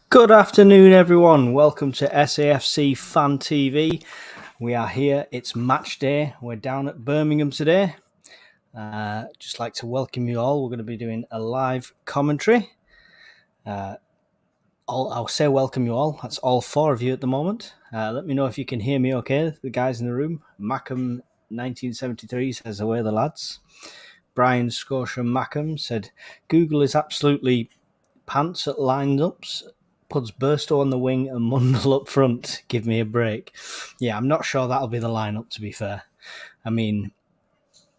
Good afternoon, everyone. Welcome to SAFC Fan TV. We are here. It's match day. We're down at Birmingham today. Just like to welcome you all. We're going to be doing a live commentary. I'll say welcome you all. That's all four of you at the moment. Let me know if you can hear me okay, the guys in the room. Mackham 1973 says, away the lads. Brian Scotia Mackham said, Google is absolutely pants at lineups. Puts Burstow on the wing and Mundle up front. Give me a break. Yeah, I'm not sure that'll be the lineup, to be fair. I mean,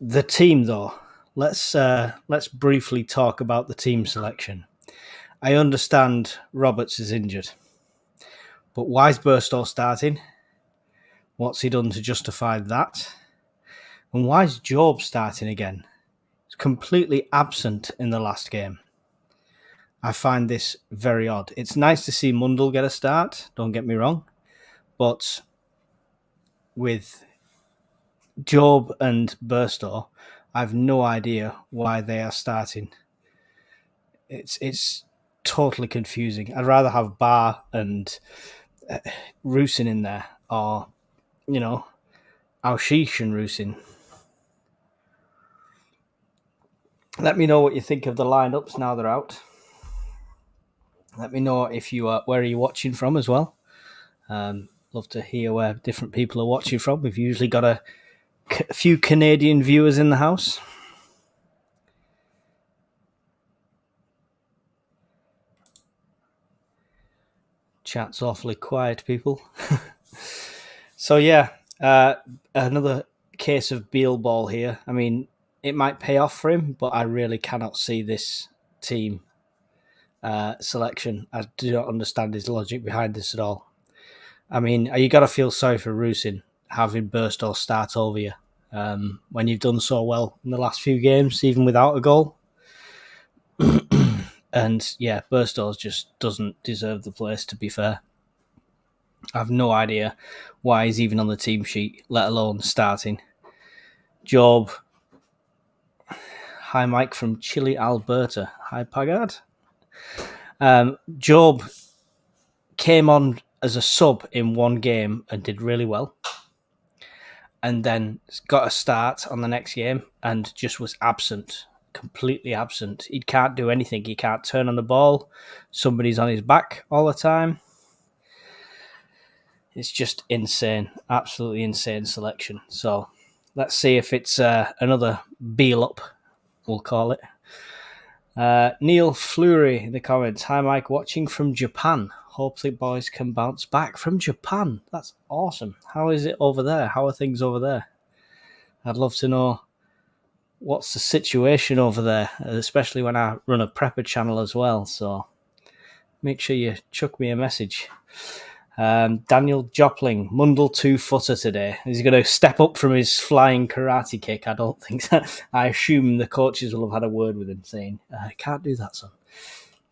the team, though. Let's briefly talk about the team selection. I understand Roberts is injured. But why is Burstow starting? What's he done to justify that? And why is Job starting again? He's completely absent in the last game. I find this very odd. It's nice to see Mundle get a start, don't get me wrong. But with Job and Burstow, I have no idea why they are starting. It's totally confusing. I'd rather have Barr and Rusin in there, or, Alshish and Rusin. Let me know what you think of the lineups now they're out. Let me know if you are where are you watching from as well. Love to hear where different people are watching from. We've usually got a few Canadian viewers in the house. Chat's awfully quiet, people. So yeah, another case of Beal ball here. I mean, it might pay off for him, but I really cannot see this team selection. I do not understand his logic behind this at all. I mean, you got to feel sorry for Rusin having Burstow start over you when you've done so well in the last few games, even without a goal. And yeah, Burstow just doesn't deserve the place, to be fair. I have no idea why he's even on the team sheet, let alone starting. Job. Hi, Mike from Chile, Alberta. Hi, Pagard. Job came on as a sub in one game and did really well. And then got a start on the next game and just was absent. Completely absent. He can't do anything. He can't turn on the ball. Somebody's on his back all the time. It's just insane. Absolutely insane selection. So let's see if it's another Beal up, we'll call it. Neil Fleury in the comments. Hi, Mike. Watching from Japan. Hopefully boys can bounce back from Japan. That's awesome. How is it over there? How are things over there? I'd love to know what's the situation over there, especially when I run a prepper channel as well. So make sure you chuck me a message. Daniel Jopling, Mundle 2-footer today. Is he going to step up from his flying karate kick? I don't think so. I assume the coaches will have had a word with him saying, I can't do that, son.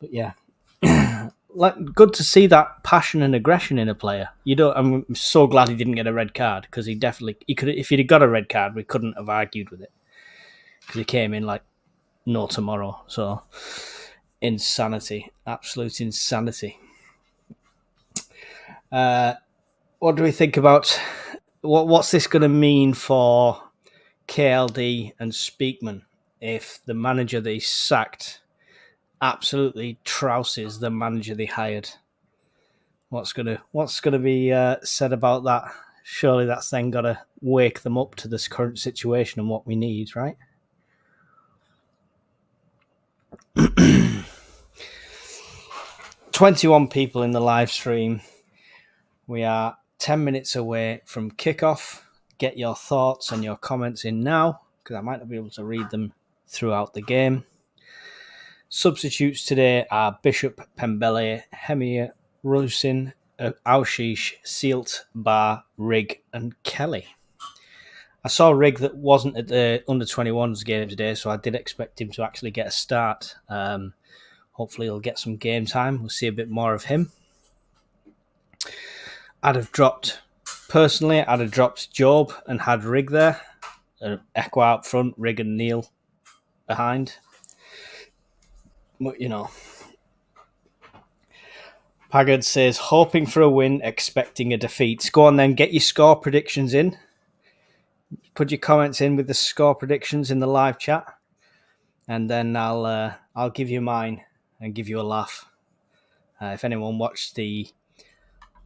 But yeah, good to see that passion and aggression in a player. I'm so glad he didn't get a red card, because he could. If he'd got a red card, we couldn't have argued with it, because he came in like no tomorrow. So insanity, absolute insanity. What do we think about what's this going to mean for KLD and Speakman if the manager they sacked absolutely trouses the manager they hired? What's gonna be said about that? Surely that's then got to wake them up to this current situation and what we need, right? 21 people in the live stream. We are 10 minutes away from kickoff. Get your thoughts and your comments in now, because I might not be able to read them throughout the game. Substitutes today are Bishop, Pembele, Hemir, Rusin, Alshish, Sealt, Barr, Rigg, and Kelly. I saw Rigg that wasn't at the under-21s game today, so I did expect him to actually get a start. Hopefully he'll get some game time. We'll see a bit more of him. I'd have dropped Job and had Rigg there. Echo out front, Rigg and Neil behind. But, Paggard says, hoping for a win, expecting a defeat. Go on then, get your score predictions in. Put your comments in with the score predictions in the live chat. And then I'll give you mine and give you a laugh. If anyone watched the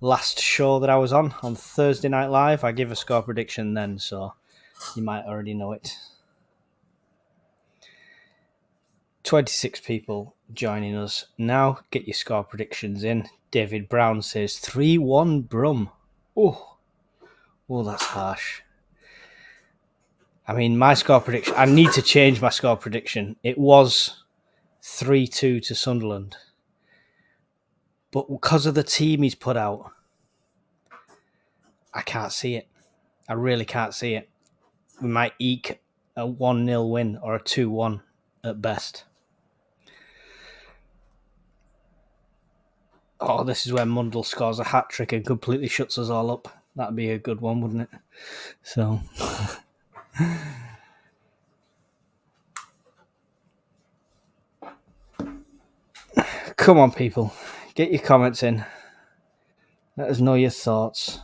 last show that I was on Thursday Night Live, I give a score prediction then, so you might already know it. 26 people joining us now. Get your score predictions in. David Brown says 3-1 Brum. Oh, that's harsh. I mean, my score prediction, I need to change my score prediction. It was 3-2 to Sunderland. But because of the team he's put out, I can't see it. I really can't see it. We might eke a 1-0 win or a 2-1 at best. Oh, this is where Mundell scores a hat-trick and completely shuts us all up. That'd be a good one, wouldn't it? So... Come on, people. Get your comments in. Let us know your thoughts.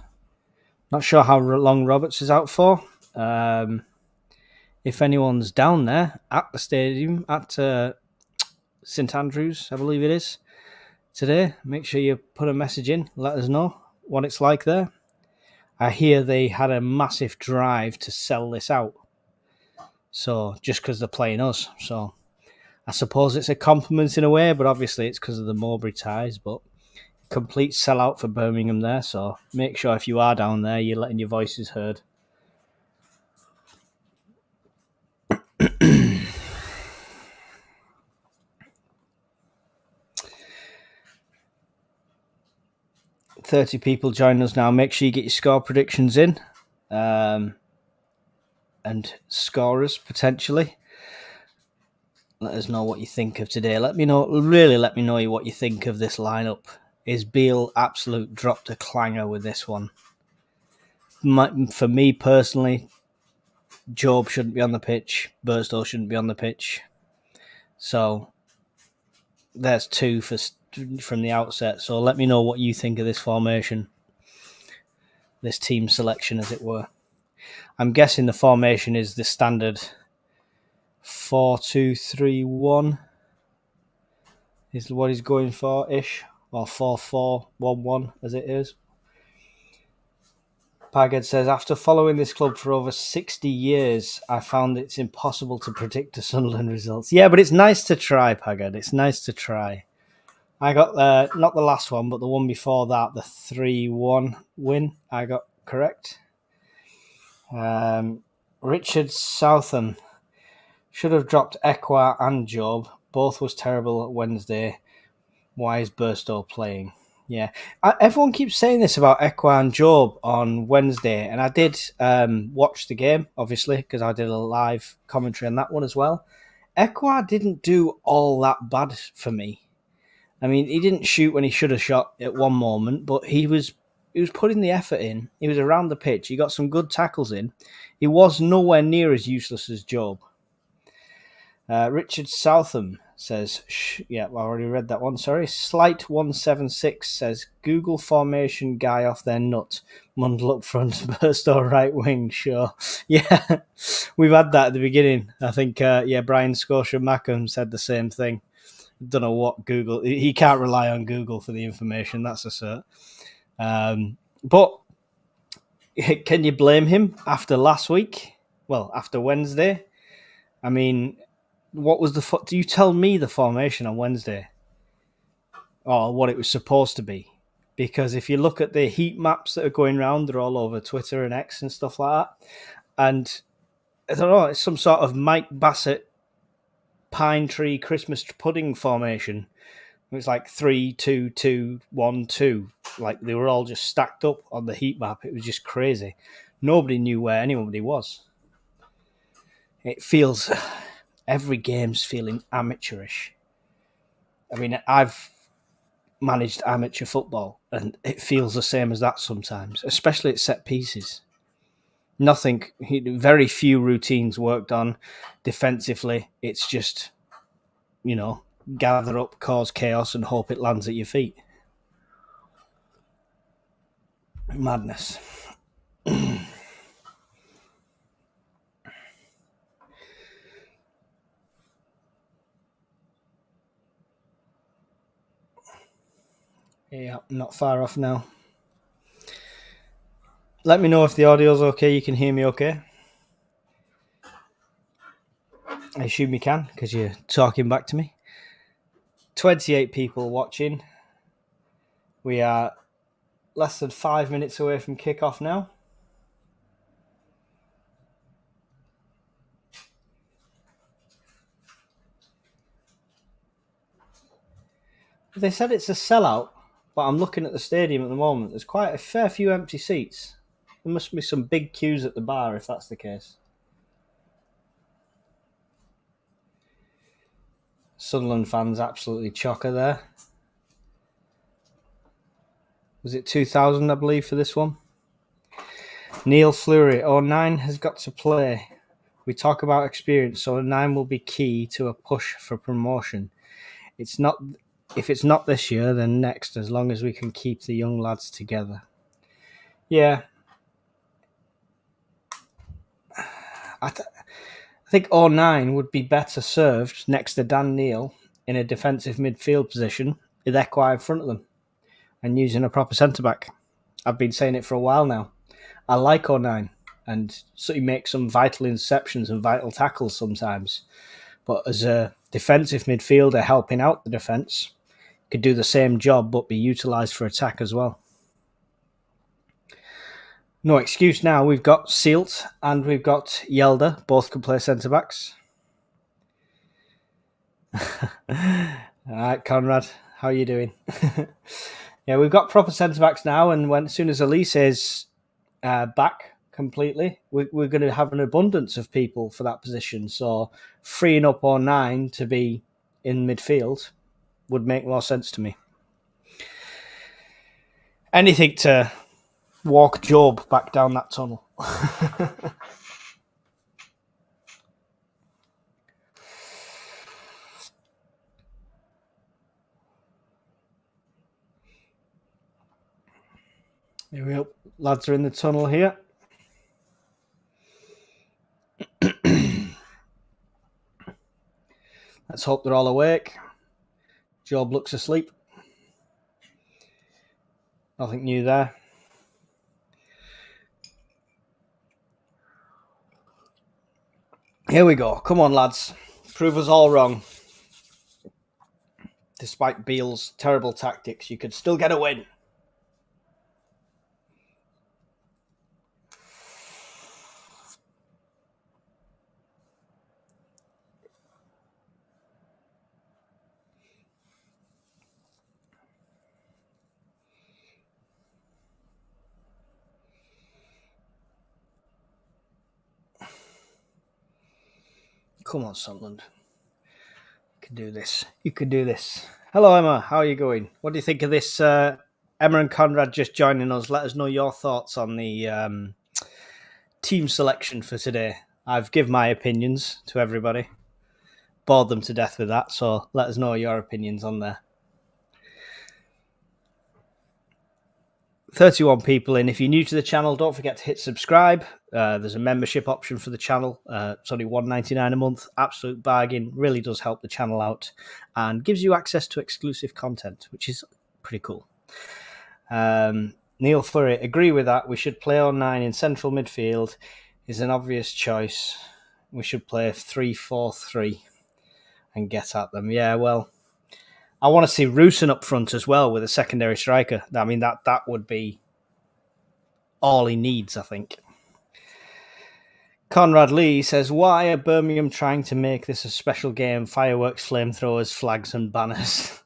Not sure how long Roberts is out for. If anyone's down there at the stadium, at St Andrews, I believe it is, today, make sure you put a message in. Let us know what it's like there. I hear they had a massive drive to sell this out. So, just because they're playing us. So, I suppose it's a compliment in a way, but obviously it's because of the Mowbray ties. But complete sellout for Birmingham there. So, make sure if you are down there, you're letting your voices heard. $30 people join us now. Make sure you get your score predictions in. And scorers, potentially. Let us know what you think of today. Let me know what you think of this lineup. Is Beale absolute dropped a clanger with this one? For me personally, Job shouldn't be on the pitch. Burstow shouldn't be on the pitch. So there's two from the outset. So let me know what you think of this formation. This team selection, as it were. I'm guessing the formation is the standard 4-2-3-1 is what he's going for ish, or 4-4-1-1 as it is. Paggard says, after following this club for over 60 years, I found it's impossible to predict the Sunderland results. Yeah, but it's nice to try, Paggard. It's nice to try. I got not the last one, but the one before that, the 3-1 win, I got correct. Richard Southam should have dropped Ekwa and Job. Both was terrible at Wednesday. Why is Burstow playing? Yeah. Everyone keeps saying this about Ekwa and Job on Wednesday, and I did watch the game, obviously, because I did a live commentary on that one as well. Ekwa didn't do all that bad for me. I mean, he didn't shoot when he should have shot at one moment, but he was putting the effort in. He was around the pitch. He got some good tackles in. He was nowhere near as useless as Job. Richard Southam says, I already read that one, sorry. Slight176 says, Google formation guy off their nut. Mundell up front, Burstow right wing, sure. Yeah, we've had that at the beginning. I think, Brian Scotia-Mackham said the same thing. Don't know what Google, he can't rely on Google for the information, that's a cert. But can you blame him after last week? Well, after Wednesday? I mean, what was do you tell me the formation on Wednesday? Or what it was supposed to be? Because if you look at the heat maps that are going around, they're all over Twitter and X and stuff like that. And I don't know, it's some sort of Mike Bassett pine tree Christmas pudding formation. It was like 3-2-2-1-2. Like they were all just stacked up on the heat map. It was just crazy. Nobody knew where anybody was. It feels, every game's feeling amateurish. I mean, I've managed amateur football and it feels the same as that sometimes, especially at set pieces. Very few routines worked on defensively. It's just, gather up, cause chaos and hope it lands at your feet. Madness. Yeah, not far off now. Let me know if the audio's okay. You can hear me okay. I assume you can because you're talking back to me. 28 people watching. We are less than 5 minutes away from kickoff now. They said it's a sellout, but I'm looking at the stadium at the moment. There's quite a fair few empty seats. There must be some big queues at the bar if that's the case. Sunderland fans absolutely chocker there. Was it 2,000, I believe, for this one? Neil Fleury, 09 has got to play. We talk about experience, so 09 will be key to a push for promotion. If it's not this year, then next, as long as we can keep the young lads together. Yeah. I think 09 would be better served next to Dan Neil in a defensive midfield position with Ekwai in front of them and using a proper centre-back. I've been saying it for a while now. I like 09, and so he makes some vital interceptions and vital tackles sometimes. But as a defensive midfielder helping out the defence, could do the same job but be utilised for attack as well. No excuse now. We've got Sealt and we've got Yelder. Both can play centre-backs. All right, Conrad, how are you doing? Yeah, we've got proper centre-backs now, and as soon as Elise is back completely, we're going to have an abundance of people for that position. So freeing up 09 to be in midfield would make more sense to me. Anything to walk Job back down that tunnel. Here we go. Lads are in the tunnel here. Let's hope they're all awake. Job looks asleep. Nothing new there. Here we go. Come on, lads. Prove us all wrong. Despite Beale's terrible tactics, you could still get a win. Come on, Sunderland. You can do this. You can do this. Hello, Emma. How are you going? What do you think of this? Emma and Conrad just joining us. Let us know your thoughts on the team selection for today. I've given my opinions to everybody. Bored them to death with that, so let us know your opinions on there. 31 people in. If you're new to the channel, don't forget to hit subscribe. There's a membership option for the channel. It's only $1.99 a month. Absolute bargain. Really does help the channel out and gives you access to exclusive content, which is pretty cool. Neil Fleury, agree with that. We should play 09 in central midfield. Is an obvious choice. We should play 3-4-3 and get at them. Yeah, well, I want to see Roosen up front as well with a secondary striker. I mean, that would be all he needs, I think. Conrad Lee says, why are Birmingham trying to make this a special game? Fireworks, flamethrowers, flags and banners.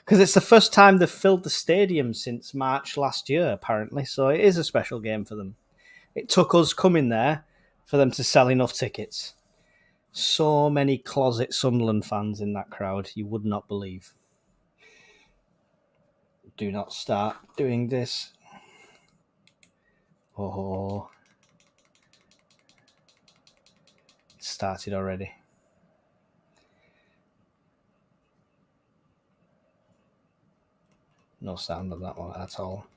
Because it's the first time they've filled the stadium since March last year, apparently. So it is a special game for them. It took us coming there for them to sell enough tickets. So many closet Sunderland fans in that crowd, you would not believe. Do not start doing this. Oh, it started already. No sound on that one at all.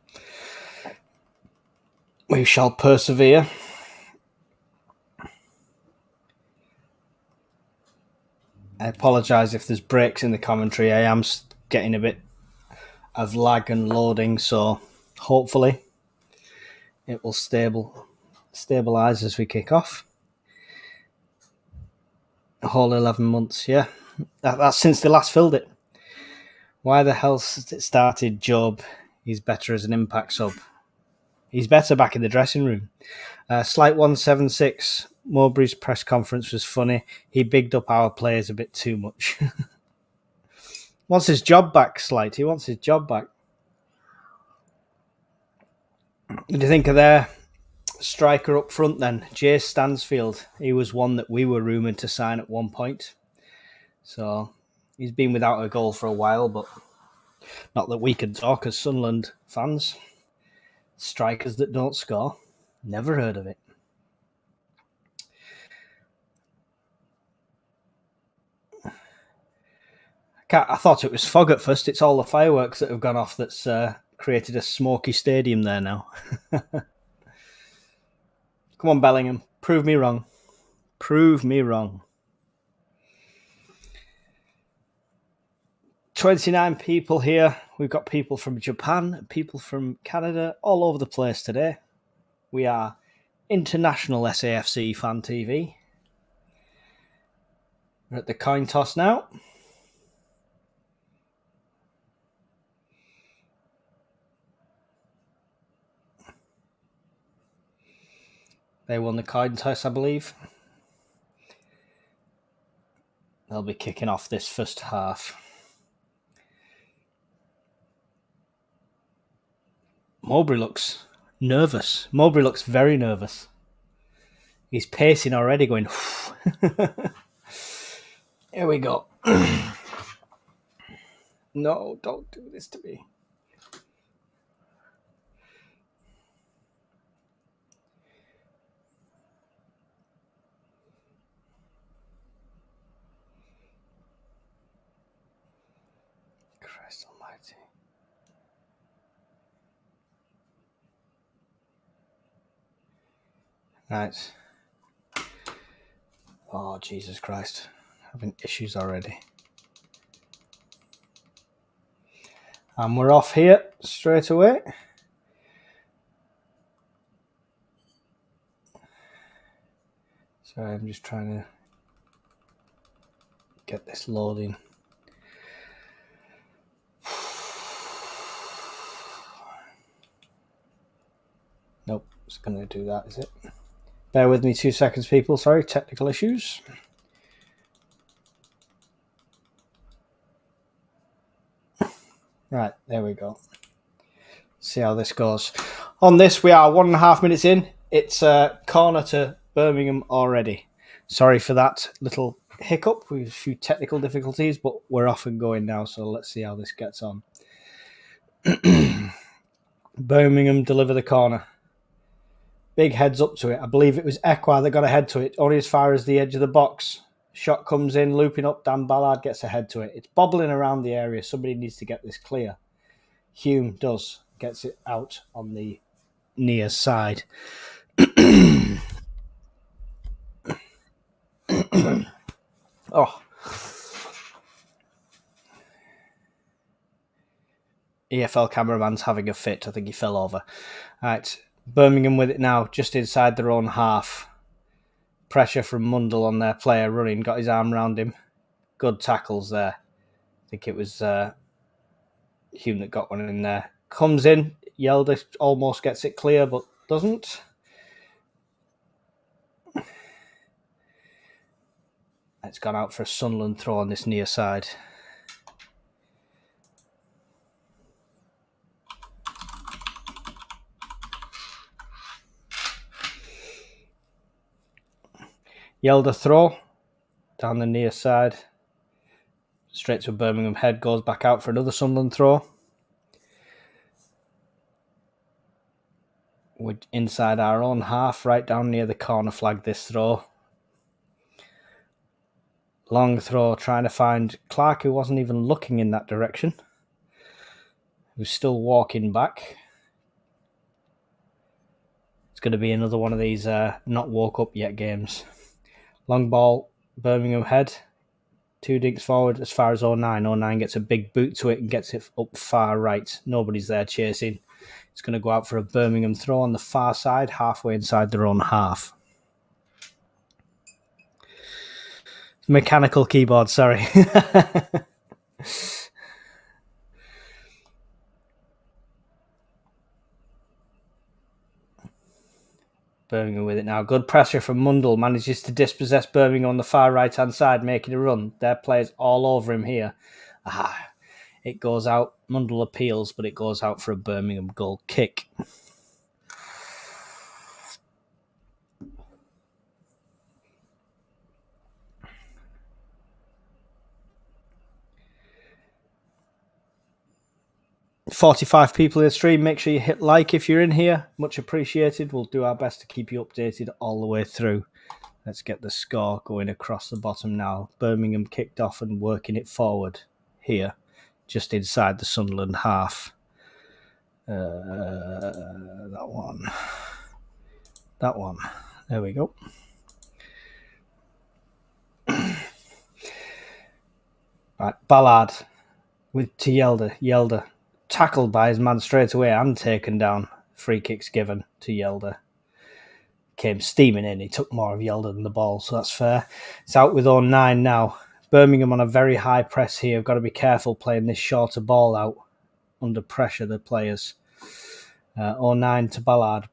We shall persevere. I apologise if there's breaks in the commentary. I am getting a bit of lag and loading, so hopefully it will stabilise as we kick off. A whole 11 months, yeah. That's since they last filled it. Why the hell it started Job? He's better as an impact sub. He's better back in the dressing room. Slight 176. Mowbray's press conference was funny. He bigged up our players a bit too much. Wants his job back, Slight. He wants his job back. What do you think of their striker up front then? Jay Stansfield. He was one that we were rumoured to sign at one point. So he's been without a goal for a while, but not that we can talk as Sunderland fans. Strikers that don't score. Never heard of it. I thought it was fog at first. It's all the fireworks that have gone off that's created a smoky stadium there now. Come on, Bellingham. Prove me wrong. Prove me wrong. 29 people here. We've got people from Japan, people from Canada, all over the place today. We are international SAFC Fan TV. We're at the coin toss now. They won the coin toss, I believe. They'll be kicking off this first half. Mowbray looks nervous. Mowbray looks very nervous. He's pacing already, going... Here we go. No, don't do this to me. Christ almighty. Right. Oh, Jesus Christ. Having issues already. And we're off here straight away. Sorry, I'm just trying to get this loading. Nope, it's going to do that, is it? Bear with me 2 seconds, people. Sorry, technical issues. Right, there we go. See how this goes. On this, we are 1.5 minutes in. It's a corner to Birmingham already. Sorry for that little hiccup. We have a few technical difficulties, but we're off and going now, so let's see how this gets on. Birmingham deliver the corner. Big heads up to it. I believe it was Ekwa that got a head to it, only as far as the edge of the box. Shot comes in, looping up. Dan Ballard gets a head to it. It's bobbling around the area. Somebody needs to get this clear. Hume does. Gets it out on the near side. Oh. EFL cameraman's having a fit. I think he fell over. All right. Birmingham with it now, just inside their own half. Pressure from Mundell on their player running. Got his arm around him. Good tackles there. I think it was Hume that got one in there. Comes in. Yelder almost gets it clear, but doesn't. It's gone out for a Sunderland throw on this near side. Yelder throw down the near side. Straight to a Birmingham head. Goes back out for another Sunderland throw. We're inside our own half, right down near the corner flag this throw. Long throw, trying to find Clark, who wasn't even looking in that direction. Who's still walking back. It's going to be another one of these not woke up yet games. Long ball, Birmingham head. 2 dinks forward as far as 09. 09 gets a big boot to it and gets it up far right. Nobody's there chasing. It's going to go out for a Birmingham throw on the far side, halfway inside their own half. Mechanical keyboard, sorry. Birmingham with it now. Good pressure from Mundle. Manages to dispossess Birmingham on the far right-hand side, making a run. Their players all over him here. It goes out. Mundle appeals, but it goes out for a Birmingham goal kick. "45 people in the stream. Make sure you hit like if you're in here. Much appreciated. We'll do our best to keep you updated all the way through. Let's get the score going across the bottom now. Birmingham kicked off and working it forward here, just inside the Sunderland half. That one. There we go. Right, Ballard to Yelder. Yelder tackled by his man straight away and taken down. Free kicks given to Yelder. Came steaming in. He took more of Yelder than the ball, so that's fair. It's out with 09 now. Birmingham on a very high press here. I've got to be careful playing this shorter ball out under pressure, the players. 09 to Ballard.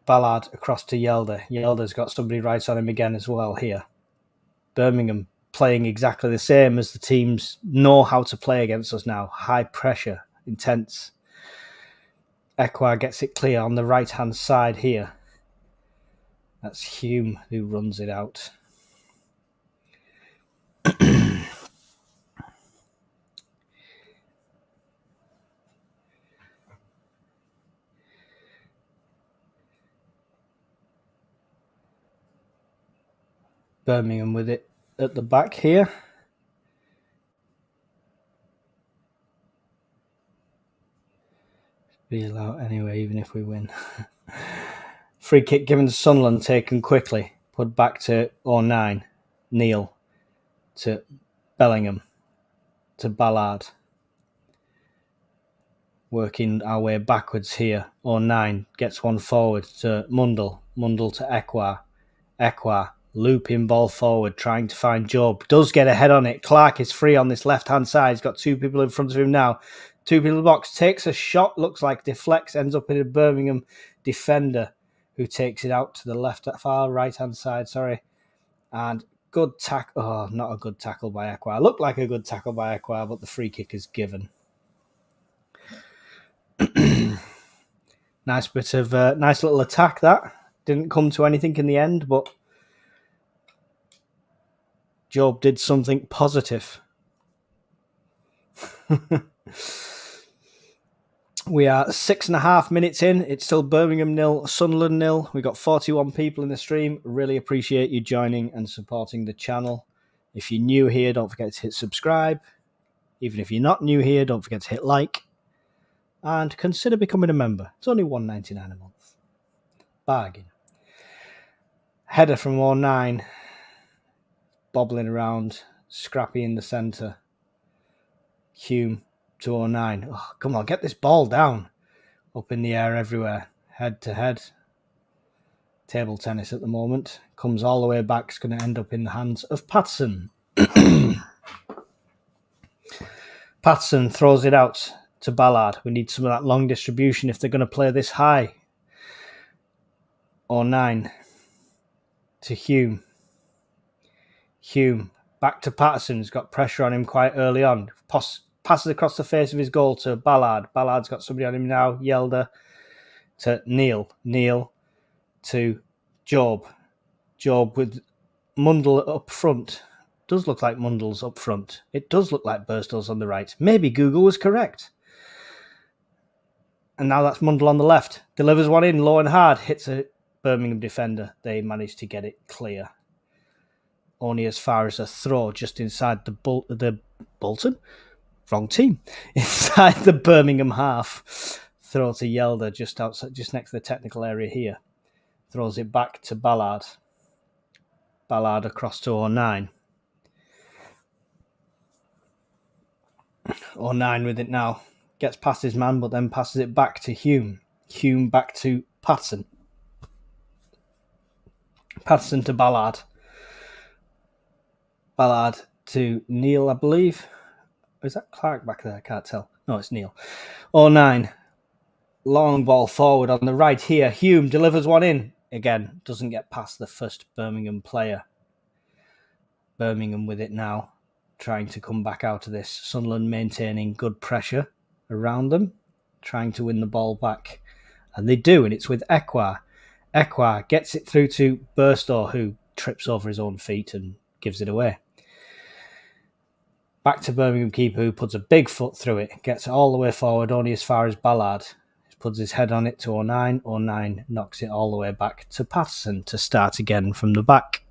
Ballard across to Yelder. Yelder's got somebody right on him again as well here. Birmingham playing exactly the same as the teams know how to play against us now. High pressure, intense. Ekwar gets it clear on the right-hand side here. That's Hume who runs it out. Birmingham with it at the back here. Be allowed anyway, even if we win. Free kick given to Sunderland, taken quickly. Put back to 09. Neil to Bellingham to Ballard. Working our way backwards here. 09 gets one forward to Mundle. Mundle to Ekwar. Ekwar looping ball forward, trying to find Job. Does get a head on it. Clark is free on this left-hand side. He's got 2 people in front of him now. 2 people in the box. Takes a shot. Looks like deflects. Ends up in a Birmingham defender who takes it out to the far right-hand side. And good tackle. Oh, not a good tackle by Ekwar. Looked like a good tackle by Ekwar, but the free kick is given. Nice bit of nice little attack that. Didn't come to anything in the end, but Job did something positive. We are 6.5 minutes in. It's still Birmingham 0, Sunderland 0. We've got 41 people in the stream. Really appreciate you joining and supporting the channel. If you're new here, don't forget to hit subscribe. Even if you're not new here, don't forget to hit like. And consider becoming a member. It's only $1.99 a month. Bargain. Header from 09. Bobbling around. Scrappy in the centre. Hume to 09. Oh, come on, get this ball down. Up in the air everywhere. Head to head. Table tennis at the moment. Comes all the way back. It's going to end up in the hands of Patson. Patson throws it out to Ballard. We need some of that long distribution if they're going to play this high. 09 to Hume. Hume back to Patterson. He's got pressure on him quite early on. Passes across the face of his goal to Ballard. Ballard's got somebody on him now. Yelder to Neil. Neil to Job. Job with Mundle up front. Does look like Mundle's up front. It does look like Birstall's on the right. Maybe Google was correct. And now that's Mundle on the left. Delivers one in low and hard. Hits a Birmingham defender. They managed to get it clear. Only as far as a throw just inside the Bolton. Wrong team. Inside the Birmingham half. Throw to Yelder just outside, just next to the technical area here. Throws it back to Ballard. Ballard across to 09. 09 with it now. Gets past his man, but then passes it back to Hume. Hume back to Patson. Patson to Ballard. Ballard to Neil, I believe. Is that Clark back there? I can't tell. No, it's Neil. 09. Long ball forward on the right here. Hume delivers one in. Again, doesn't get past the first Birmingham player. Birmingham with it now, trying to come back out of this. Sunderland maintaining good pressure around them, trying to win the ball back. And they do, and it's with Ekwah. Ekwah gets it through to Burstow, who trips over his own feet and gives it away. Back to Birmingham keeper, who puts a big foot through it, gets it all the way forward, only as far as Ballard. He puts his head on it to 09. 09 knocks it all the way back to Patterson to start again from the back.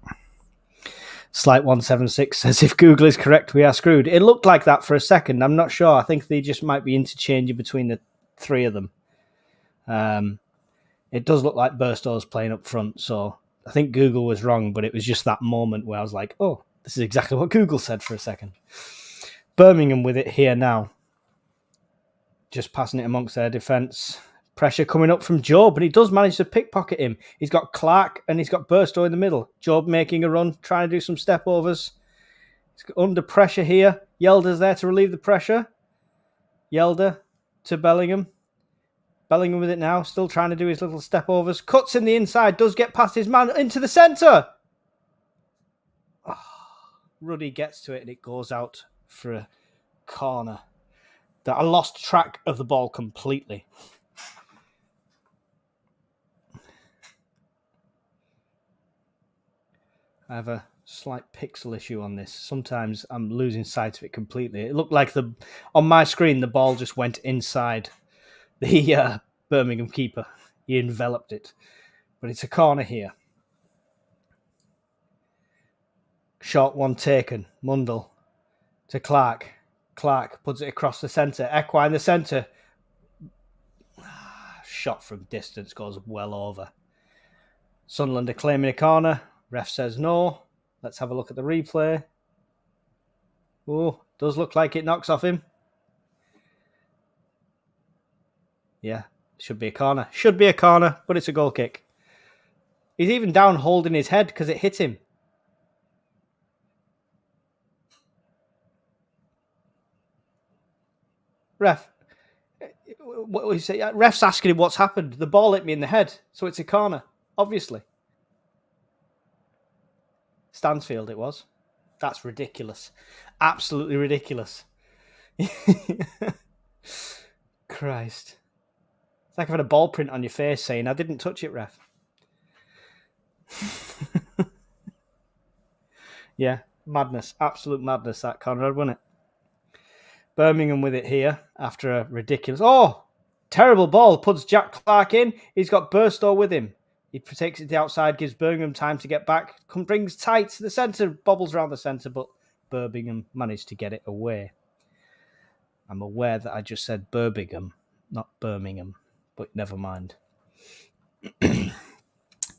Slight 176 says, if Google is correct, we are screwed. It looked like that for a second. I'm not sure. I think they just might be interchanging between the three of them. It does look like Burstow's playing up front, so I think Google was wrong, but it was just that moment where I was like, oh, this is exactly what Google said for a second. Birmingham with it here now. Just passing it amongst their defence. Pressure coming up from Job, and he does manage to pickpocket him. He's got Clark and he's got Burstow in the middle. Job making a run, trying to do some step overs. He's under pressure here. Yelder's there to relieve the pressure. Yelder to Bellingham. Bellingham with it now, still trying to do his little step overs. Cuts in the inside, does get past his man into the centre. Oh, Ruddy gets to it and it goes out for a corner. I lost track of the ball completely. I have a slight pixel issue on this. Sometimes I'm losing sight of it completely. It looked like on my screen, the ball just went inside the Birmingham keeper. He enveloped it. But it's a corner here. Short one taken. Mundell to Clark. Clark puts it across the centre. Ekwah in the centre. Shot from distance goes well over. Sunderland are claiming a corner. Ref says no. Let's have a look at the replay. Oh, does look like it knocks off him. Yeah, should be a corner. Should be a corner, but it's a goal kick. He's even down holding his head because it hit him. Ref, what do you say? Ref's asking him what's happened. The ball hit me in the head, so it's a corner, obviously. Stansfield it was. That's ridiculous. Absolutely ridiculous. Christ. It's like having a ball print on your face saying, I didn't touch it, ref. Yeah, madness. Absolute madness, that Conrad, wasn't it? Birmingham with it here after a ridiculous... Oh! Terrible ball. Puts Jack Clark in. He's got Burstow with him. He takes it to the outside, gives Birmingham time to get back. Brings tight to the centre, bobbles around the centre, but Birmingham managed to get it away. I'm aware that I just said Birmingham, not Birmingham, but never mind.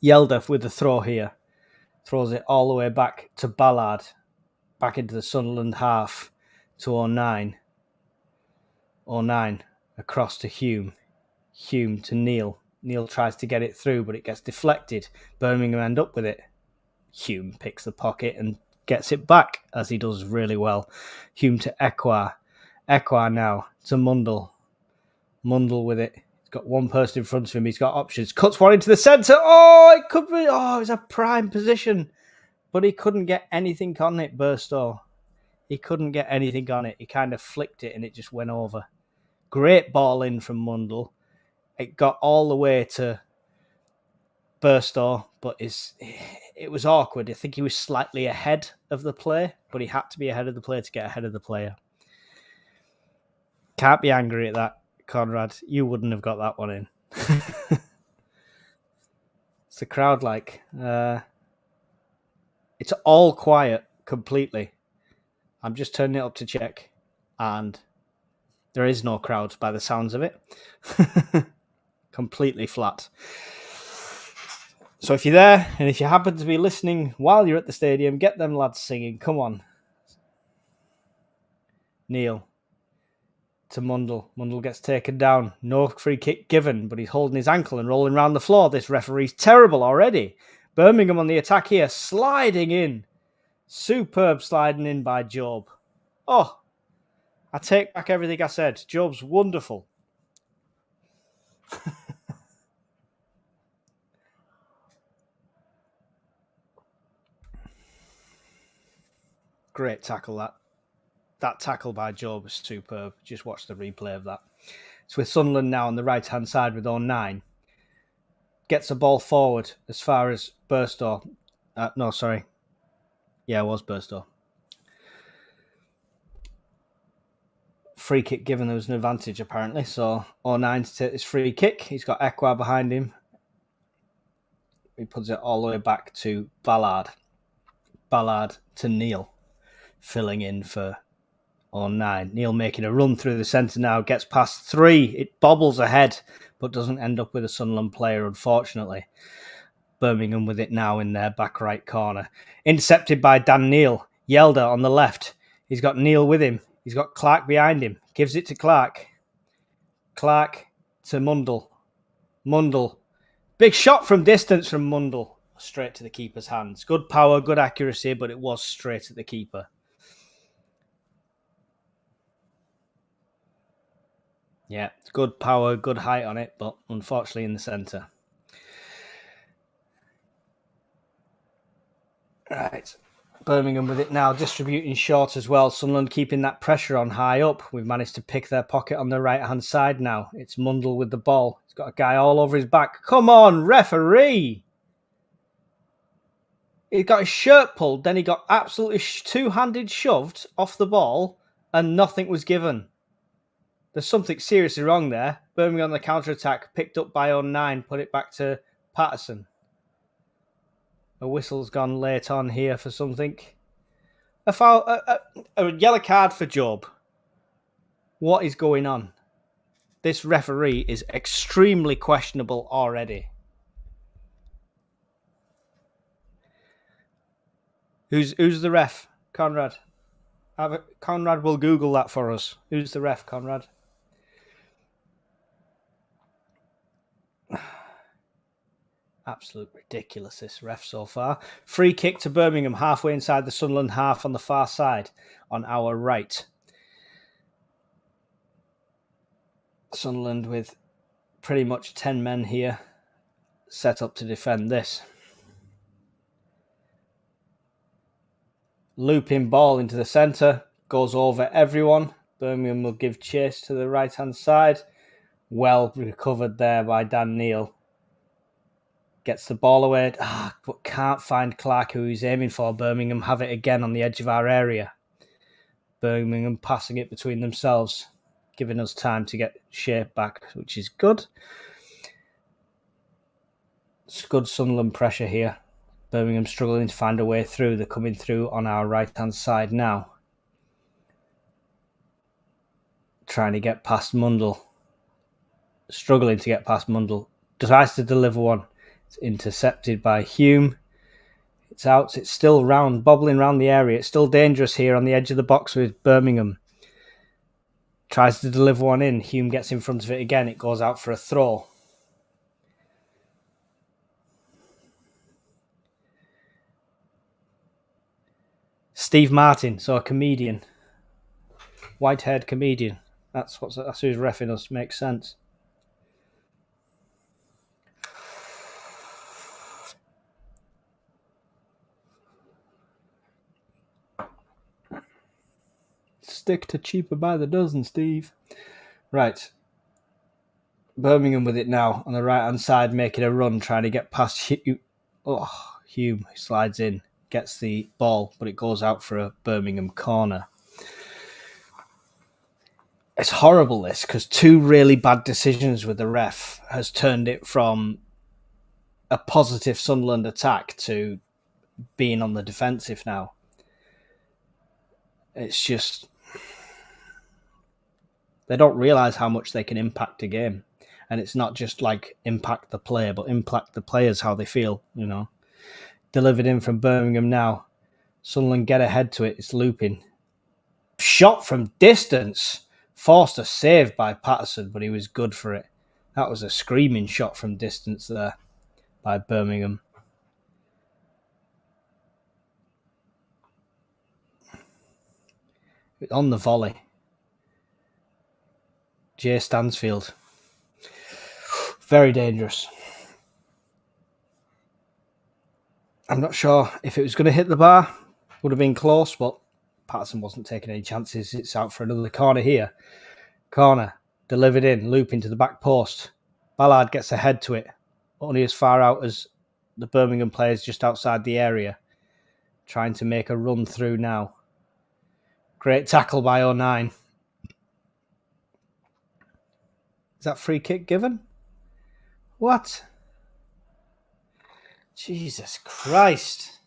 Yelder with the throw here. Throws it all the way back to Ballard. Back into the Sunderland half to 09. 09 across to Hume. Hume to Neil. Neil tries to get it through, but it gets deflected. Birmingham end up with it. Hume picks the pocket and gets it back, as he does really well. Hume to Ekwah. Ekwah now to Mundell. Mundell with it. He's got one person in front of him. He's got options. Cuts one into the centre. Oh, it could be... Oh, it was a prime position. But he couldn't get anything on it, Burstow. He couldn't get anything on it. He kind of flicked it and it just went over. Great ball in from Mundell. It got all the way to Burstow, but it was awkward. I think he was slightly ahead of the play, but he had to be ahead of the play to get ahead of the player. Can't be angry at that, Conrad. You wouldn't have got that one in. It's the crowd like. It's all quiet completely. I'm just turning it up to check, and There is no crowd by the sounds of it. Completely flat. So if you're there, and if you happen to be listening while you're at the stadium, get them lads singing. Come on. Neil to Mundle. Mundle gets taken down. No free kick given, but he's holding his ankle and rolling around the floor. This referee's terrible already. Birmingham on the attack here, sliding in. Superb sliding in by Job. Oh, I take back everything I said. Job's wonderful. Great tackle, that. That tackle by Job was superb. Just watch the replay of that. It's with Sunderland now on the right-hand side with 09. Gets the ball forward as far as Burstow. No, sorry. Yeah, it was Burstow. Free kick given. There was an advantage, apparently. So 09 to take this free kick. He's got Ekwa behind him. He puts it all the way back to Ballard. Ballard to Neil. Filling in for 09. Neil making a run through the centre now. Gets past 3. It bobbles ahead, but doesn't end up with a Sunderland player, unfortunately. Birmingham with it now in their back right corner. Intercepted by Dan Neil. Yelder on the left. He's got Neil with him. He's got Clark behind him. Gives it to Clark. Clark to Mundle. Mundle. Big shot from distance from Mundle. Straight to the keeper's hands. Good power, good accuracy, but it was straight at the keeper. Yeah, good power, good height on it, but unfortunately in the centre. Right. Birmingham with it now, distributing short as well. Sunderland keeping that pressure on high up. We've managed to pick their pocket on the right-hand side now. It's Mundle with the ball. He's got a guy all over his back. Come on, referee! He got his shirt pulled, then he got absolutely two-handed shoved off the ball, and nothing was given. There's something seriously wrong there. Birmingham on the counter-attack, picked up by 09, put it back to Patterson. A whistle's gone late on here for something. A foul, a yellow card for Job. What is going on? This referee is extremely questionable already. Who's the ref? Conrad. Conrad will Google that for us. Who's the ref, Conrad? Absolute ridiculous, this ref so far. Free kick to Birmingham, halfway inside the Sunderland half on the far side, on our right. Sunderland with pretty much 10 men here set up to defend this. Looping ball into the centre, goes over everyone. Birmingham will give chase to the right-hand side. Well recovered there by Dan Neil. Gets the ball away, but can't find Clark, who he's aiming for. Birmingham have it again on the edge of our area. Birmingham passing it between themselves, giving us time to get shape back, which is good. It's good Sunderland pressure here. Birmingham struggling to find a way through. They're coming through on our right-hand side now. Trying to get past Mundle. Struggling to get past Mundle. Tries to deliver one. It's intercepted by Hume. It's out. It's still round, bobbling around the area. It's still dangerous here on the edge of the box with Birmingham. Tries to deliver one in. Hume gets in front of it again. It goes out for a throw. Steve Martin, so a comedian. White-haired comedian. That's who's reffing us. Makes sense. Stick to cheaper by the dozen, Steve. Right. Birmingham with it now on the right-hand side, making a run, trying to get past Hume. Hume slides in, gets the ball, but it goes out for a Birmingham corner. It's horrible, this, because two really bad decisions with the ref has turned it from a positive Sunderland attack to being on the defensive now. It's just... They don't realise how much they can impact a game. And it's not just like impact the player, but impact the players, how they feel, you know. Delivered in from Birmingham now. Sunderland get ahead to it. It's looping. Shot from distance. Forced a save by Patterson, but he was good for it. That was a screaming shot from distance there by Birmingham. On the volley. Jay Stansfield. Very dangerous. I'm not sure if it was going to hit the bar. Would have been close, but Patterson wasn't taking any chances. It's out for another corner here. Corner. Delivered in. Loop into the back post. Ballard gets ahead to it. Only as far out as the Birmingham players just outside the area. Trying to make a run through now. Great tackle by 09. Is that free kick given? What? Jesus Christ.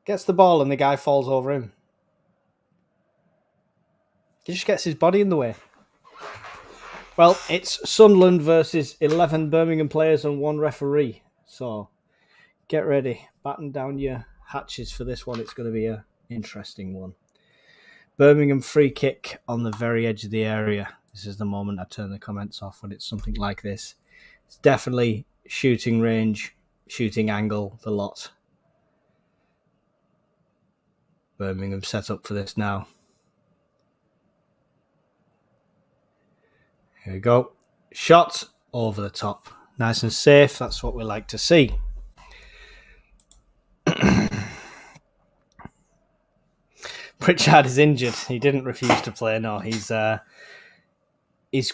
Gets the ball and the guy falls over him. He just gets his body in the way. Well, it's Sunderland versus 11 Birmingham players and 1 referee. So, get ready. Batten down your hatches for this one. It's going to be an interesting one. Birmingham free kick on the very edge of the area. This is the moment I turn the comments off when it's something like this. It's definitely shooting range, shooting angle, the lot. Birmingham set up for this now. Here we go. Shot over the top. Nice and safe. That's what we like to see. Pritchard is injured. He didn't refuse to play. No, he's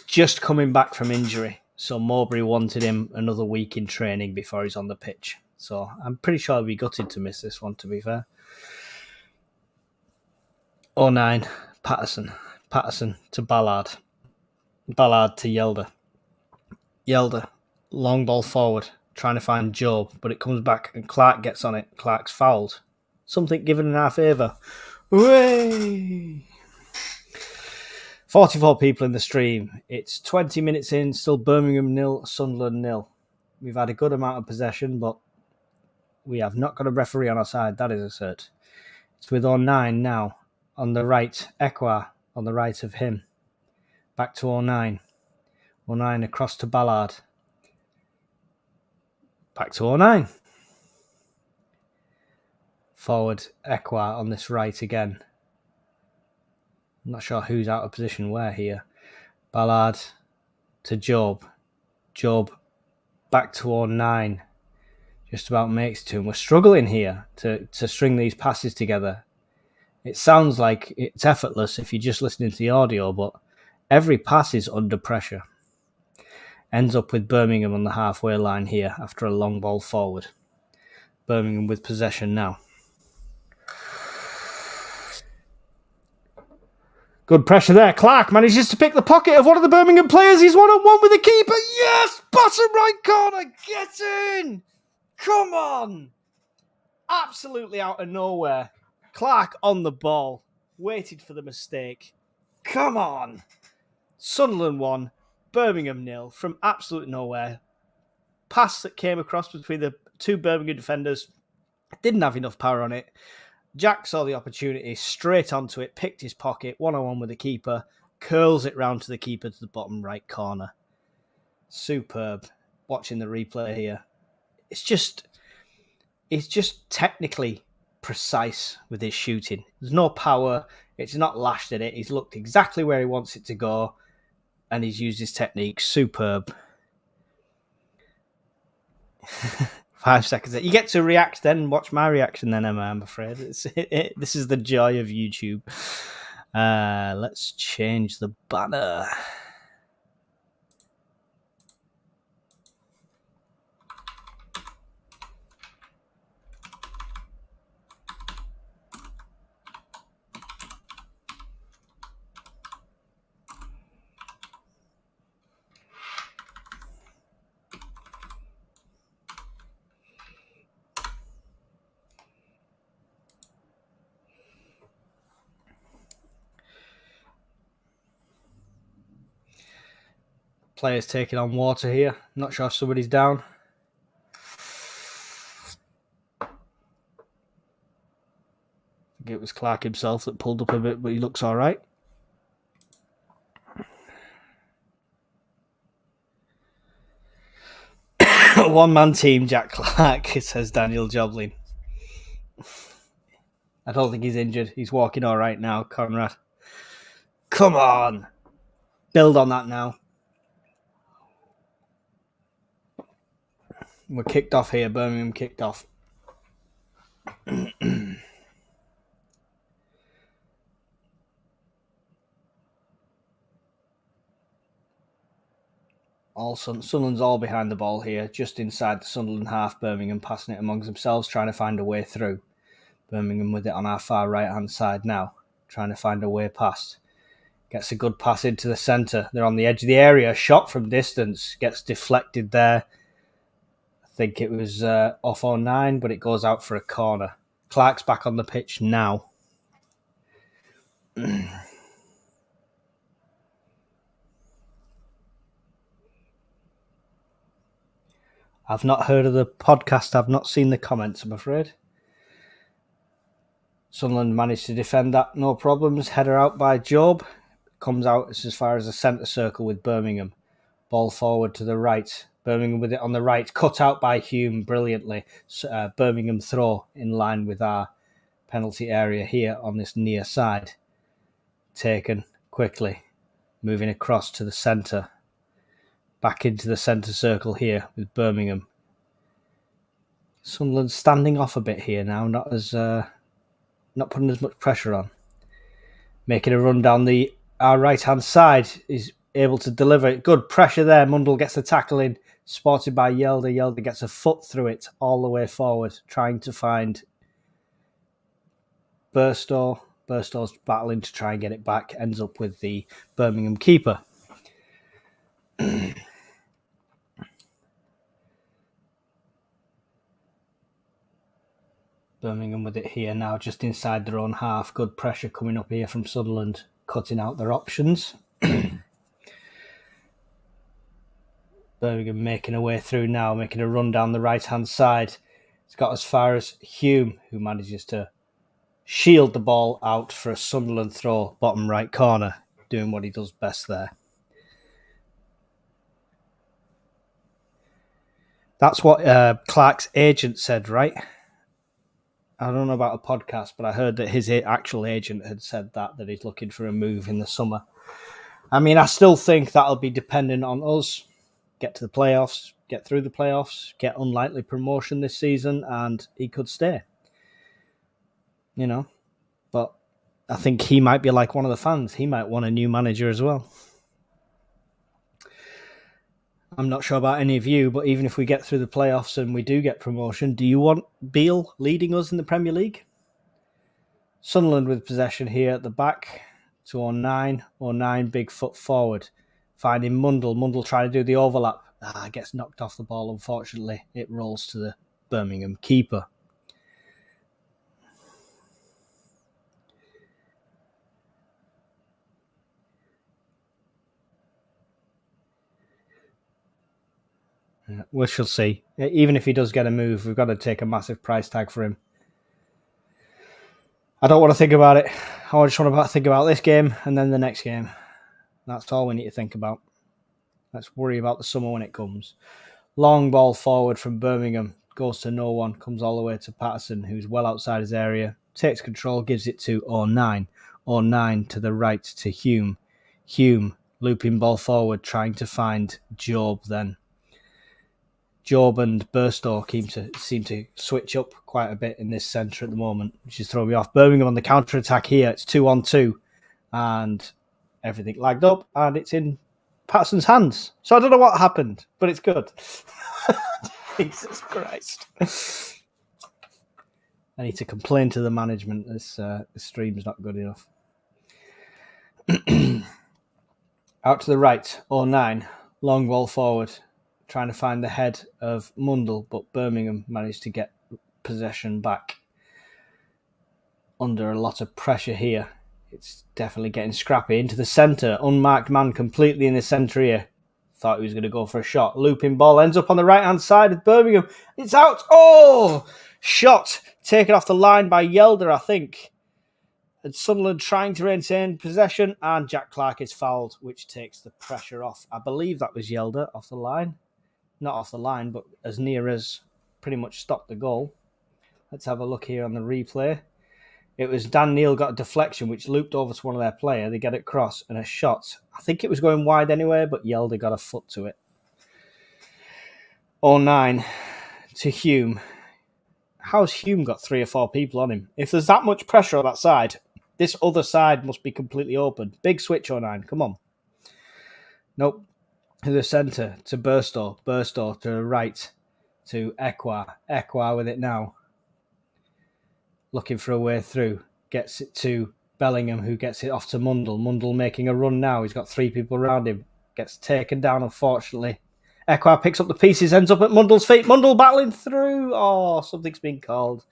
just coming back from injury. So Mowbray wanted him another week in training before he's on the pitch. So I'm pretty sure he'll be gutted to miss this one, to be fair. 09, Patterson. Patterson to Ballard. Ballard to Yelder. Yelder, long ball forward, trying to find Job, but it comes back and Clark gets on it. Clark's fouled. Something given in our favour. Hooray! 44 people in the stream. It's 20 minutes in, still Birmingham 0, Sunderland 0. We've had a good amount of possession, but we have not got a referee on our side. That is a cert. It's with 09 now. On the right, Ekwa on the right of him. Back to 09. 09 across to Ballard. Back to 09. Forward, Ekwa on this right again. I'm not sure who's out of position where here. Ballard to Job. Job back to 09. Just about makes it to him. We're struggling here to string these passes together. It sounds like it's effortless if you're just listening to the audio, but every pass is under pressure. Ends up with Birmingham on the halfway line here after a long ball forward. Birmingham with possession now. Good pressure there. Clark manages to pick the pocket of one of the Birmingham players. He's 1-on-1 with the keeper. Yes! Bottom right corner. Get in! Come on! Absolutely out of nowhere. Clark on the ball. Waited for the mistake. Come on! Sunderland 1, Birmingham 0 from absolute nowhere. Pass that came across between the two Birmingham defenders. Didn't have enough power on it. Jack saw the opportunity, straight onto it, picked his pocket, 1-on-1 with the keeper, curls it round to the keeper to the bottom right corner. Superb. Watching the replay here. It's just technically precise with his shooting. There's no power. It's not lashed at it. He's looked exactly where he wants it to go, and he's used his technique. Superb. 5 seconds. You get to react then. Watch my reaction then, Emma, I'm afraid. This is the joy of YouTube. Let's change the banner. Players taking on water here. Not sure if somebody's down. I think it was Clark himself that pulled up a bit, but he looks all right. One-man team, Jack Clark, says Daniel Joblin. I don't think he's injured. He's walking all right now, Conrad. Come on. Build on that now. We're kicked off here. Birmingham kicked off. Sunderland's all behind the ball here, just inside the Sunderland half. Birmingham passing it amongst themselves, trying to find a way through. Birmingham with it on our far right-hand side now, trying to find a way past. Gets a good pass into the centre. They're on the edge of the area. Shot from distance. Gets deflected there. I think it was off 09, but it goes out for a corner. Clark's back on the pitch now. I've not heard of the podcast. I've not seen the comments, I'm afraid. Sunderland managed to defend that, no problems. Header out by Job. Comes out as far as the centre circle with Birmingham. Ball forward to the right. Birmingham with it on the right. Cut out by Hume brilliantly. Birmingham throw in line with our penalty area here on this near side. Taken quickly. Moving across to the centre. Back into the centre circle here with Birmingham. Sunderland standing off a bit here now, not putting as much pressure on. Making a run down our right-hand side, is able to deliver it. Good pressure there. Mundle gets the tackle in, spotted by Yelder. Yelder gets a foot through it all the way forward, trying to find Burstow. Burstow's battling to try and get it back, ends up with the Birmingham keeper. Birmingham with it here now, just inside their own half. Good pressure coming up here from Sunderland, cutting out their options. Birmingham making a way through now, making a run down the right-hand side. It's got as far as Hume, who manages to shield the ball out for a Sunderland throw, bottom right corner, doing what he does best there. That's what Clark's agent said, right? I don't know about a podcast, but I heard that his actual agent had said that he's looking for a move in the summer. I mean, I still think that'll be dependent on us. Get to the playoffs, get through the playoffs, get unlikely promotion this season, and he could stay. You know, but I think he might be like one of the fans. He might want a new manager as well. I'm not sure about any of you, but even if we get through the playoffs and we do get promotion, do you want Beale leading us in the Premier League? Sunderland with possession here at the back to 09. 09, big foot forward. Finding Mundle. Mundle trying to do the overlap. Gets knocked off the ball, unfortunately. It rolls to the Birmingham keeper. We shall see. Even if he does get a move, we've got to take a massive price tag for him. I don't want to think about it. I just want to think about this game and then the next game. That's all we need to think about. Let's worry about the summer when it comes. Long ball forward from Birmingham. Goes to no one. Comes all the way to Patterson, who's well outside his area. Takes control, gives it to 09. 09 to the right to Hume. Hume, looping ball forward, trying to find Job then. Job and Burstow seem to switch up quite a bit in this centre at the moment, which is throwing me off. Birmingham on the counter-attack here. It's 2-on-2. And everything lagged up. And it's in Patterson's hands. So I don't know what happened, but it's good. Jesus Christ. I need to complain to the management. This stream's not good enough. Out to the right. 09. Long ball forward. Trying to find the head of Mundle, but Birmingham managed to get possession back under a lot of pressure here. It's definitely getting scrappy into the centre. Unmarked man completely in the centre here. Thought he was going to go for a shot. Looping ball ends up on the right-hand side of Birmingham. It's out. Oh! Shot taken off the line by Yelder, I think. And Sunderland trying to retain possession, and Jack Clark is fouled, which takes the pressure off. I believe that was Yelder off the line. Not off the line, but as near as pretty much stopped the goal. Let's have a look here on the replay. It was Dan Neil got a deflection, which looped over to one of their players. They get it cross and a shot. I think it was going wide anyway, but Yelder got a foot to it. 0-9 to Hume. How's Hume got 3 or 4 people on him? If there's that much pressure on that side, this other side must be completely open. Big switch, 0-9. Come on. Nope. To the centre, to Burstow. Burstow to the right, to Ekwa. Ekwa with it now. Looking for a way through. Gets it to Bellingham, who gets it off to Mundle. Mundle making a run now. He's got 3 people around him. Gets taken down, unfortunately. Ekwa picks up the pieces, ends up at Mundle's feet. Mundle battling through. Oh, something's been called.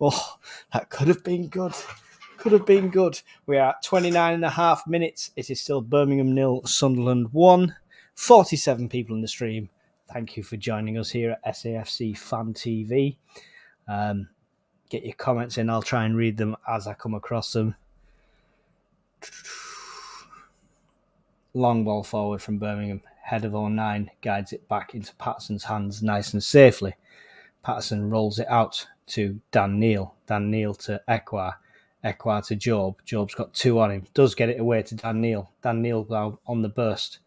Oh, that could have been good. Could have been good. We are at 29.5 minutes. It is still Birmingham 0, Sunderland 1. 47 people in the stream. Thank you for joining us here at SAFC Fan TV. Get your comments in. I'll try and read them as I come across them. Long ball forward from Birmingham. Head of 0-9 guides it back into Patterson's hands nice and safely. Patterson rolls it out to Dan Neil. Dan Neil to Ekwa. Ekwa to Job. Job's got 2 on him. Does get it away to Dan Neil. Dan Neil now on the burst.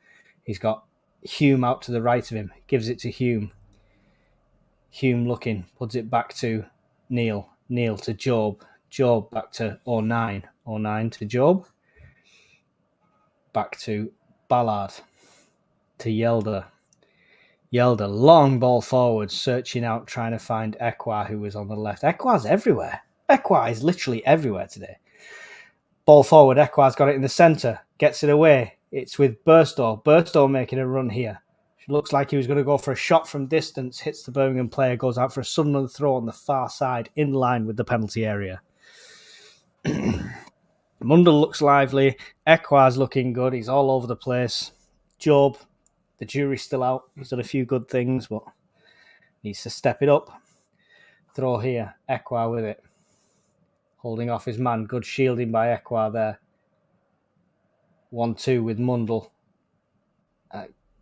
He's got Hume out to the right of him. Gives it to Hume. Hume looking. Puts it back to Neil. Neil to Job. Job back to 0-9. 0-9 to Job. Back to Ballard. To Yelder. Yelder, long ball forward, searching out, trying to find Ekwa, who was on the left. Ekwa's everywhere. Ekwa is literally everywhere today. Ball forward, Ekwa's got it in the centre. Gets it away. It's with Burstow. Burstow making a run here. Looks like he was going to go for a shot from distance. Hits the Birmingham player. Goes out for a Sunderland throw on the far side. In line with the penalty area. Mundle looks lively. Ekwa's looking good. He's all over the place. Job, the jury's still out. He's done a few good things, but needs to step it up. Throw here. Ekwa with it. Holding off his man. Good shielding by Ekwa there. 1-2 with Mundle.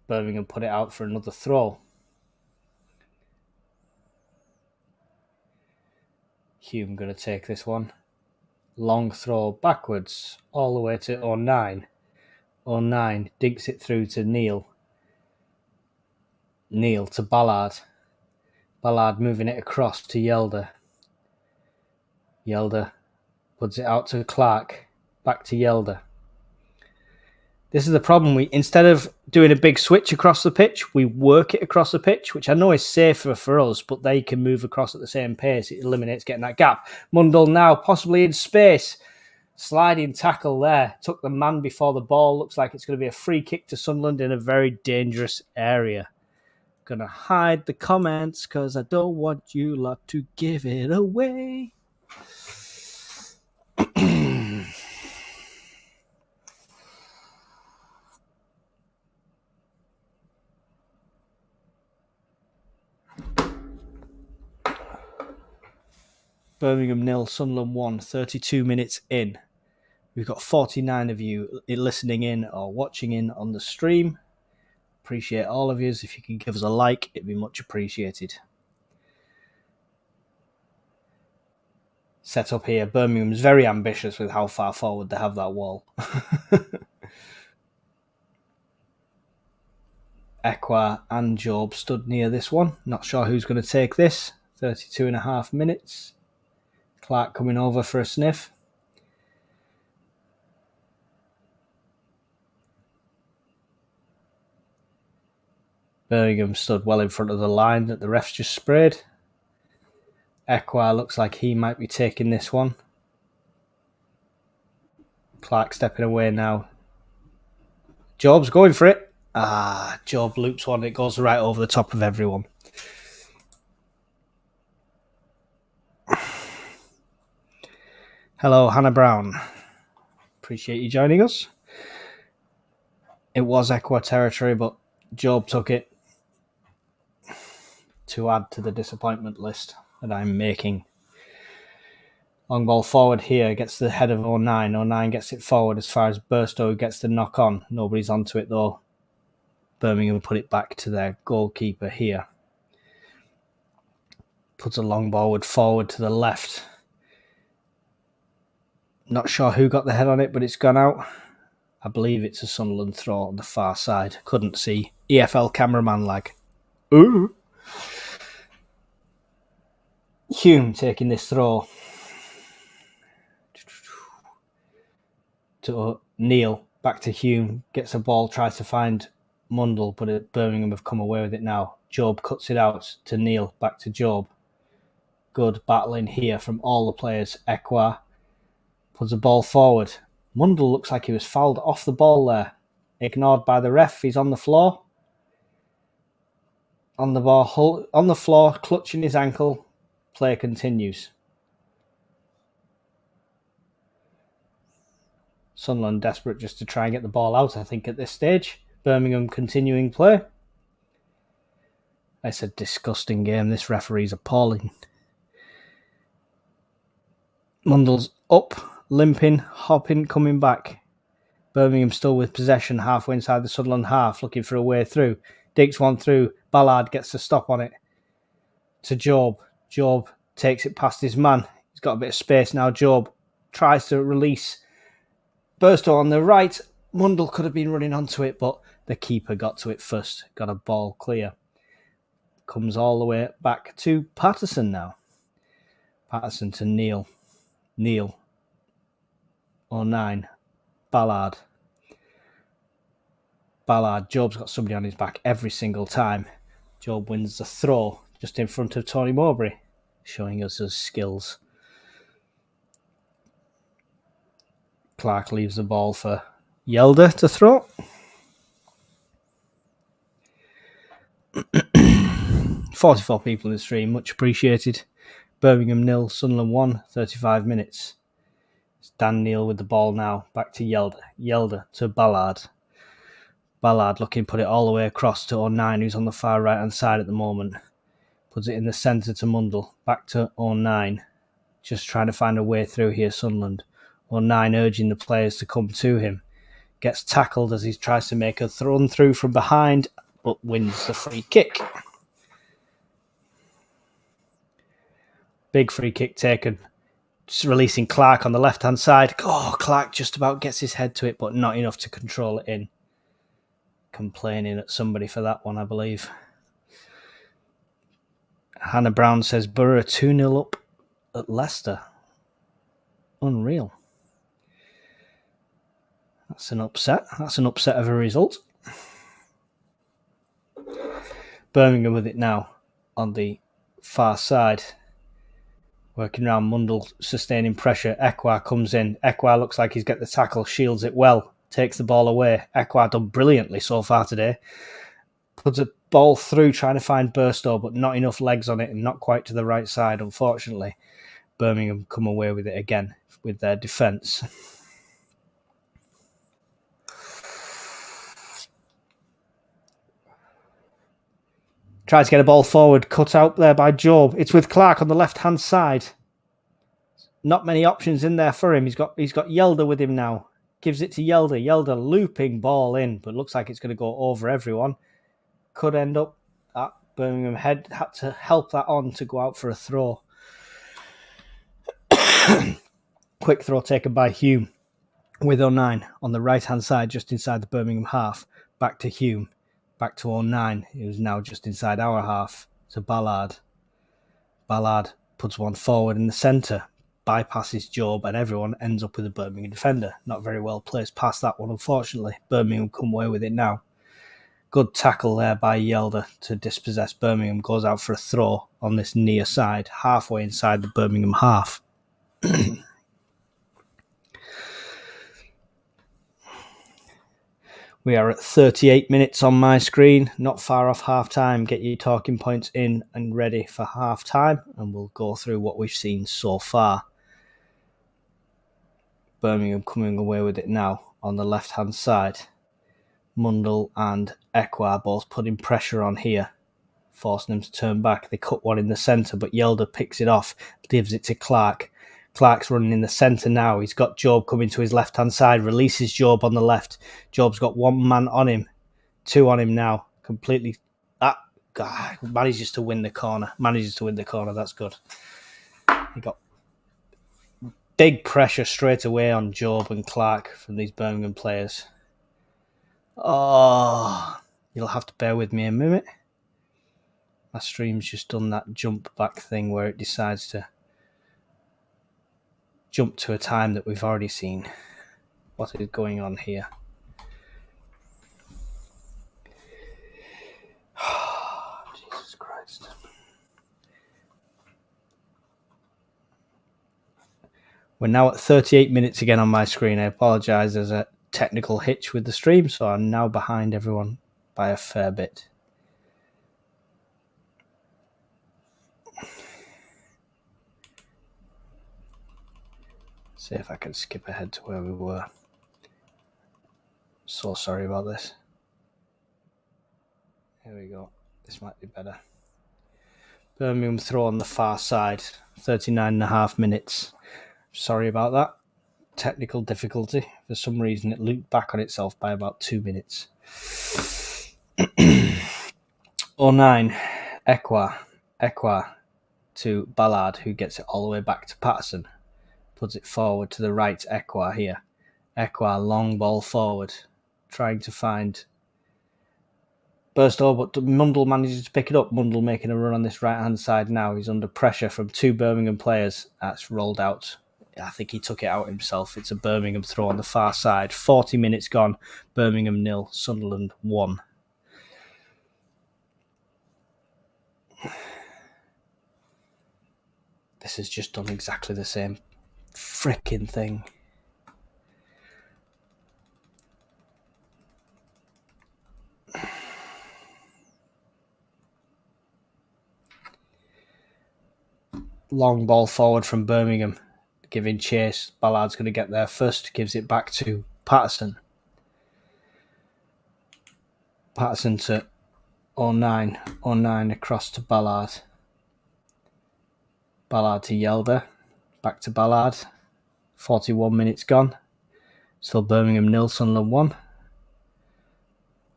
Birmingham put it out for another throw. Hume going to take this one. Long throw backwards. All the way to 0-9. 0-9 dinks it through to Neil. Neil to Ballard. Ballard moving it across to Yelder. Yelder puts it out to Clark. Back to Yelder. This is the problem. Instead of doing a big switch across the pitch, we work it across the pitch, which I know is safer for us, but they can move across at the same pace. It eliminates getting that gap. Mundle now possibly in space. Sliding tackle there. Took the man before the ball. Looks like it's going to be a free kick to Sunderland in a very dangerous area. Gonna hide the comments because I don't want you lot to give it away. Birmingham 0, Sunderland 1, 32 minutes in. We've got 49 of you listening in or watching in on the stream. Appreciate all of you. If you can give us a like, it'd be much appreciated. Set up here. Birmingham's very ambitious with how far forward they have that wall. Ekwa and Job stood near this one. Not sure who's going to take this. 32.5 minutes. Clark coming over for a sniff. Birmingham stood well in front of the line that the refs just sprayed. Ekwa looks like he might be taking this one. Clark stepping away now. Job's going for it. Job loops one. It goes right over the top of everyone. Hello, Hannah Brown. Appreciate you joining us. It was Ekwa territory, but Job took it to add to the disappointment list that I'm making. Long ball forward here, gets the head of 09. 09 gets it forward as far as Burstow gets the knock on. Nobody's onto it though. Birmingham put it back to their goalkeeper here. Puts a long ball forward to the left. Not sure who got the head on it, but it's gone out. I believe it's a Sunderland throw on the far side. Couldn't see. EFL cameraman lag. Ooh. Hume taking this throw to Neil, back to Hume, gets a ball, tries to find Mundle, but Birmingham have come away with it now. Job cuts it out to Neil, back to Job. Good battling here from all the players. Ekwa puts the ball forward. Mundle looks like he was fouled off the ball there. Ignored by the ref. He's on the floor. On the ball, on the floor, clutching his ankle. Play continues. Sunderland desperate just to try and get the ball out, I think, at this stage. Birmingham continuing play. It's a disgusting game. This referee's appalling. Mundle's up, limping, hopping, coming back. Birmingham still with possession halfway inside the Sunderland half, looking for a way through. Digs one through. Ballard gets the stop on it. To Job. Job takes it past his man. He's got a bit of space now. Job tries to release Burstow on the right. Mundle could have been running onto it, but the keeper got to it first. Got a ball clear. Comes all the way back to Patterson now. Patterson to Neil. Neil. 09. Ballard. Ballard. Job's got somebody on his back every single time. Job wins the throw just in front of Tony Mowbray, showing us his skills. Clark leaves the ball for Yelder to throw. $44 people in the stream, much appreciated. Birmingham 0, Sunderland 1, 35 minutes. It's Dan Neil with the ball now, back to Yelder. Yelder to Ballard. Ballard looking, put it all the way across to 09, who's on the far right hand side at the moment. Puts it in the centre to Mundle, back to 09. Just trying to find a way through here, Sunderland. 09 urging the players to come to him. Gets tackled as he tries to make a run through from behind, but wins the free kick. Big free kick taken. Just releasing Clark on the left-hand side. Oh, Clark just about gets his head to it, but not enough to control it in. Complaining at somebody for that one, I believe. Hannah Brown says Borough 2-0 up at Leicester. Unreal. That's an upset. That's an upset of a result. Birmingham with it now on the far side. Working around Mundle, sustaining pressure. Ekwa comes in. Ekwa looks like he's got the tackle, shields it well, takes the ball away. Ekwa done brilliantly so far today. Puts a ball through, trying to find Burstow, but not enough legs on it and not quite to the right side, unfortunately. Birmingham come away with it again with their defence. Tries to get a ball forward, cut out there by Job. It's with Clark on the left-hand side. Not many options in there for him. He's got Yelder with him now. Gives it to Yelder. Yelder looping ball in, but looks like it's going to go over everyone. Could end up at Birmingham head. Had to help that on to go out for a throw. Quick throw taken by Hume with 09 on the right-hand side, just inside the Birmingham half. Back to Hume. Back to 09, who's now just inside our half, to Ballard. Ballard puts one forward in the centre, bypasses Job, and everyone ends up with a Birmingham defender. Not very well placed past that one, unfortunately. Birmingham come away with it now. Good tackle there by Yelder to dispossess Birmingham. Goes out for a throw on this near side, halfway inside the Birmingham half. We are at 38 minutes on my screen, not far off half-time. Get your talking points in and ready for half-time, and we'll go through what we've seen so far. Birmingham coming away with it now on the left-hand side. Mundle and Ekwa both putting pressure on here, forcing him to turn back. They cut one in the centre, but Yelder picks it off, gives it to Clark. Clark's running in the centre now. He's got Job coming to his left-hand side, releases Job on the left. Job's got one man on him, two on him now. Completely, God, manages to win the corner. That's good. He got big pressure straight away on Job and Clark from these Birmingham players. Oh, you'll have to bear with me a minute. My stream's just done that jump back thing where it decides to jump to a time that we've already seen. What is going on here? Jesus Christ. We're now at 38 minutes again on my screen. I apologise, there's a technical hitch with the stream, so I'm now behind everyone by a fair bit. See if I can skip ahead to where we were. So sorry about this. Here we go. This might be better. Birmingham throw on the far side. 39.5 minutes. Sorry about that. Technical difficulty. For some reason it looped back on itself by about 2 minutes. 09. Ekwa to Ballard, who gets it all the way back to Patterson. Puts it forward to the right, Ekwa here. Ekwa, long ball forward. Trying to find Burstow, but Mundle manages to pick it up. Mundle making a run on this right-hand side now. He's under pressure from two Birmingham players. That's rolled out. I think he took it out himself. It's a Birmingham throw on the far side. 40 minutes gone. Birmingham 0, Sunderland 1. This has just done exactly the same frickin' thing. Long ball forward from Birmingham, giving chase. Ballard's going to get there first. Gives it back to Patterson. Patterson to 09. 09 across to Ballard. Ballard to Yelder. Back to Ballard. 41 minutes gone. Still Birmingham 0, Sunderland 1.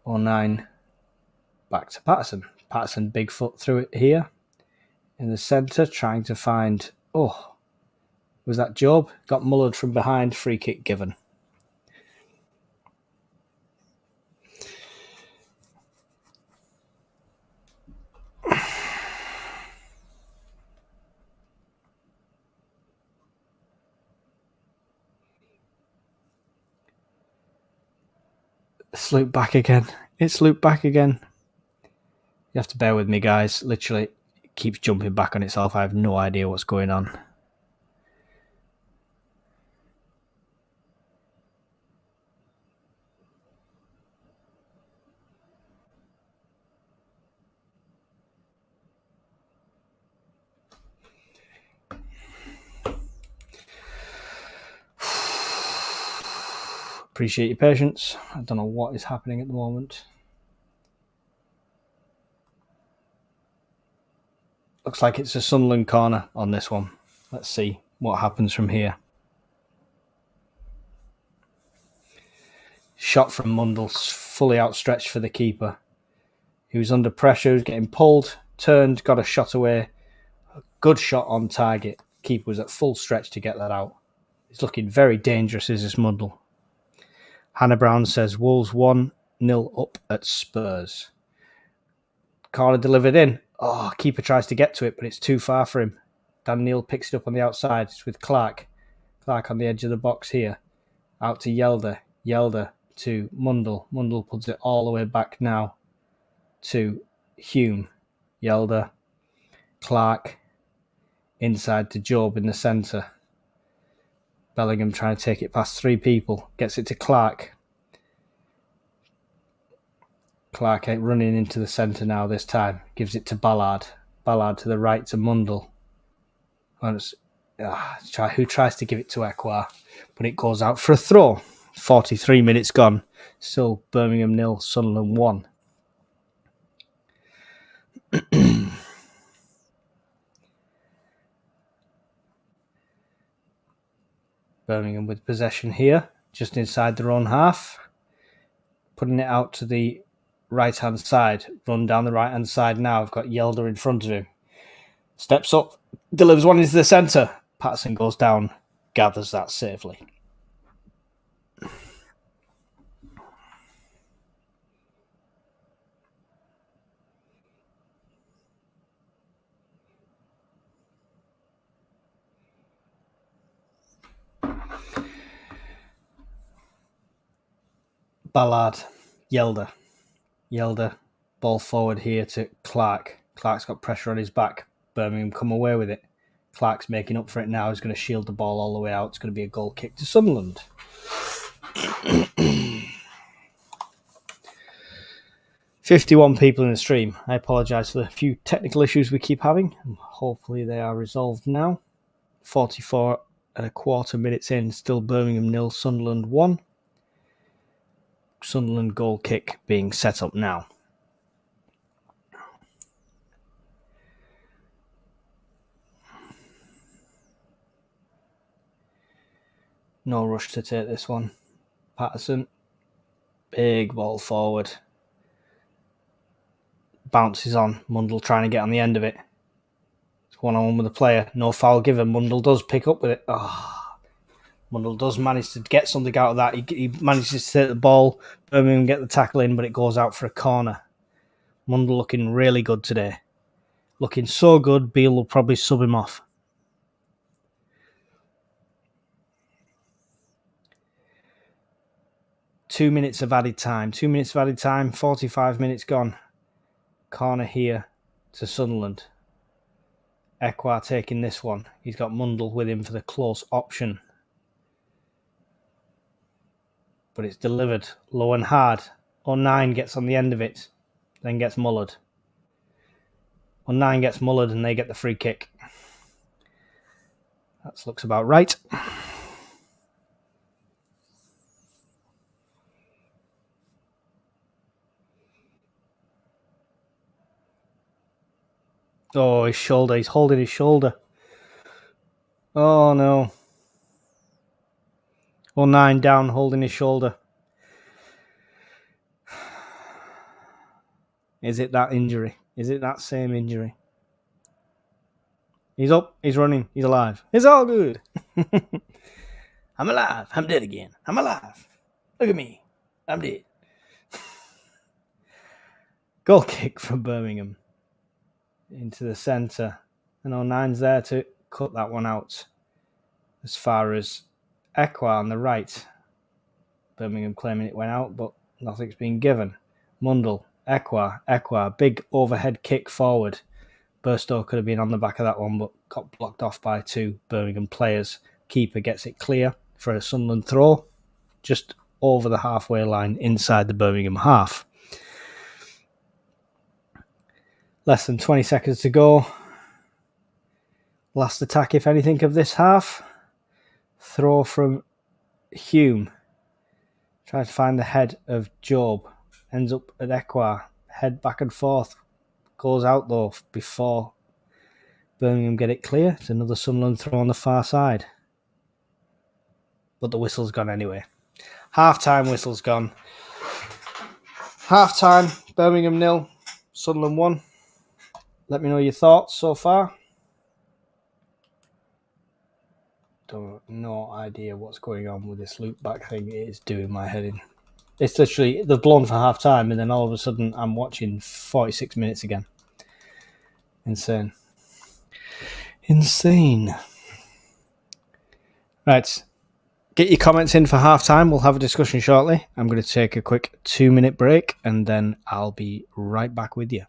09 back to Patterson. Patterson big foot through it here. In the centre, trying to find... Oh, was that Job? Got mullered from behind, free kick given. It's looped back again. It's looped back again. You have to bear with me, guys. Literally, it keeps jumping back on itself. I have no idea what's going on. Appreciate your patience. I don't know what is happening at the moment. Looks like it's a Sunderland corner on this one. Let's see what happens from here. Shot from Mundle, fully outstretched for the keeper. He was under pressure, was getting pulled, turned, got a shot away. A good shot on target. Keeper was at full stretch to get that out. He's looking very dangerous, is this Mundle. Hannah Brown says Wolves 1-0 up at Spurs. Corner delivered in. Oh, keeper tries to get to it, but it's too far for him. Dan Neil picks it up on the outside. It's with Clark. Clark on the edge of the box here. Out to Yelder. Yelder to Mundle. Mundle puts it all the way back now to Hume. Yelder. Clark. Inside to Job in the centre. Bellingham trying to take it past three people. Gets it to Clark. Clark running into the centre now this time. Gives it to Ballard. Ballard to the right to Mundle. Who tries to give it to Ekwa. But it goes out for a throw. 43 minutes gone. Still Birmingham 0, Sunderland 1. Birmingham with possession here, just inside their own half. Putting it out to the right-hand side. Run down the right-hand side now. I've got Yelder in front of him. Steps up, delivers one into the centre. Patterson goes down, gathers that safely. Ballard, Yelder, ball forward here to Clark. Clark's got pressure on his back. Birmingham come away with it. Clark's making up for it now. He's going to shield the ball all the way out. It's going to be a goal kick to Sunderland. 51 people in the stream. I apologise for the few technical issues we keep having. Hopefully they are resolved now. 44 and a quarter minutes in. Still Birmingham 0, Sunderland 1. Sunderland goal kick being set up now. No rush to take this one. Patterson. Big ball forward. Bounces on. Mundle trying to get on the end of it. It's one-on-one with the player. No foul given. Mundle does pick up with it. Mundle does manage to get something out of that. He manages to take the ball. Birmingham get the tackle in, but it goes out for a corner. Mundle looking really good today. Looking so good, Beale will probably sub him off. Two minutes of added time. 45 minutes gone. Corner here to Sunderland. Ekwar taking this one. He's got Mundle with him for the close option. But it's delivered low and hard. 09 gets on the end of it. Then gets mullered. 09 gets mullered and they get the free kick. That looks about right. Oh, his shoulder. He's holding his shoulder. Oh, no. 09 down, holding his shoulder. Is it that injury? Is it that same injury? He's up. He's running. He's alive. It's all good. I'm alive. I'm dead again. I'm alive. Look at me. I'm dead. Goal kick from Birmingham. Into the centre. And 09's there to cut that one out. As far as Ekwar on the right. Birmingham claiming it went out, but nothing's been given. Mundle. Ekwar. Big overhead kick forward. Burstow could have been on the back of that one, but got blocked off by two Birmingham players. Keeper gets it clear for a Sunderland throw. Just over the halfway line inside the Birmingham half. Less than 20 seconds to go. Last attack, if anything, of this half. Throw from Hume. Tries to find the head of Job. Ends up at Ekwar. Head back and forth. Goes out though before Birmingham get it clear. It's another Sunderland throw on the far side. But the whistle's gone anyway. Half-time whistle's gone. Half-time, Birmingham 0, Sunderland 1. Let me know your thoughts so far. No idea what's going on with this loop back thing. It is doing my head in. It's literally, they've blown for half-time and then all of a sudden I'm watching 46 minutes again. Insane. Right. Get your comments in for half-time. We'll have a discussion shortly. I'm going to take a quick 2-minute break and then I'll be right back with you.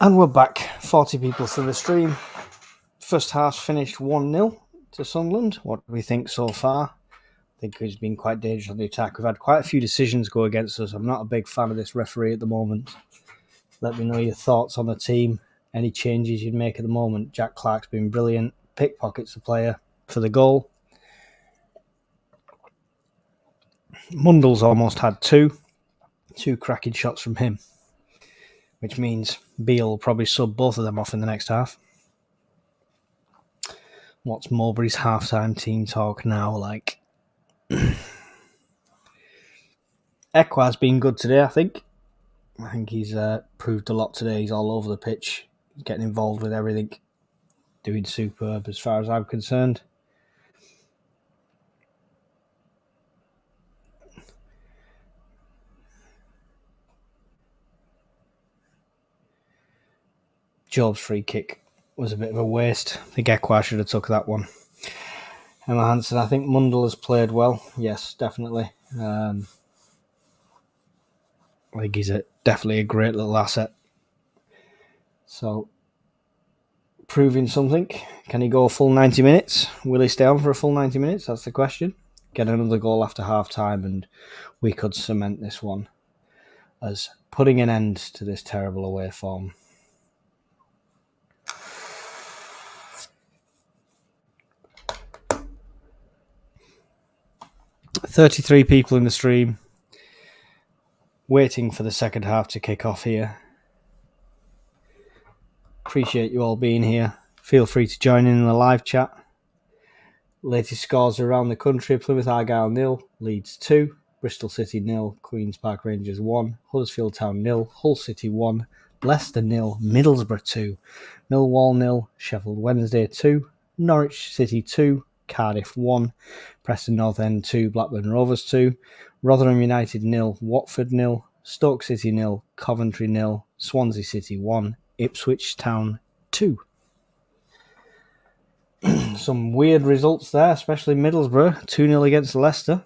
And we're back. 40 people to the stream. First half finished 1-0 to Sunderland. What do we think so far? I think he's been quite dangerous on the attack. We've had quite a few decisions go against us. I'm not a big fan of this referee at the moment. Let me know your thoughts on the team. Any changes you'd make at the moment. Jack Clark's been brilliant. Pickpockets the player for the goal. Mundell's almost had two cracking shots from him, which means Beale will probably sub both of them off in the next half. What's Mowbray's halftime team talk now like? Ekwa's been good today, I think. I think he's proved a lot today. He's all over the pitch, getting involved with everything, doing superb as far as I'm concerned. Job's free kick was a bit of a waste. I think Ekwa should have took that one. Emma Hansen, I think Mundell has played well. Yes, definitely. I think he's definitely a great little asset. So, proving something. Can he go a full 90 minutes? Will he stay on for a full 90 minutes? That's the question. Get another goal after half-time and we could cement this one as putting an end to this terrible away form. $33 people in the stream, waiting for the second half to kick off here. Appreciate you all being here. Feel free to join in the live chat. Latest scores around the country: Plymouth Argyle 0, Leeds 2, Bristol City 0, Queen's Park Rangers 1, Huddersfield Town 0, Hull City 1, Leicester 0, Middlesbrough 2, Millwall 0, Sheffield Wednesday 2, Norwich City 2, Cardiff 1, Preston North End 2, Blackburn Rovers 2, Rotherham United 0, Watford 0, Stoke City 0, Coventry 0, Swansea City 1, Ipswich Town 2. Some weird results there, especially Middlesbrough 2-0 against Leicester.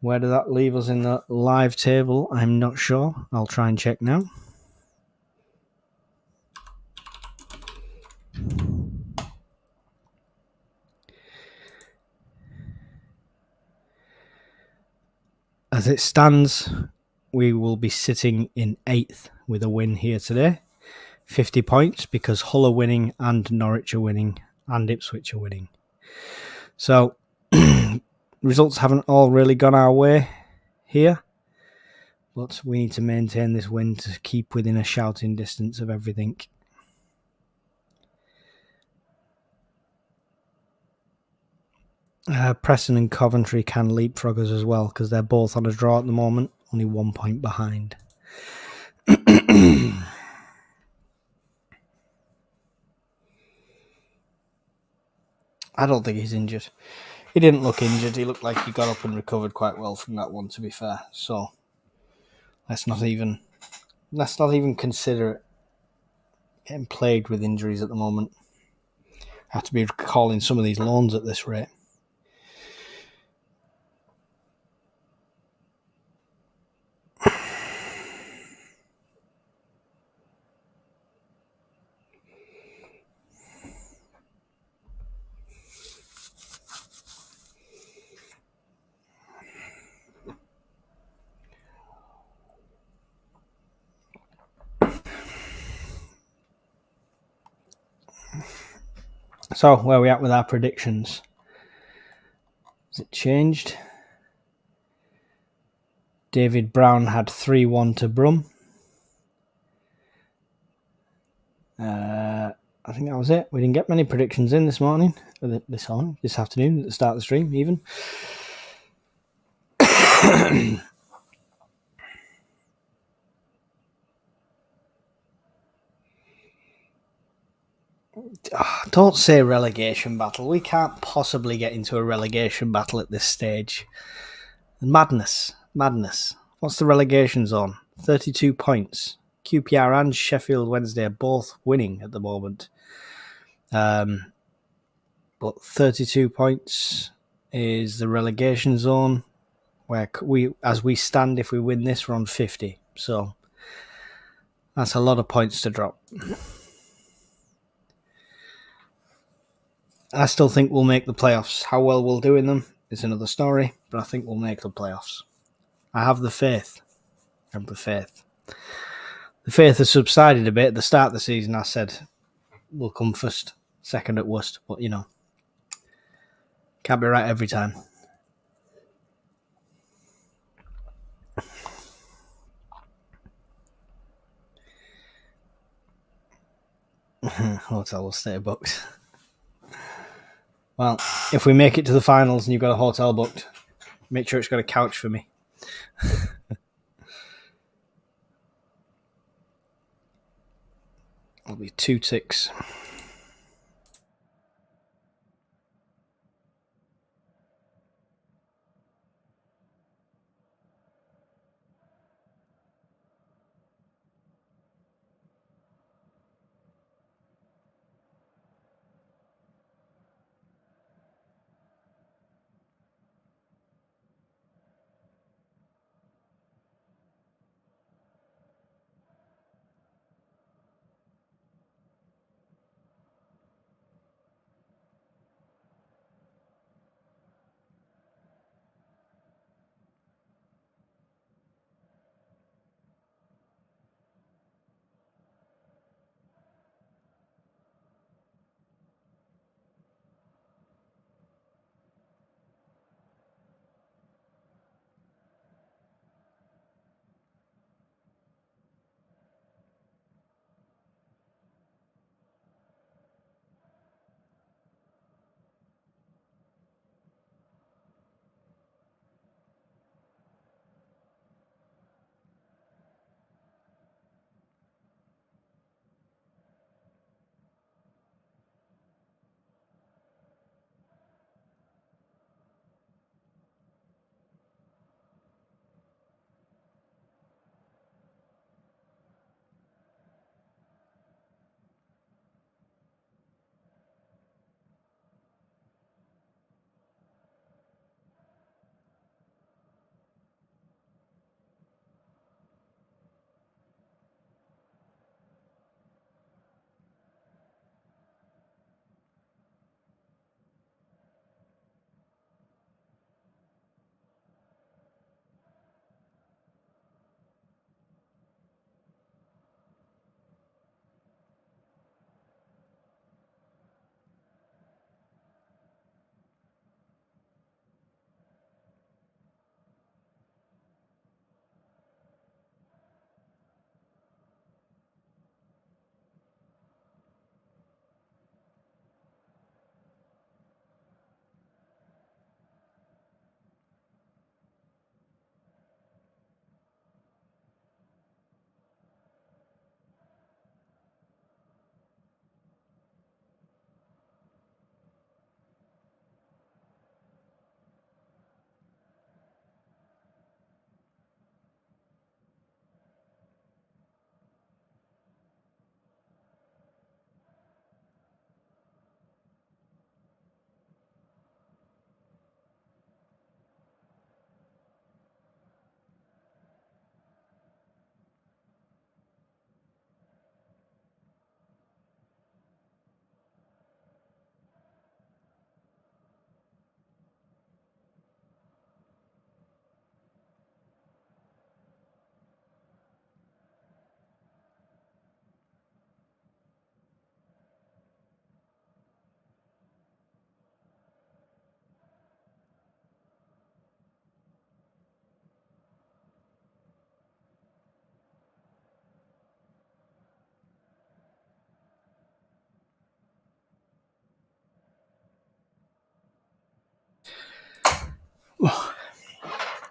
Where does that leave us in the live table? I'm not sure. I'll try and check now. As it stands, we will be sitting in 8th with a win here today. 50 points because Hull are winning and Norwich are winning and Ipswich are winning. So, results haven't all really gone our way here. But we need to maintain this win to keep within a shouting distance of everything. Preston and Coventry can leapfrog us as well because they're both on a draw at the moment, only 1 point behind. I don't think he's injured. He didn't look injured. He looked like he got up and recovered quite well from that one, to be fair. So let's not even consider it. Getting plagued with injuries at the moment. Have to be calling some of these loans at this rate. So, where are we at with our predictions? Has it changed? David Brown had 3-1 to Brum. I think that was it. We didn't get many predictions in this morning, this afternoon, at the start of the stream, even. Don't say relegation battle. We can't possibly get into a relegation battle at this stage. Madness. What's the relegation zone? 32 points. QPR and Sheffield Wednesday are both winning at the moment. But 32 points is the relegation zone, where as we stand, if we win this, we're on 50. So That's a lot of points to drop. I still think we'll make the playoffs. How well we'll do in them is another story, but I think we'll make the playoffs. I have the faith. I have the faith. The faith has subsided a bit. At the start of the season, I said we'll come first, second at worst, but you know, can't be right every time. Hotel will stay booked. Well, if we make it to the finals and you've got a hotel booked, make sure it's got a couch for me. It'll be 2 ticks.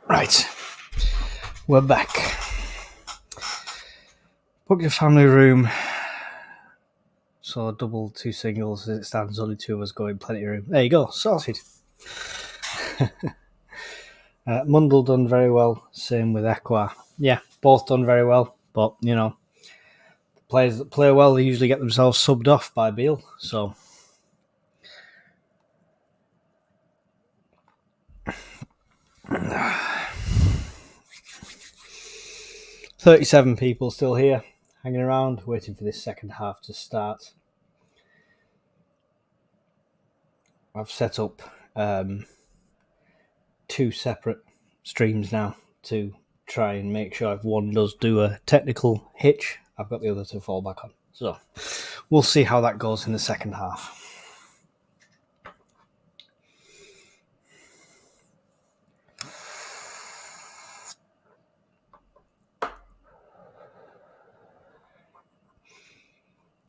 Right, we're back. Book your family room. So double, 2 singles. As it stands, only 2 of us going. Plenty of room. There you go, sorted. Mundell done very well. Same with Equa. Yeah, both done very well. But you know, the players that play well, they usually get themselves subbed off by Beale. So. $37 people still here. hanging around, waiting for this second half to start. I've set up 2 separate streams now to try and make sure if one does do a technical hitch, I've got the other to fall back on. So we'll see how that goes in the second half.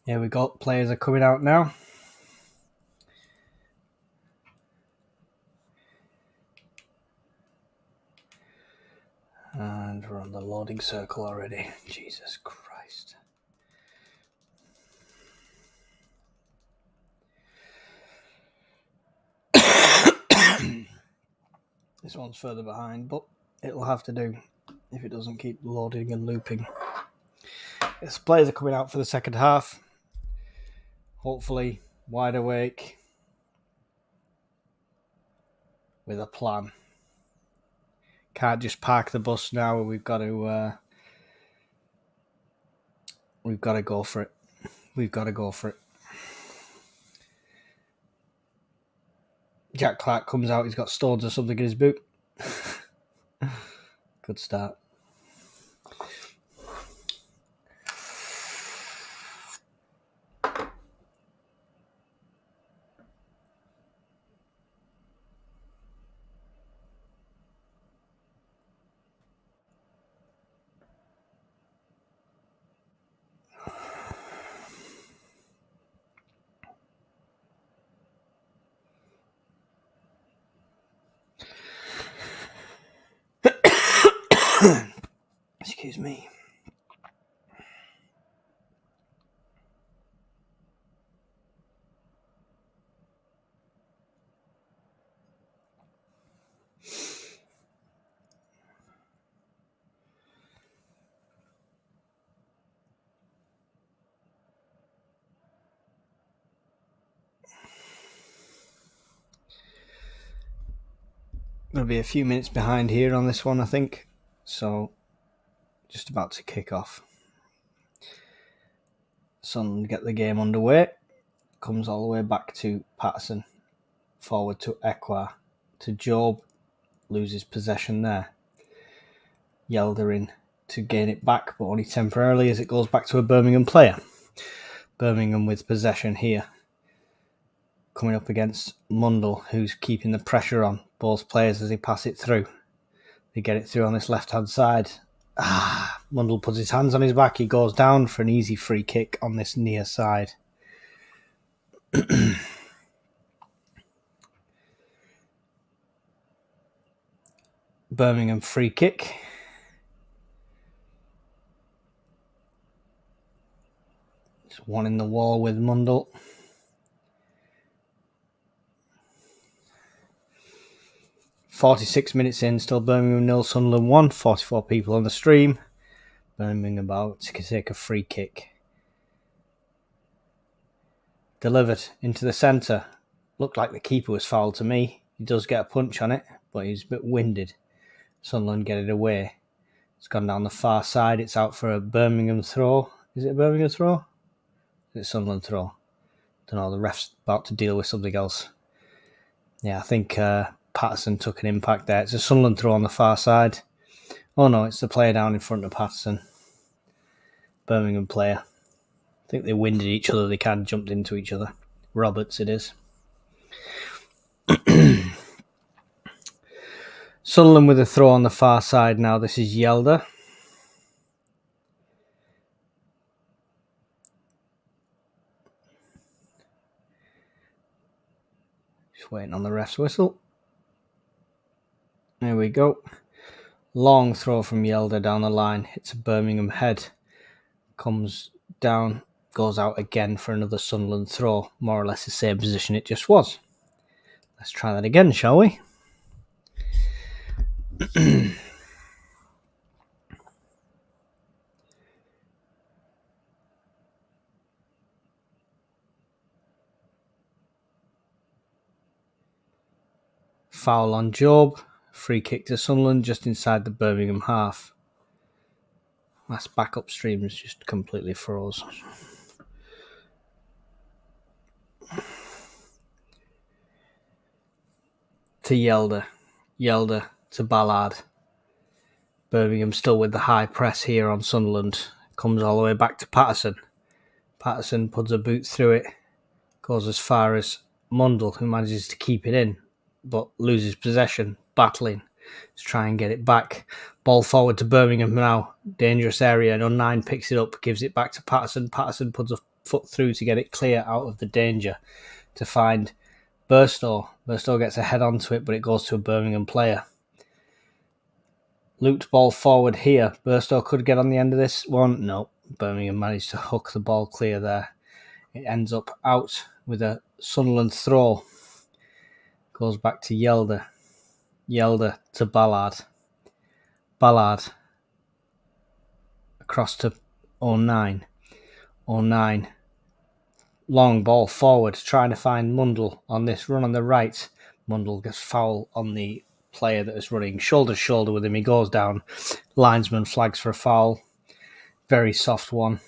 Here we go. Players are coming out now. And we're on the loading circle already. Jesus Christ. This one's further behind, but it'll have to do if it doesn't keep loading and looping. Yes, players are coming out for the second half. Hopefully wide awake with a plan. Can't just park the bus now. We've got to go for it. We've got to go for it. Jack Clark comes out. He's got stones or something in his boot. Good start. Excuse me. Going to be a few minutes behind here on this one, I think. So, just about to kick off. Sunderland get the game underway. Comes all the way back to Patterson. Forward to Ekwa. To Job. Loses possession there. Yelder in to gain it back, but only temporarily as it goes back to a Birmingham player. Birmingham with possession here. Coming up against Mundle, who's keeping the pressure on both players as they pass it through. They get it through on this left-hand side. Mundle puts his hands on his back. He goes down for an easy free kick on this near side. Birmingham free kick. Just one in the wall with Mundle. "46 minutes in, still Birmingham 0, Sunderland 1. 44 people on the stream. Birmingham about to take a free kick. Delivered into the centre. Looked like the keeper was fouled to me. He does get a punch on it, but he's a bit winded. Sunderland get it away. It's gone down the far side. It's out for a Birmingham throw. Is it a Birmingham throw? Is it Sunderland throw? Don't know. The ref's about to deal with something else. Yeah, I think Patterson took an impact there. It's a Sunderland throw on the far side. Oh no, it's the player down in front of Patterson. Birmingham player. I think they winded each other. They kind of jumped into each other. Roberts it is. Sunderland with a throw on the far side now. This is Yelder. Just waiting on the ref's whistle. There we go. Long throw from Yelder down the line. Hits a Birmingham head. Comes down. Goes out again for another Sunderland throw. More or less the same position it just was. Let's try that again, shall we? Foul on Job. Free kick to Sunderland just inside the Birmingham half. Last backup stream is just completely froze. To Yelder to Ballard. Birmingham still with the high press here on Sunderland. Comes all the way back to Patterson. Patterson puts a boot through it. Goes as far as Mundle, who manages to keep it in, but loses possession, battling to try and get it back. Ball forward to Birmingham now. Dangerous area, and 9 picks it up, gives it back to Patterson. Patterson puts a foot through to get it clear out of the danger to find Burstow. Burstow gets a head onto it, but it goes to a Birmingham player. Looped ball forward here. Burstow could get on the end of this one. No, Birmingham managed to hook the ball clear there. It ends up out with a Sunderland throw. Goes back to Yelder. Yelder to Ballard. Ballard across to 09. 09. Long ball forward, trying to find Mundle on this run on the right. Mundle gets foul on the player that is running shoulder to shoulder with him. He goes down. Linesman flags for a foul. Very soft one.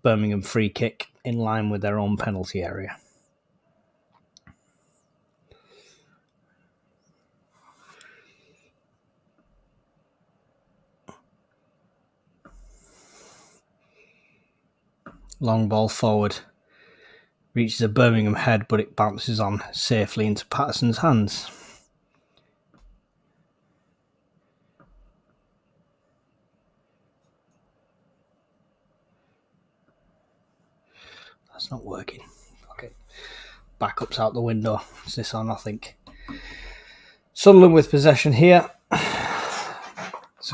Birmingham free kick in line with their own penalty area. Long ball forward. Reaches a Birmingham head, but it bounces on safely into Patterson's hands. That's not working. Okay. Backups out the window. It's this or nothing. Sunderland with possession here. It's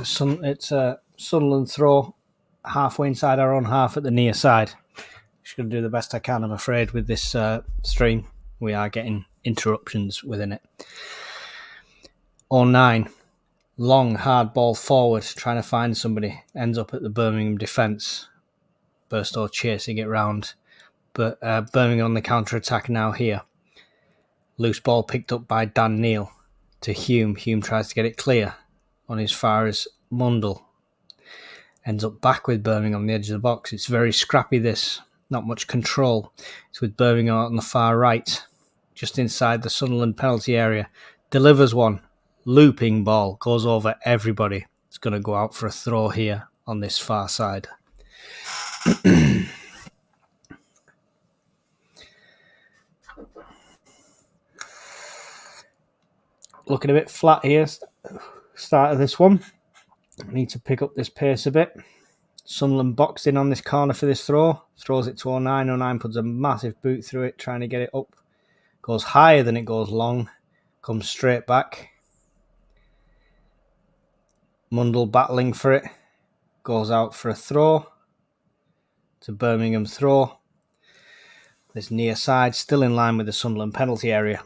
a Sunderland throw halfway inside our own half at the near side. Just going to do the best I can, I'm afraid, with this stream. We are getting interruptions within it. 09. Long, hard ball forward, trying to find somebody. Ends up at the Birmingham defence. Burstow chasing it round. But Birmingham on the counter-attack now here. Loose ball picked up by Dan Neal to Hume. Hume tries to get it clear on as far as Mundle. Ends up back with Birmingham on the edge of the box. It's very scrappy, this. Not much control. It's with Birmingham on the far right, just inside the Sunderland penalty area. Delivers one. Looping ball. Goes over everybody. It's going to go out for a throw here on this far side. Looking a bit flat here. Start of this one. Need to pick up this pace a bit. Sunderland boxed in on this corner for this throw. Throws it to 09. 09 puts a massive boot through it, trying to get it up. Goes higher than it goes long. Comes straight back. Mundle battling for it. Goes out for a throw. To Birmingham throw. This near side, still in line with the Sunderland penalty area.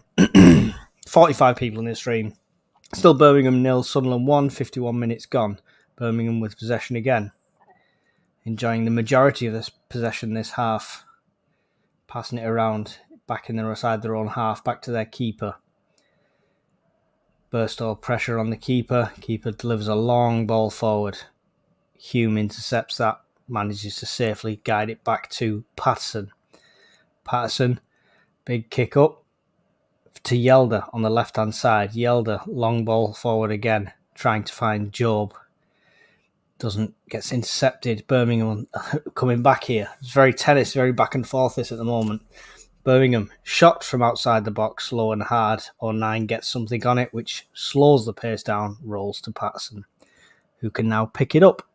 45 people in this stream. Still Birmingham 0, Sunderland 1, 51 minutes gone. Birmingham with possession again. Enjoying the majority of this possession this half. Passing it around, back in the side their own half, back to their keeper. Burstow pressure on the keeper. Keeper delivers a long ball forward. Hume intercepts that, manages to safely guide it back to Patterson. Patterson, big kick up to Yelder on the left-hand side. Yelder, long ball forward again, trying to find Job. Gets intercepted. Birmingham coming back here. It's very tennis, very back and forth this at the moment. Birmingham shot from outside the box, slow and hard. 09 gets something on it, which slows the pace down, rolls to Patterson, who can now pick it up.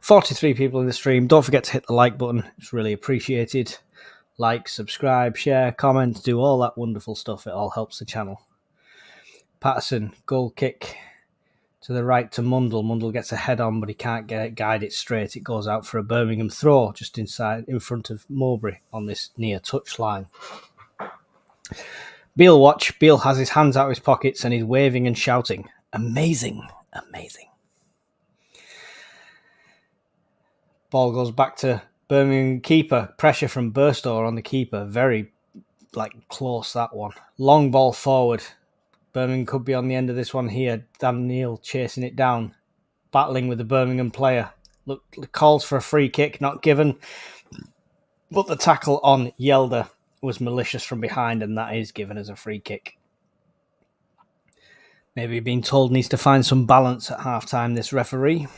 43 people in the stream. Don't forget to hit the like button. It's really appreciated. Like, subscribe, share, comment, do all that wonderful stuff. It all helps the channel. Patterson, goal kick to the right to Mundle. Mundle gets a head on, but he can't guide it straight. It goes out for a Birmingham throw just in front of Mowbray on this near touch line. Beale watch. Beale has his hands out of his pockets and he's waving and shouting. Amazing, amazing. Ball goes back to Birmingham keeper. Pressure from Burstow on the keeper. Very close, that one. Long ball forward. Birmingham could be on the end of this one here. Dan Neal chasing it down. battling with the Birmingham player. Look, calls for a free kick, not given. But the tackle on Yelder was malicious from behind, and that is given as a free kick. Maybe being told needs to find some balance at half-time, this referee.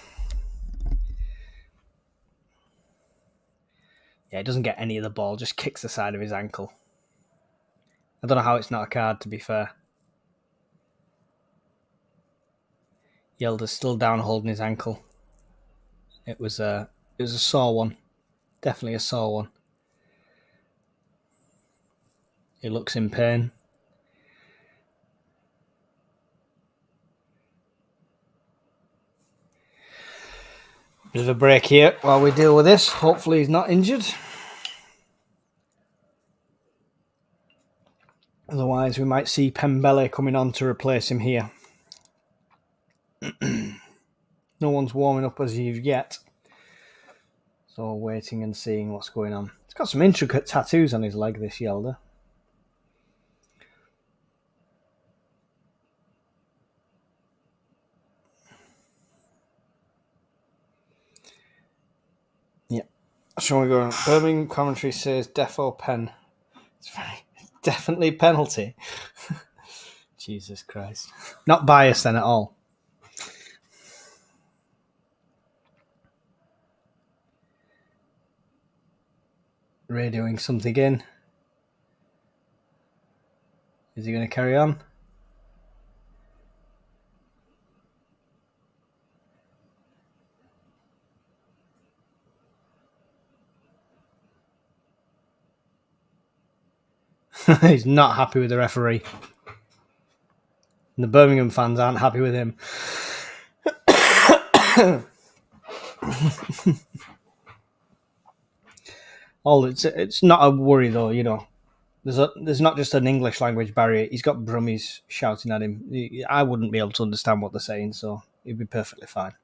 Yeah, he doesn't get any of the ball, just kicks the side of his ankle. I don't know how it's not a card, to be fair. Yelder's still down holding his ankle. It was a sore one. Definitely a sore one. He looks in pain. Bit of a break here while we deal with this. Hopefully he's not injured. Otherwise, we might see Pembele coming on to replace him here. No one's warming up as of yet. So waiting and seeing what's going on. He's got some intricate tattoos on his leg, this Yelder. Yeah. Shall we go? Birmingham commentary says defo pen. It's definitely penalty. Jesus Christ. Not biased then at all. Radioing something in. Is he going to carry on? He's not happy with the referee. And the Birmingham fans aren't happy with him. It's not a worry though, you know. There's not just an English language barrier. He's got Brummies shouting at him. I wouldn't be able to understand what they're saying, so he'd be perfectly fine.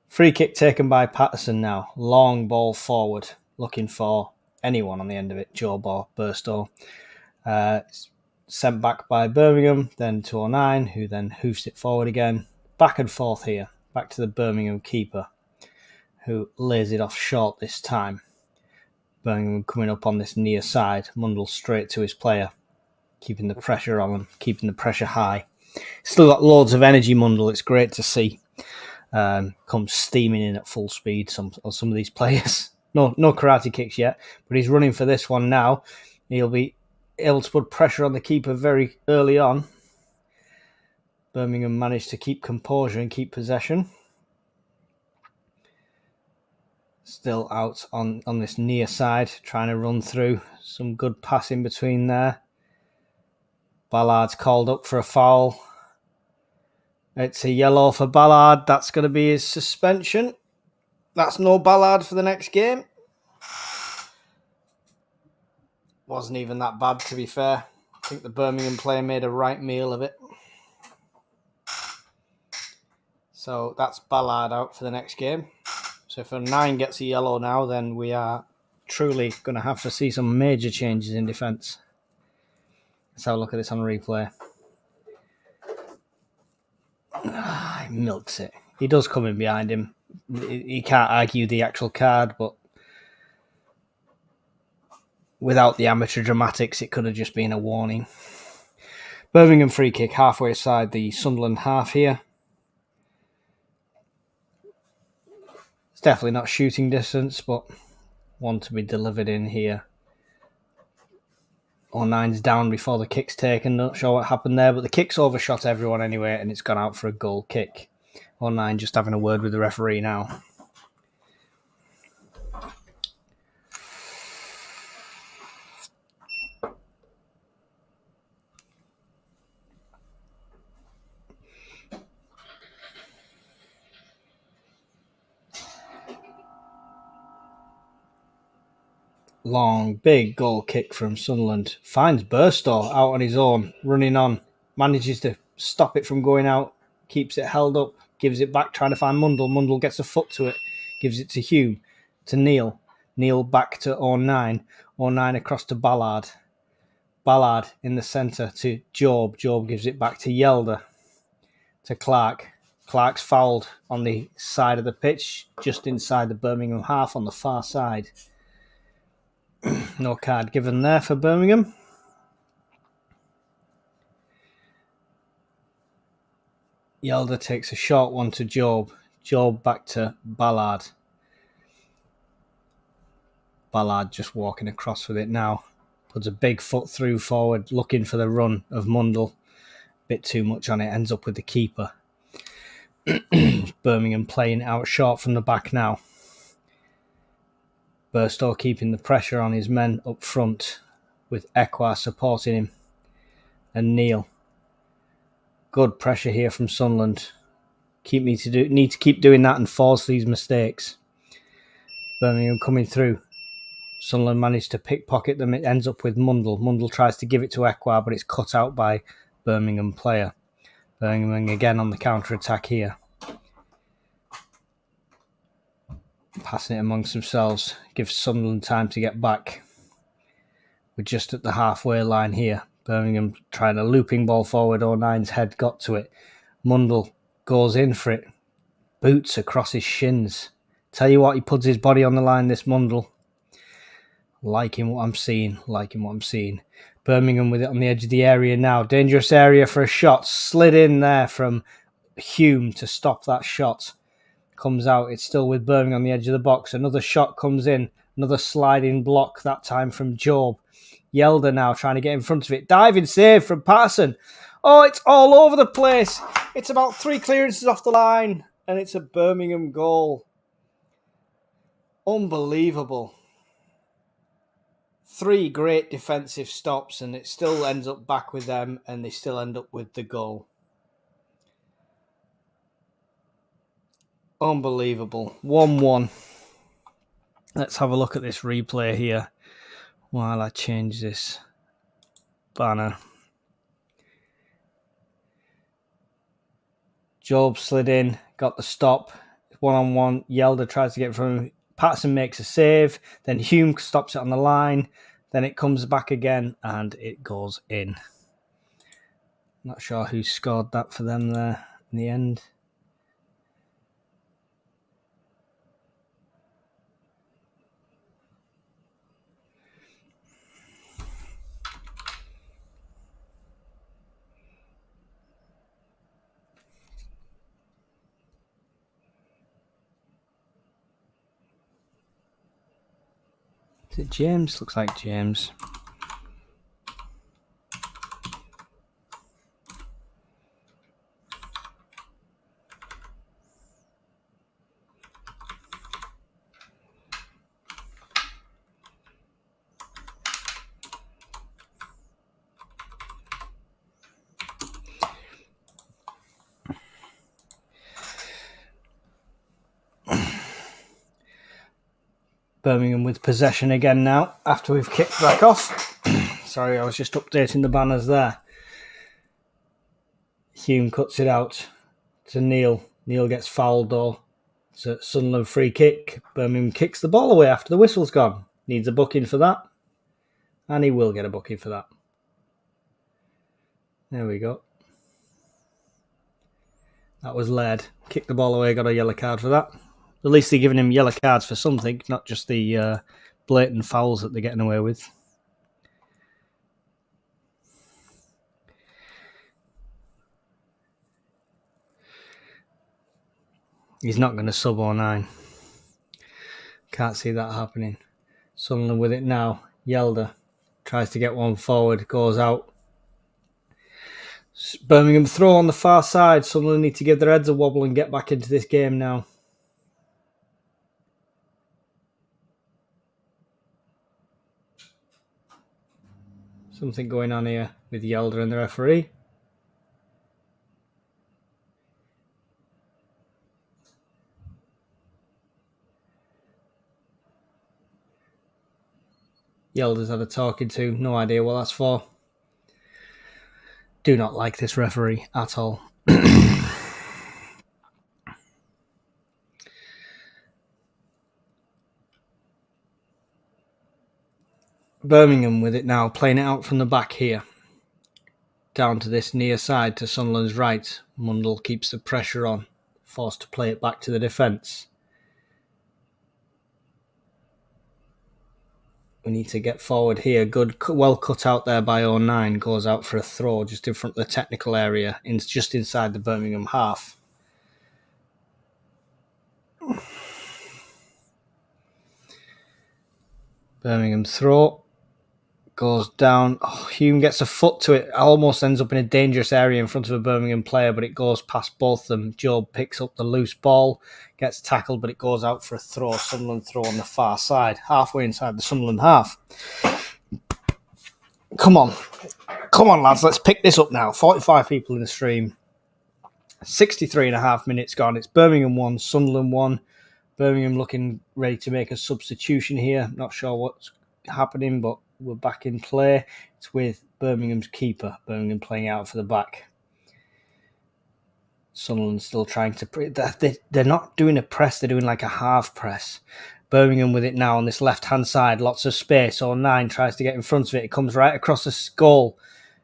Free kick taken by Patterson now. Long ball forward, looking for anyone on the end of it. Job or Burstow. Sent back by Birmingham, then to 09, who then hoofs it forward again. Back and forth here. Back to the Birmingham keeper, who lays it off short this time. Birmingham coming up on this near side. Mundle straight to his player, keeping the pressure on him, keeping the pressure high. Still got loads of energy, Mundle. It's great to see. Comes steaming in at full speed, some of these players. No karate kicks yet, but he's running for this one now. He'll be able to put pressure on the keeper very early on. Birmingham managed to keep composure and keep possession. Still out on this near side, trying to run through. Some good passing between there. Ballard's called up for a foul. It's a yellow for Ballard. That's going to be his suspension. That's no Ballard for the next game. Wasn't even that bad, to be fair. I think the Birmingham player made a right meal of it. So that's Ballard out for the next game. So if a 9 gets a yellow now, then we are truly going to have to see some major changes in defence. Let's have a look at this on replay. He milks it. He does come in behind him. He can't argue the actual card, but without the amateur dramatics, it could have just been a warning. Birmingham free kick halfway side the Sunderland half here. It's definitely not shooting distance, but one to be delivered in here. 09's down before the kick's taken. Not sure what happened there, but the kick's overshot everyone anyway, and it's gone out for a goal kick. 09 just having a word with the referee now. Long, big goal kick from Sunderland. Finds Burstow out on his own, running on. Manages to stop it from going out. Keeps it held up. Gives it back, trying to find Mundle. Mundle gets a foot to it. Gives it to Hume. To Neil. Neil back to 09. 09 across to Ballard. Ballard in the centre to Job. Job gives it back to Yelder. to Clark. Clark's fouled on the side of the pitch, just inside the Birmingham half on the far side. No card given there for Birmingham. Yelder takes a short one to Job. Job back to Ballard. Ballard just walking across with it now. Puts a big foot through forward, looking for the run of Mundle. Bit too much on it, ends up with the keeper. Birmingham playing out short from the back now. Burstow keeping the pressure on his men up front, with Ekwa supporting him. And Neil. Good pressure here from Sunderland. Need to keep doing that and force these mistakes. Birmingham coming through. Sunderland managed to pickpocket them. It ends up with Mundle. Mundle tries to give it to Ekwa, but it's cut out by Birmingham player. Birmingham again on the counter-attack here. Passing it amongst themselves. Gives Sunderland time to get back. We're just at the halfway line here. Birmingham trying a looping ball forward. 09's head got to it. Mundle goes in for it. Boots across his shins. Tell you what, he puts his body on the line, this Mundle. Liking what I'm seeing. Birmingham with it on the edge of the area now. Dangerous area for a shot. Slid in there from Hume to stop that shot. Comes out. It's still with Birmingham on the edge of the box. Another shot comes in. Another sliding block, that time from Job. Yelder now trying to get in front of it. Diving save from Patterson. Oh, it's all over the place. It's about 3 clearances off the line. And it's a Birmingham goal. Unbelievable. 3 great defensive stops, and it still ends up back with them, and they still end up with the goal. Unbelievable. 1-1. Let's have a look at this replay here while I change this banner. Job slid in, got the stop. 1-on-1. Yelder tries to get from him. Patterson makes a save. Then Hume stops it on the line. Then it comes back again and it goes in. Not sure who scored that for them there in the end. Is it James? Looks like James. Birmingham with possession again now after we've kicked back off. Sorry, I was just updating the banners there. Hume cuts it out to Neil. Neil gets fouled though. It's a Sunderland free kick. Birmingham kicks the ball away after the whistle's gone. Needs a booking for that. And he will get a booking for that. There we go. That was Laird. Kicked the ball away, got a yellow card for that. At least they're giving him yellow cards for something, not just the blatant fouls that they're getting away with. He's not going to sub 09. Can't see that happening. Sunderland with it now. Yelder tries to get one forward, goes out. Birmingham throw on the far side. Sunderland need to give their heads a wobble and get back into this game now. Something going on here with Yelder and the referee. Yelder's had a talking to. No idea what that's for. Do not like this referee at all. Birmingham with it now, playing it out from the back here. down to this near side to Sunderland's right. Mundell keeps the pressure on, forced to play it back to the defence. We need to get forward here. Good, well cut out there by 09. Goes out for a throw just in front of the technical area, just inside the Birmingham half. Birmingham throw. Goes down. Oh, Hume gets a foot to it. Almost ends up in a dangerous area in front of a Birmingham player, but it goes past both of them. Job picks up the loose ball, gets tackled, but it goes out for a throw. Sunderland throw on the far side, halfway inside the Sunderland half. Come on, lads, let's pick this up now. 45 people in the stream. 63.5 minutes gone. It's Birmingham 1, Sunderland 1. Birmingham looking ready to make a substitution here. Not sure what's happening, but we're back in play. It's with Birmingham's keeper. Birmingham playing out for the back. Sunderland still trying to... They're not doing a press. They're doing like a half press. Birmingham with it now on this left-hand side. Lots of space. 09 tries to get in front of it. It comes right across the goal.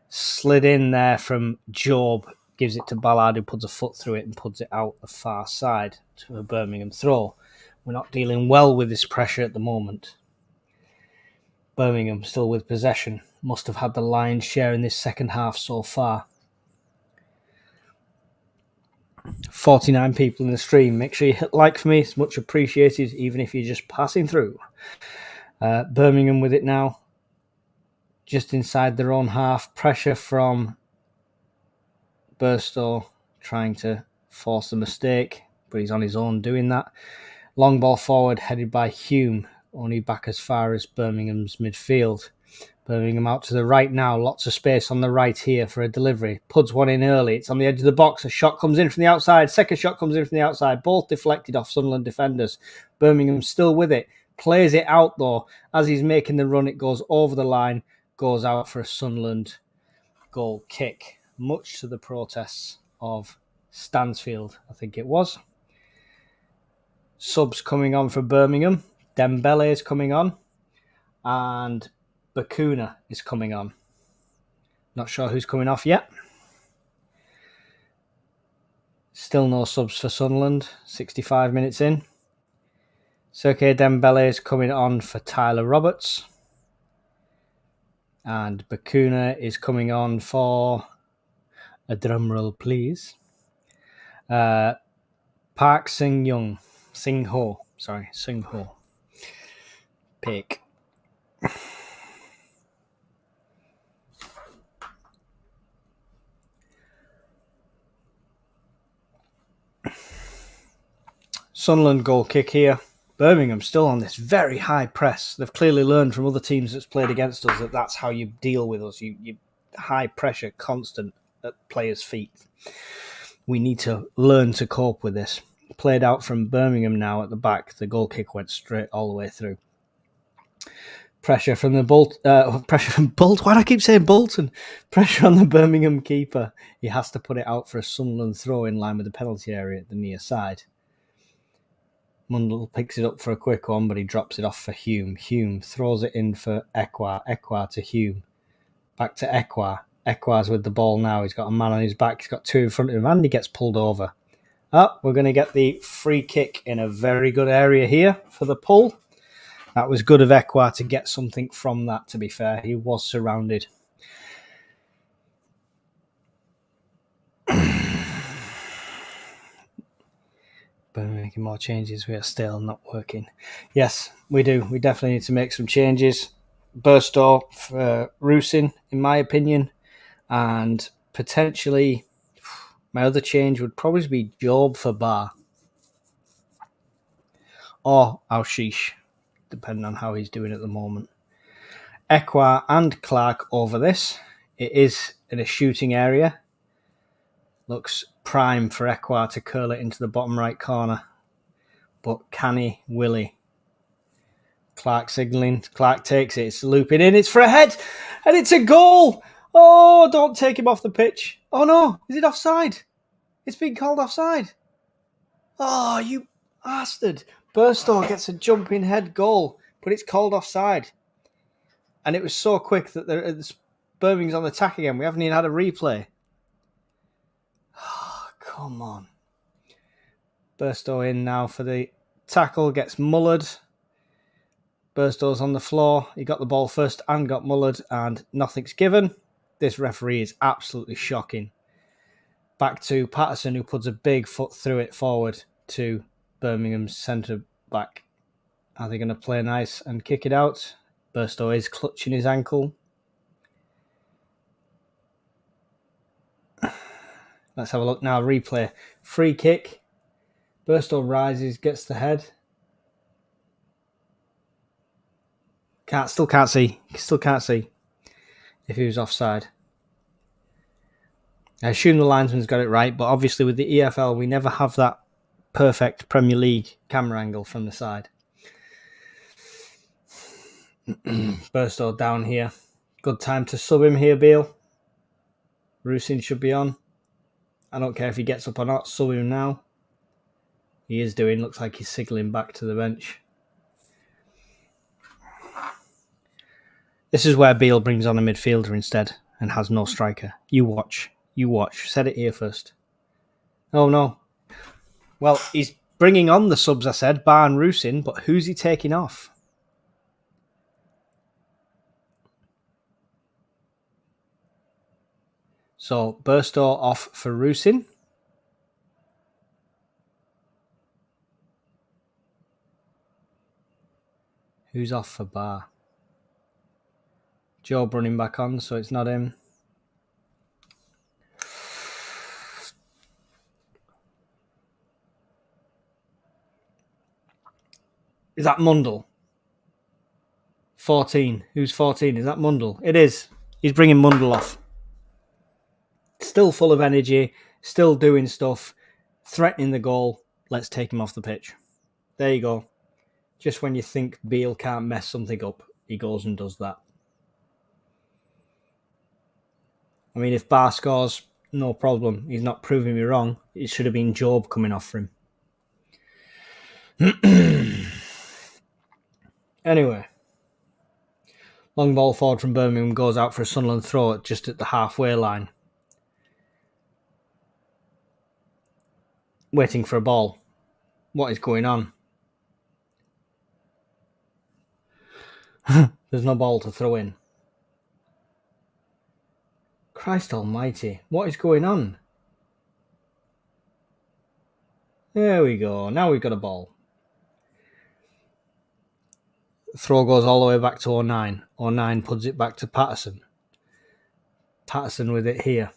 Slid in there from Job. Gives it to Ballard, who puts a foot through it and puts it out the far side to a Birmingham throw. We're not dealing well with this pressure at the moment. Birmingham still with possession. Must have had the lion's share in this second half so far. 49 people in the stream. Make sure you hit like for me. It's much appreciated, even if you're just passing through. Birmingham with it now. Just inside their own half. Pressure from Burstow trying to force the mistake, but he's on his own doing that. Long ball forward headed by Hume, only back as far as Birmingham's midfield. Birmingham out to the right now, lots of space on the right here for a delivery. Puds one in early, it's on the edge of the box, a shot comes in from the outside, second shot comes in from the outside, both deflected off Sunderland defenders. Birmingham still with it, plays it out though. As he's making the run, it goes over the line, goes out for a Sunderland goal kick. Much to the protests of Stansfield, I think it was. Subs coming on for Birmingham. Dembele is coming on. And Bakuna is coming on. Not sure who's coming off yet. Still no subs for Sunderland. 65 minutes in. Sergei Dembele is coming on for Tyler Roberts. And Bakuna is coming on for... A drum roll, please. Park Sing-ho. Sing-ho. Pick. Sunderland goal kick here. Birmingham still on this very high press. They've clearly learned from other teams that's played against us that that's how you deal with us. You high pressure, constant at players' feet. We need to learn to cope with this. Played out from Birmingham now at the back. The goal kick went straight all the way through. Pressure from the Why do I keep saying Bolton? Pressure on the Birmingham keeper. He has to put it out for a Sunderland throw in line with the penalty area at the near side. Mundell picks it up for a quick one, but he drops it off for Hume. Hume throws it in for Ekwah. Ekwah to Hume. Back to Ekwah. Ekwah's with the ball now. He's got a man on his back. He's got two in front of him, and he gets pulled over. We're going to get the free kick in a very good area here for the pull. That was good of Ekwah to get something from that, to be fair. He was surrounded. But we're making more changes. We are still not working. Yes, we do. We definitely need to make some changes. Burstow for Rusin, in my opinion. And potentially, my other change would probably be Job for Bar. Or Alshish, depending on how he's doing at the moment. Ekwah and Clark over this. It is in a shooting area. Looks prime for Ekwah to curl it into the bottom right corner. But can he? Will he? Clark signalling. Clark takes it. It's looping in. It's for a head. And it's a goal. Oh, don't take him off the pitch. Oh, no. Is it offside? It's been called offside. Oh, you bastard. Burstow gets a jumping head goal, but it's called offside. And it was so quick that Birmingham's on the attack again. We haven't even had a replay. Oh, come on. Burstow in now for the tackle. Gets mullered. Burstow's on the floor. He got the ball first and got mullered, and nothing's given. This referee is absolutely shocking. Back to Patterson, who puts a big foot through it forward to Birmingham's centre back. Are they going to play nice and kick it out? Burstow is clutching his ankle. Let's have a look now. Replay. Free kick. Burstow rises, gets the head. Still can't see if he was offside. I assume the linesman's got it right, but obviously with the EFL, we never have that perfect Premier League camera angle from the side. Burstow down here. Good time to sub him here, Beale. Rusin should be on. I don't care if he gets up or not. Sub him now. He is doing. Looks like he's signalling back to the bench. This is where Beale brings on a midfielder instead and has no striker. You watch. You watch. Said it here first. Oh, no. Well, he's bringing on the subs, I said, Bar and Rusin, but who's he taking off? So, Burstow off for Rusin. Who's off for Bar? Job running back on, so it's not him. Is that Mundle? 14. Who's 14? Is that Mundle? It is. He's bringing Mundle off. Still full of energy, still doing stuff, threatening the goal. Let's take him off the pitch. There you go. Just when you think Beale can't mess something up, he goes and does that. I mean, if Bar scores, no problem. He's not proving me wrong. It should have been Job coming off for him. Anyway. Long ball forward from Birmingham goes out for a Sunderland throw just at the halfway line. Waiting for a ball. What is going on? There's no ball to throw in. Christ almighty. What is going on? There we go. Now we've got a ball. Throw goes all the way back to 09. 09 puts it back to Patterson. Patterson with it here.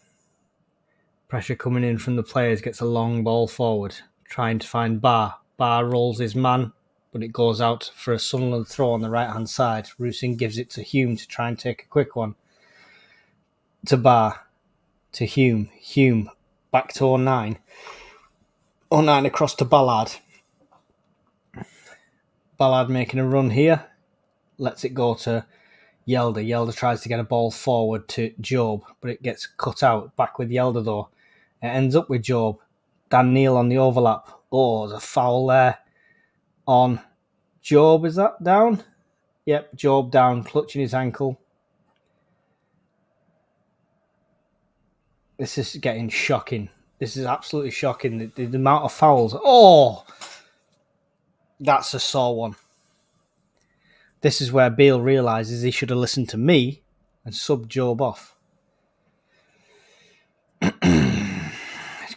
Pressure coming in from the players. Gets a long ball forward. Trying to find Bar. Bar rolls his man, but it goes out for a Sunderland throw on the right-hand side. Rusin gives it to Hume to try and take a quick one. To Bar. To Hume. Hume back to 09. 09 across to Ballard. Ballard making a run here. Lets it go to Yelder. Yelder tries to get a ball forward to Job, but it gets cut out. Back with Yelder though. It ends up with Job. Dan Neal on the overlap. Oh, there's a foul there on Job. Is that down? Yep, Job down, clutching his ankle. This is getting shocking. This is absolutely shocking. The amount of fouls. Oh! That's a sore one. This is where Beale realises he should have listened to me and subbed Job off.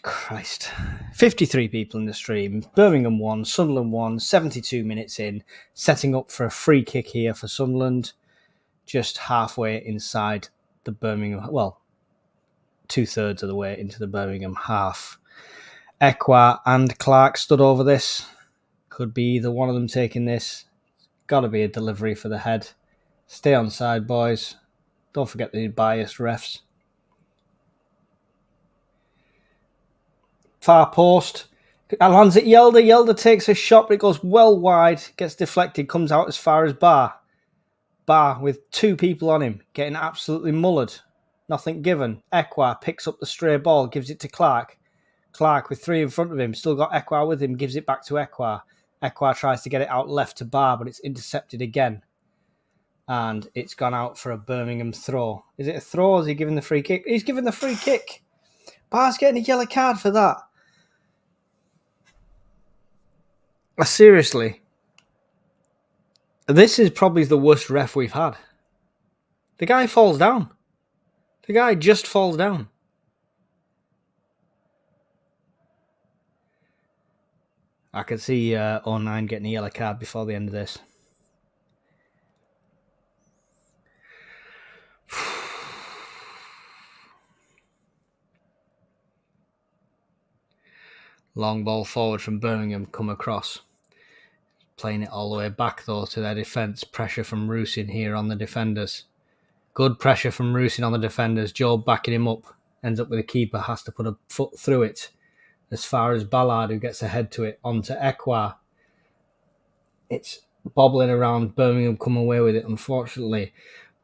Christ. 53 people in the stream. Birmingham 1, Sunderland 1, 72 minutes in. Setting up for a free kick here for Sunderland. Just halfway inside the Birmingham... Well, 2/3 of the way into the Birmingham half. Ekwa and Clark stood over this. Could be either one of them taking this. Got to be a delivery for the head. Stay on side, boys. Don't forget the biased refs. Far post. Lands at Yelder. Yelder takes a shot, but it goes well wide. Gets deflected. Comes out as far as Bar. Bar with two people on him. Getting absolutely mullered. Nothing given. Ekwa picks up the stray ball. Gives it to Clark. Clark with three in front of him. Still got Ekwa with him. Gives it back to Ekwa. Ekwa tries to get it out left to Bar, but it's intercepted again. and it's gone out for a Birmingham throw. Is it a throw or is he giving the free kick? He's giving the free kick. Barr's getting a yellow card for that. Seriously. This is probably the worst ref we've had. The guy falls down. The guy just falls down. I could see 09 getting a yellow card before the end of this. Long ball forward from Birmingham, come across. Playing it all the way back, though, to their defence. Pressure from Rusin here on the defenders. Good pressure from Rusin on the defenders. Joe backing him up. Ends up with the keeper. Has to put a foot through it. As far as Ballard, who gets ahead to it. On to Ekwa. It's bobbling around. Birmingham come away with it, unfortunately.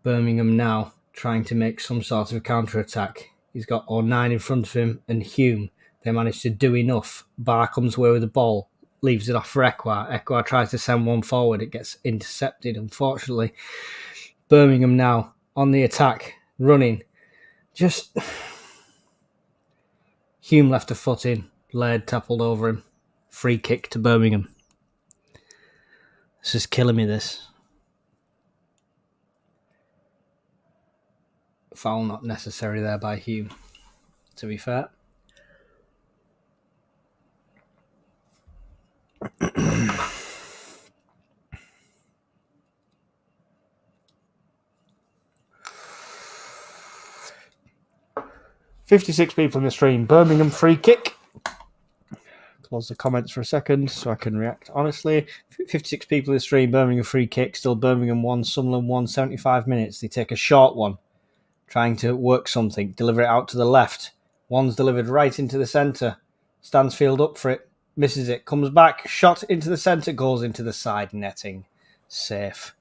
Birmingham now trying to make some sort of counter-attack. He's got 09 in front of him and Hume. They manage to do enough. Barr comes away with the ball. Leaves it off for Ekwa. Ekwa tries to send one forward. It gets intercepted, unfortunately. Birmingham now on the attack. Running. Just... Hume left a foot in. Laird toppled over him. Free kick to Birmingham. This is killing me, this. Foul not necessary there by Hume, to be fair. $56 people in the stream. Birmingham free kick. Close the comments for a second so I can react honestly. 56 people in the stream. Birmingham free kick. Still Birmingham 1, Sunderland 1, 75 minutes. They take a short one. Trying to work something. Deliver it out to the left. One's delivered right into the centre. Stansfield up for it. Misses it. Comes back. Shot into the centre. Goes into the side netting. Safe.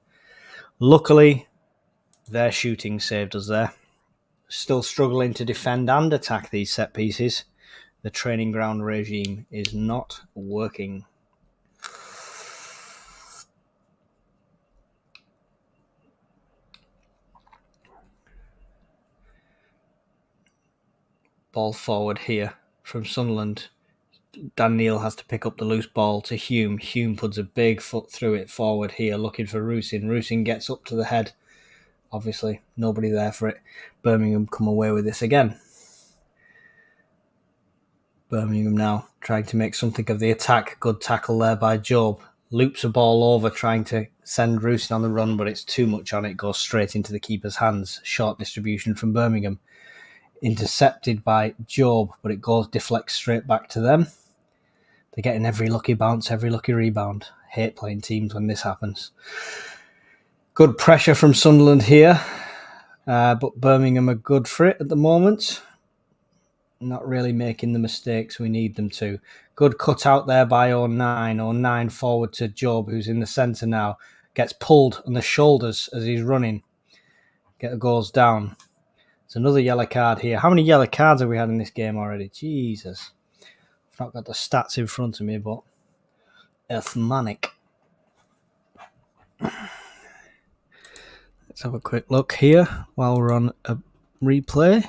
Luckily, their shooting saved us there. Still struggling to defend and attack these set pieces. The training ground regime is not working. Ball forward here from Sunderland. Dan Neil has to pick up the loose ball to Hume. Hume puts a big foot through it forward here, looking for Rusin. Rusin gets up to the head. Obviously, nobody there for it. Birmingham come away with this again. Birmingham now trying to make something of the attack. Good tackle there by Job. Loops a ball over, trying to send Rusin on the run, but it's too much on it. Goes straight into the keeper's hands. Short distribution from Birmingham. Intercepted by Job, but it deflects straight back to them. They're getting every lucky bounce, every lucky rebound. Hate playing teams when this happens. Good pressure from Sunderland here, but Birmingham are good for it at the moment. Not really making the mistakes we need them to. Good cut out there by 09. 09 forward to Job, who's in the centre now. Gets pulled on the shoulders as he's running. Goes down. It's another yellow card here. How many yellow cards have we had in this game already? Jesus. I've not got the stats in front of me, but Earthmanic. Let's have a quick look here while we're on a replay.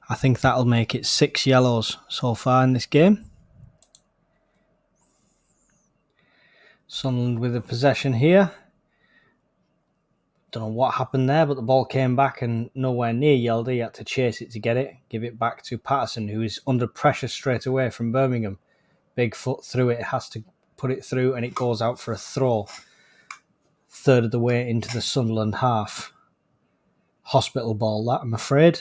I think that'll make it 6 yellows so far in this game. Sunderland with the possession here. Don't know what happened there, but the ball came back and nowhere near Yelder. He had to chase it to get it. Give it back to Patterson, who is under pressure straight away from Birmingham. Big foot through it. Has to put it through and it goes out for a throw. Third of the way into the Sunderland half. Hospital ball that, I'm afraid.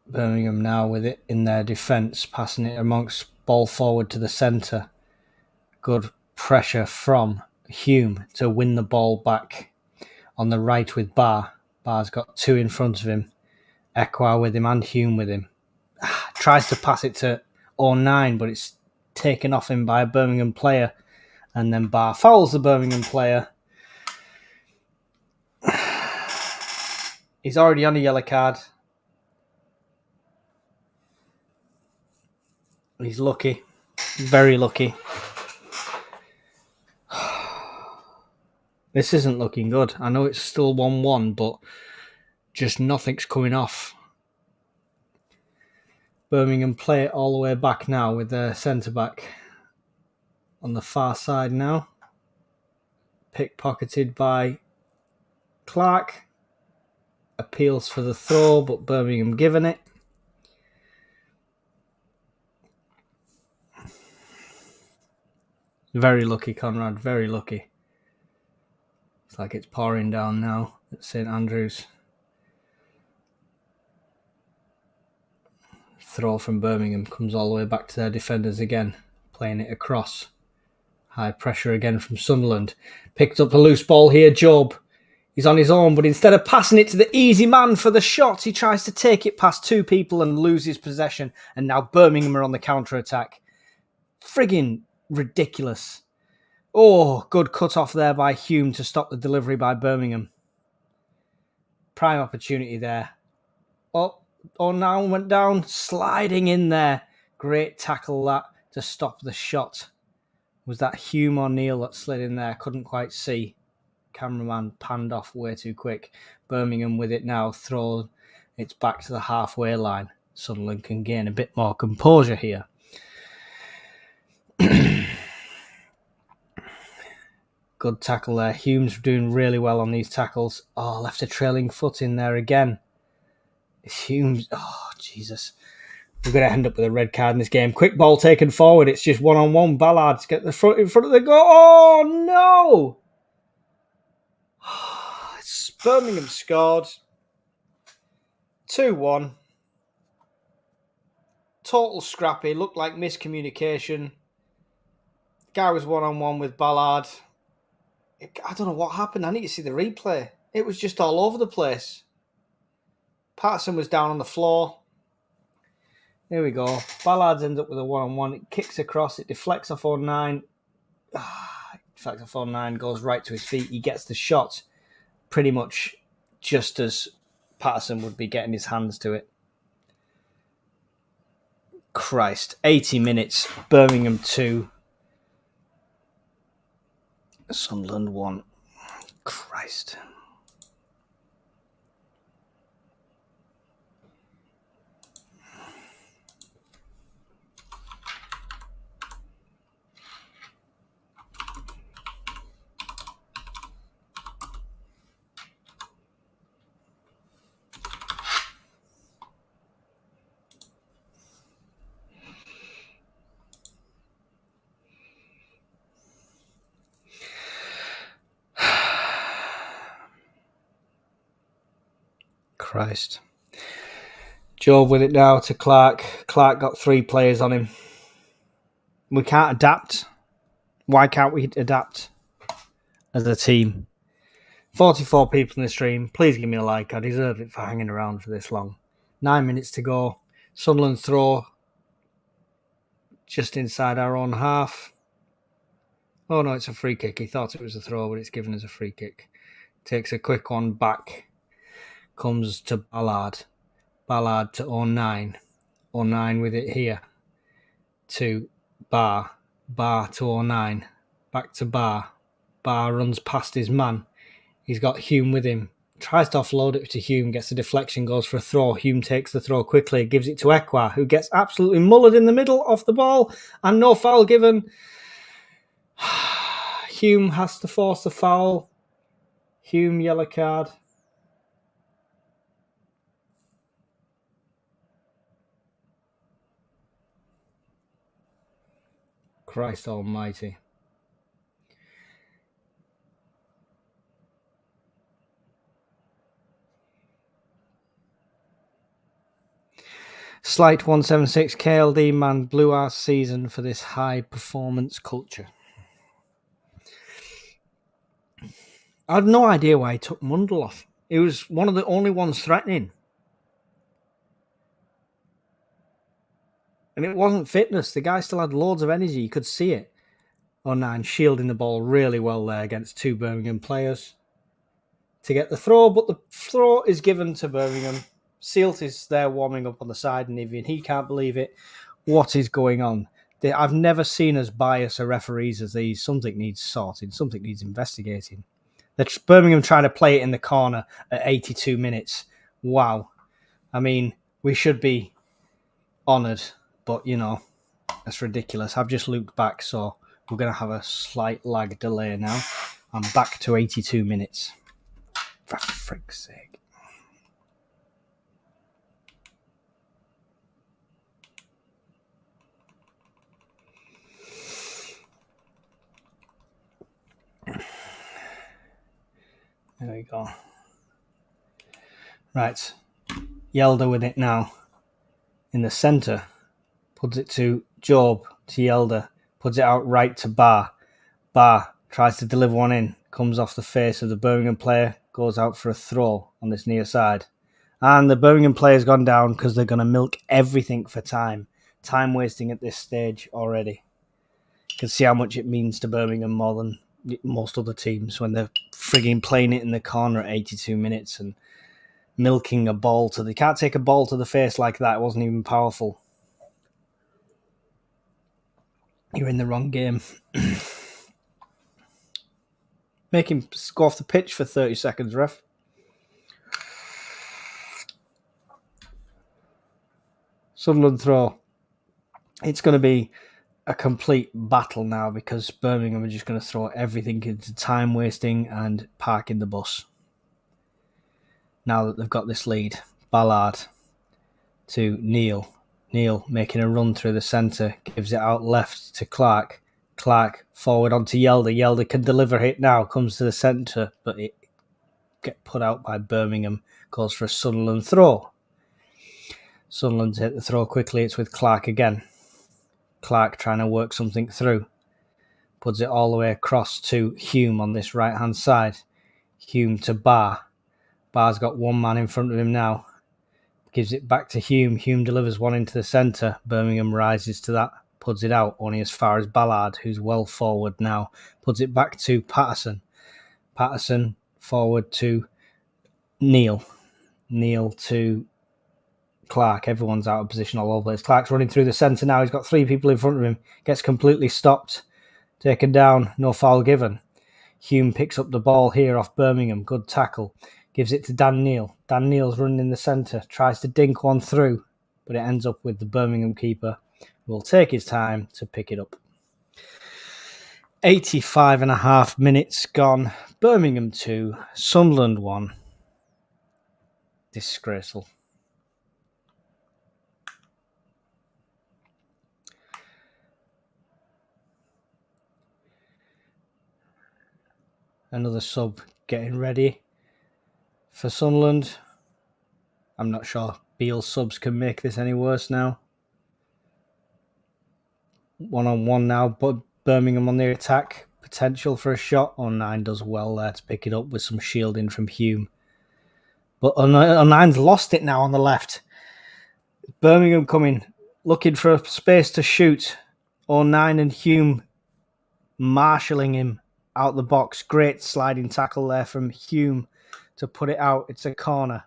Birmingham now with it in their defence. Passing it amongst ball forward to the centre. Good pressure from Hume to win the ball back on the right with Barr. Barr's got 2 in front of him. Ekwa with him and Hume with him. Tries to pass it to 09, but it's taken off him by a Birmingham player. And then Barr fouls the Birmingham player. He's already on a yellow card. He's lucky. Very lucky. This isn't looking good. I know it's still 1-1, but just nothing's coming off. Birmingham play it all the way back now with their centre-back on the far side now. Pickpocketed by Clark. Appeals for the throw, but Birmingham giving it. Very lucky, Conrad. Very lucky. It's like it's pouring down now at St Andrews. Throw from Birmingham comes all the way back to their defenders again, playing it across. High pressure again from Sunderland. Picked up a loose ball here, Job. He's on his own, but instead of passing it to the easy man for the shot, he tries to take it past two people and loses possession. And now Birmingham are on the counter-attack. Friggin' ridiculous. Oh, good cut-off there by Hume to stop the delivery by Birmingham. Prime opportunity there. Oh, now went down, sliding in there. Great tackle that to stop the shot. Was that Hume or Neil that slid in there? Couldn't quite see. Cameraman panned off way too quick. Birmingham with it now. Throw. It's back to the halfway line. Sunderland can gain a bit more composure here. Good tackle there. Hume's doing really well on these tackles. Oh, left a trailing foot in there again. Hume's... Oh, Jesus. We're going to end up with a red card in this game. Quick ball taken forward. It's just one-on-one. Ballard's get the front in front of the goal. Oh, no! Birmingham scored. 2-1. Total scrappy. Looked like miscommunication. Guy was one-on-one with Ballard. I don't know what happened. I need to see the replay. It was just all over the place. Patterson was down on the floor. Here we go. Ballard ends up with a one-on-one. It kicks across. It deflects off 09. Deflects off 09. Goes right to his feet. He gets the shot pretty much just as Patterson would be getting his hands to it. Christ. 80 minutes. Birmingham 2. Sunderland 1. Christ. Christ. Job with it now to Clark. Clark got 3 players on him. We can't adapt. Why can't we adapt as a team? 44 people in the stream. Please give me a like. I deserve it for hanging around for this long. 9 minutes to go. Sunderland throw just inside our own half. Oh no, it's a free kick. He thought it was a throw, but it's given as a free kick. Takes a quick one back. Comes to Ballard. Ballard to 09. 09 with it here. To Barr. Barr to 09. Back to Barr. Barr runs past his man. He's got Hume with him. Tries to offload it to Hume. Gets a deflection. Goes for a throw. Hume takes the throw quickly. Gives it to Ekwa, who gets absolutely mullered in the middle off the ball. And no foul given. Hume has to force the foul. Hume, yellow card. Christ almighty. Slight 176 KLD man blew our season for this high performance culture. I had no idea why he took Mundell off. He was one of the only ones threatening. And it wasn't fitness. The guy still had loads of energy. You could see it. 09 shielding the ball really well there against 2 Birmingham players to get the throw. But the throw is given to Birmingham. Sealt is there warming up on the side, and even he can't believe it. What is going on? I've never seen as biased a referees as these. Something needs sorting. Something needs investigating. Birmingham trying to play it in the corner at 82 minutes. Wow. I mean, we should be honoured, but, that's ridiculous. I've just looked back, so we're going to have a slight lag delay now. I'm back to 82 minutes. For frick's sake. There we go. Right. Yelder with it now. In the centre. Puts it to Job, to Yelder. Puts it out right to Barr. Barr tries to deliver one in. Comes off the face of the Birmingham player. Goes out for a throw on this near side. And the Birmingham player's gone down because they're going to milk everything for time. Time wasting at this stage already. You can see how much it means to Birmingham more than most other teams when they're frigging playing it in the corner at 82 minutes and milking a ball to... They can't take a ball to the face like that. It wasn't even powerful. You're in the wrong game. Make him go off the pitch for 30 seconds, ref. Sunderland throw. It's going to be a complete battle now because Birmingham are just going to throw everything into time wasting and parking the bus. Now that they've got this lead, Ballard to Neil. Neil making a run through the centre, gives it out left to Clark. Clark forward onto Yelder. Yelder can deliver it now, comes to the centre, but it get put out by Birmingham. Goes for a Sunderland throw. Sunderland hit the throw quickly. It's with Clark again. Clark trying to work something through. Puts it all the way across to Hume on this right-hand side. Hume to Barr. Barr's got one man in front of him now. Gives it back to Hume. Hume delivers one into the centre. Birmingham rises to that. Puts it out only as far as Ballard, who's well forward now. Puts it back to Patterson. Patterson forward to Neil. Neil to Clark. Everyone's out of position all over the place. Clark's running through the centre now. He's got three people in front of him. Gets completely stopped. Taken down. No foul given. Hume picks up the ball here off Birmingham. Good tackle. Gives it to Dan Neil. Dan Neil's running in the centre. Tries to dink one through. But it ends up with the Birmingham keeper, who will take his time to pick it up. 85.5 minutes gone. Birmingham 2. Sunderland 1. Disgraceful. Another sub getting ready for Sunderland. I'm not sure Beale's subs can make this any worse now. 1-on-1 now, but Birmingham on the attack. Potential for a shot. 09 does well there to pick it up with some shielding from Hume. But 09's lost it now on the left. Birmingham coming, looking for a space to shoot. 09 and Hume marshalling him out the box. Great sliding tackle there from Hume to put it out. It's a corner.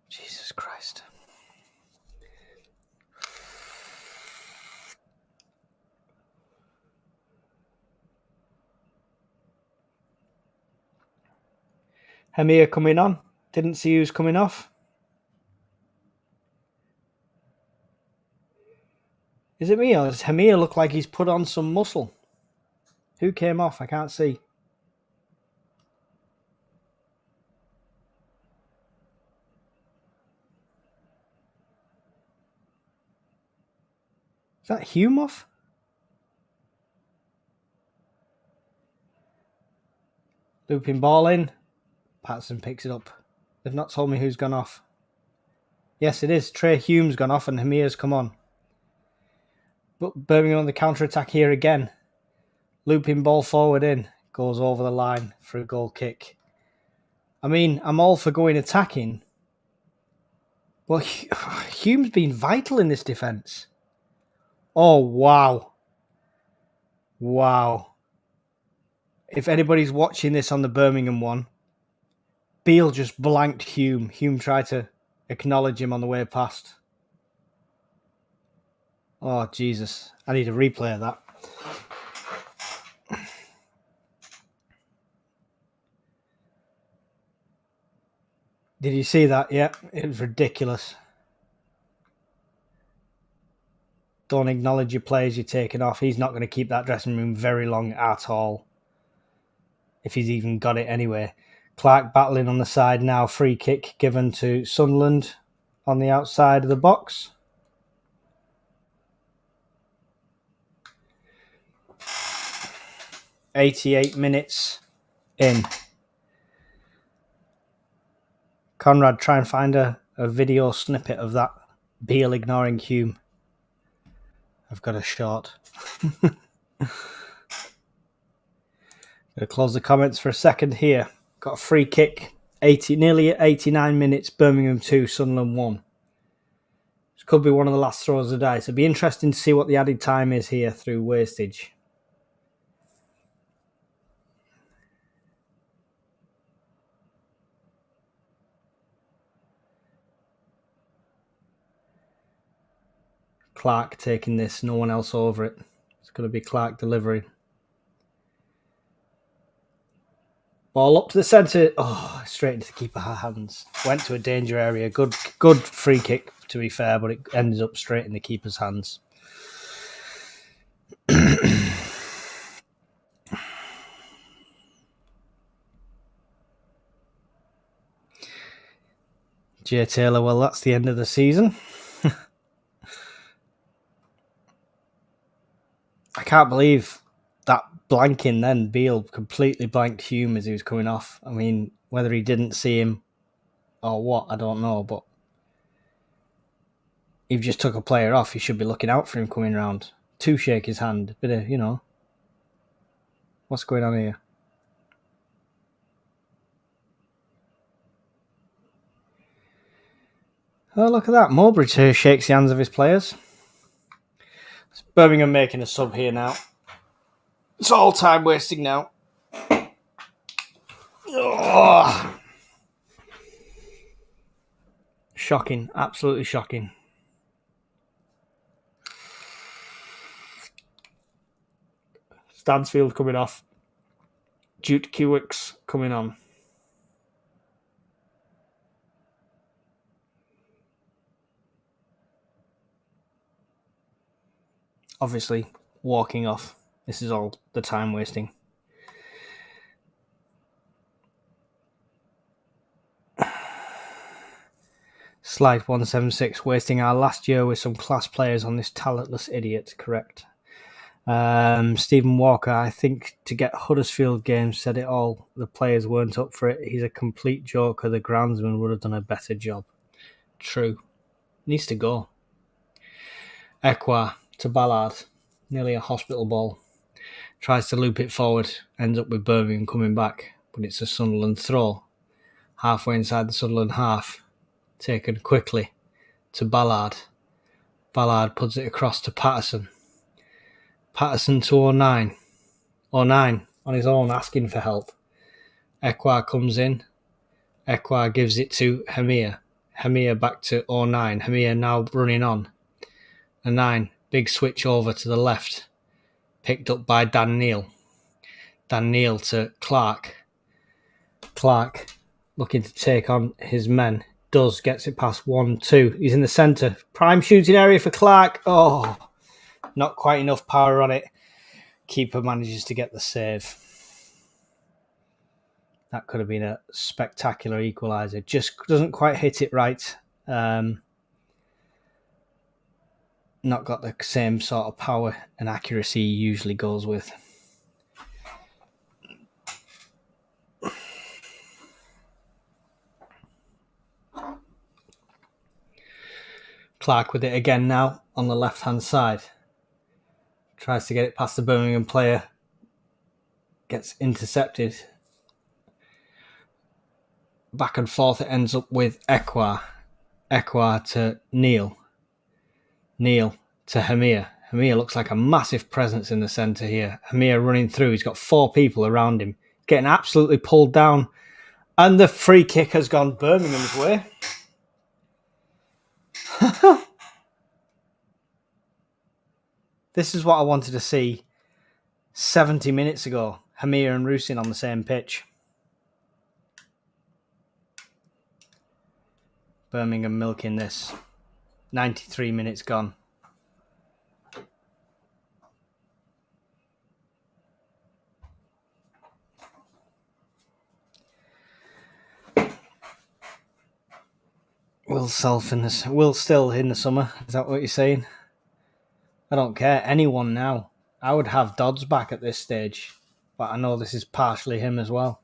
Jesus Christ. Hamir coming on. Didn't see who's coming off. Is it me or does Hamir look like he's put on some muscle? Who came off? I can't see. Is that Hume off? Looping ball in. Patterson picks it up. They've not told me who's gone off. Yes, it is. Trey Hume's gone off and Hamir's come on. But Birmingham on the counter-attack here again. Looping ball forward in. Goes over the line for a goal kick. I mean, I'm all for going attacking. But Hume's been vital in this defence. Oh, wow. Wow. If anybody's watching this on the Birmingham one, Beale just blanked Hume. Hume tried to acknowledge him on the way past. Oh, Jesus. I need a replay of that. Did you see that? Yeah, it was ridiculous. Don't acknowledge your players you're taking off. He's not going to keep that dressing room very long at all, if he's even got it anyway. Clark battling on the side now. Free kick given to Sunderland on the outside of the box. "88 minutes in." Conrad, try and find a video snippet of that. Beale ignoring Hume. I've got a short. Gonna close the comments for a second here. Got a free kick. Nearly 89 minutes. Birmingham 2, Sunderland 1. This could be one of the last throws of the dice. It'll be interesting to see what the added time is here through wastage. Clark taking this, no one else over it. It's going to be Clark delivering. Ball up to the centre. Oh, straight into the keeper's hands. Went to a danger area. Good free kick, to be fair, but it ended up straight in the keeper's hands. Jay Taylor, well, that's the end of the season. I can't believe that blanking then. Beale completely blanked Hume as he was coming off. I mean, whether he didn't see him or what, I don't know, but if you just took a player off, you should be looking out for him coming round to shake his hand. Bit of, what's going on here? Oh, look at that. Mowbray shakes the hands of his players. It's Birmingham making a sub here now. It's all time wasting now. Oh. Shocking. Absolutely shocking. Stansfield coming off. Jute Kiewicks coming on. Obviously, walking off. This is all the time wasting. Slide 176, wasting our last year with some class players on this talentless idiot. Correct. Stephen Walker, I think to get Huddersfield games said it all. The players weren't up for it. He's a complete joker. The groundsman would have done a better job. True. Needs to go. Ekwa to Ballard. Nearly a hospital ball. Tries to loop it forward. Ends up with Birmingham coming back. But it's a Sunderland throw. Halfway inside the Sunderland half. Taken quickly to Ballard. Ballard puts it across to Patterson. Patterson to 09. 09 on his own asking for help. Ekwa comes in. Ekwa gives it to Hamir. Hamir back to 09. Hamir now running on. 09. Big switch over to the left. Picked up by Dan Neal. Dan Neal to Clark. Clark looking to take on his men. Gets it past 1-2. He's in the centre. Prime shooting area for Clark. Oh, not quite enough power on it. Keeper manages to get the save. That could have been a spectacular equaliser. Just doesn't quite hit it right. Not got the same sort of power and accuracy he usually goes with. Clark with it again now on the left-hand side. Tries to get it past the Birmingham player. Gets intercepted. Back and forth it ends up with Ekwa. Ekwa to Neal. Neal to Hamir. Hamir looks like a massive presence in the centre here. Hamir running through. He's got 4 people around him. Getting absolutely pulled down. And the free kick has gone Birmingham's way. This is what I wanted to see 70 minutes ago. Hamir and Rusin on the same pitch. Birmingham milking this. 93 minutes gone. Will still in the summer. Is that what you're saying? I don't care. Anyone now. I would have Dodds back at this stage. But I know this is partially him as well.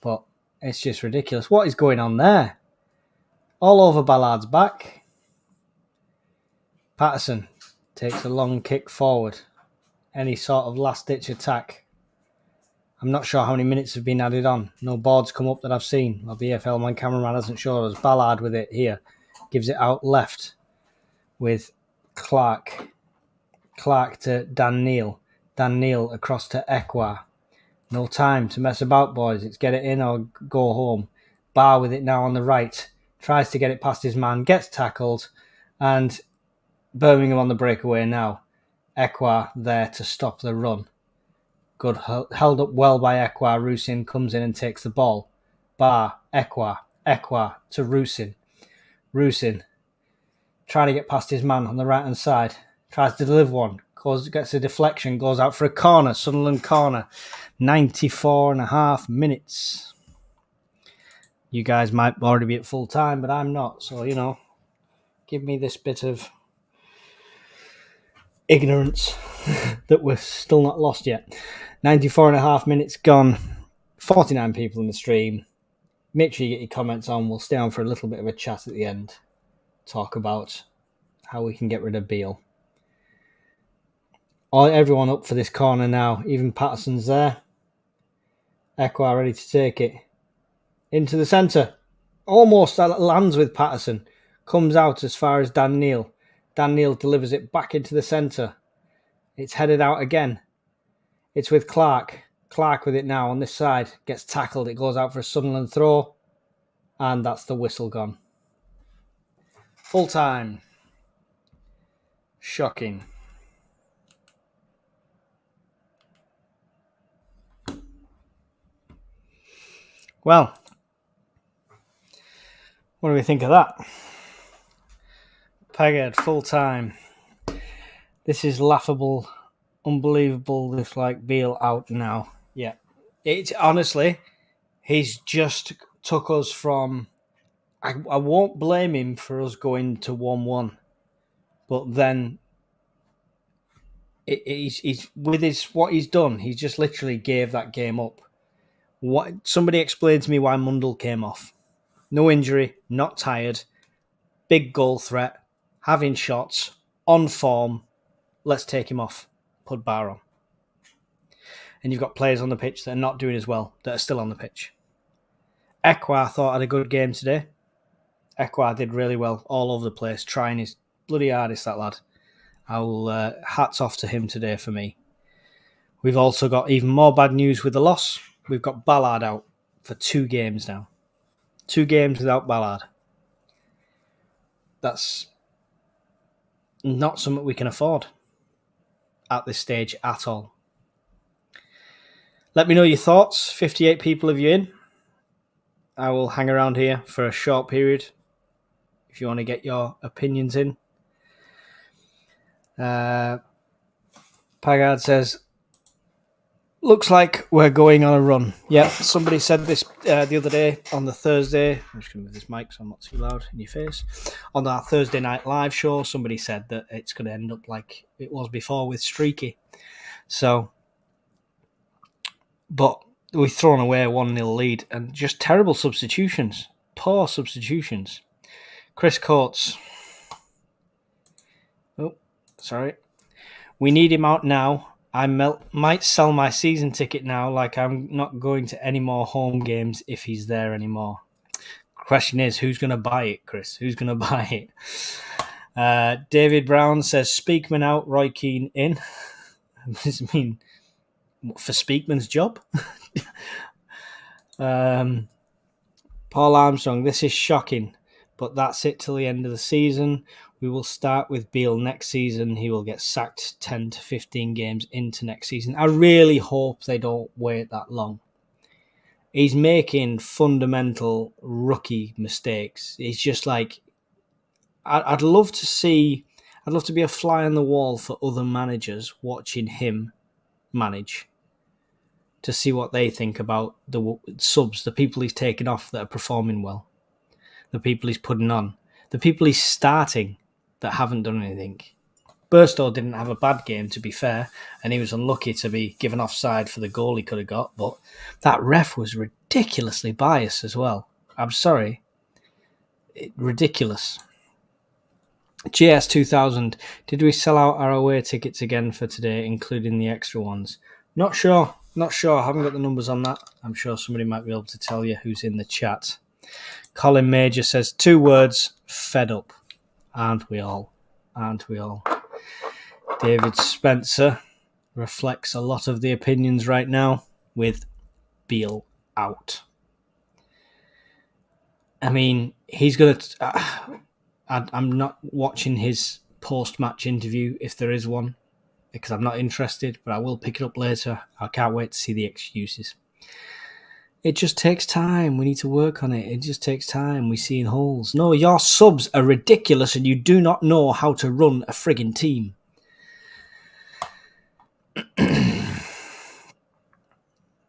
But it's just ridiculous. What is going on there? All over Ballard's back. Patterson takes a long kick forward. Any sort of last-ditch attack. I'm not sure how many minutes have been added on. No boards come up that I've seen. Well, the EFL man cameraman hasn't shown us. Ballard with it here. Gives it out left with Clark. Clark to Dan Neal. Dan Neal across to Ekwa. No time to mess about, boys. It's get it in or go home. Barr with it now on the right. Tries to get it past his man. Gets tackled. And Birmingham on the breakaway now. Ekwa there to stop the run. Good, held up well by Ekwa. Rusin comes in and takes the ball. Barr, Ekwa to Rusin. Rusin trying to get past his man on the right-hand side. Tries to deliver one. Gets a deflection, goes out for a corner. Sunderland corner. 94.5 minutes. You guys might already be at full time, but I'm not. So, give me this bit of ignorance that we're still not lost yet. 94.5 minutes gone. 49 people in the stream. Make sure you get your comments on. We'll stay on for a little bit of a chat at the end. Talk about how we can get rid of Beale. Everyone up for this corner now. Even Patterson's there. Ekwa ready to take it. Into the centre. Almost lands with Patterson. Comes out as far as Dan Neal. Dan Neal delivers it back into the centre. It's headed out again. It's with Clark. Clark with it now on this side. Gets tackled. It goes out for a Sunderland throw. And that's the whistle gone. Full time. Shocking. Well, what do we think of that? Pegged, full time. This is laughable, unbelievable. This Beale out now. Yeah. It's honestly, he's just took us from. I won't blame him for us going to 1-1, but then he's with what he's done. He just literally gave that game up. Somebody explained to me why Mundell came off. No injury, not tired, big goal threat, having shots, on form. Let's take him off. Put Barr on. And you've got players on the pitch that are not doing as well, that are still on the pitch. Ekwa, I thought, had a good game today. Ekwa did really well all over the place, trying his bloody hardest, that lad. Hats off to him today for me. We've also got even more bad news with the loss. We've got Ballard out for 2 games now. 2 games without Ballard. That's not something we can afford at this stage at all. Let me know your thoughts. 58 people of you in. I will hang around here for a short period if you want to get your opinions in. Pagard says, looks like we're going on a run. Yeah, somebody said this the other day on the Thursday. I'm just going to move this mic so I'm not too loud in your face. On that Thursday night live show, somebody said that it's going to end up like it was before with Streaky. So, but we've thrown away a 1-0 lead and just terrible substitutions. Poor substitutions. Chris Coates. Oh, sorry. We need him out now. I might sell my season ticket now, like I'm not going to any more home games if he's there anymore. Question is, who's going to buy it, Chris? Who's going to buy it? David Brown says, Speakman out, Roy Keane in. Does it mean for Speakman's job? Paul Armstrong, this is shocking, but that's it till the end of the season. We will start with Beale next season. He will get sacked 10 to 15 games into next season. I really hope they don't wait that long. He's making fundamental rookie mistakes. He's just like, I'd love to be a fly on the wall for other managers watching him manage, to see what they think about the subs, the people he's taken off that are performing well, the people he's putting on, the people he's starting that haven't done anything. Burstow didn't have a bad game, to be fair, and he was unlucky to be given offside for the goal he could have got, but that ref was ridiculously biased as well. I'm sorry. Ridiculous. GS2000, did we sell out our away tickets again for today, including the extra ones? Not sure. I haven't got the numbers on that. I'm sure somebody might be able to tell you who's in the chat. Colin Major says, 2 words, fed up. Aren't we all? David Spencer reflects a lot of the opinions right now with Beale out. I mean, he's going to... I'm not watching his post-match interview, if there is one, because I'm not interested, but I will pick it up later. I can't wait to see the excuses. It just takes time. We need to work on it. It just takes time. We see in holes. No, your subs are ridiculous and you do not know how to run a frigging team.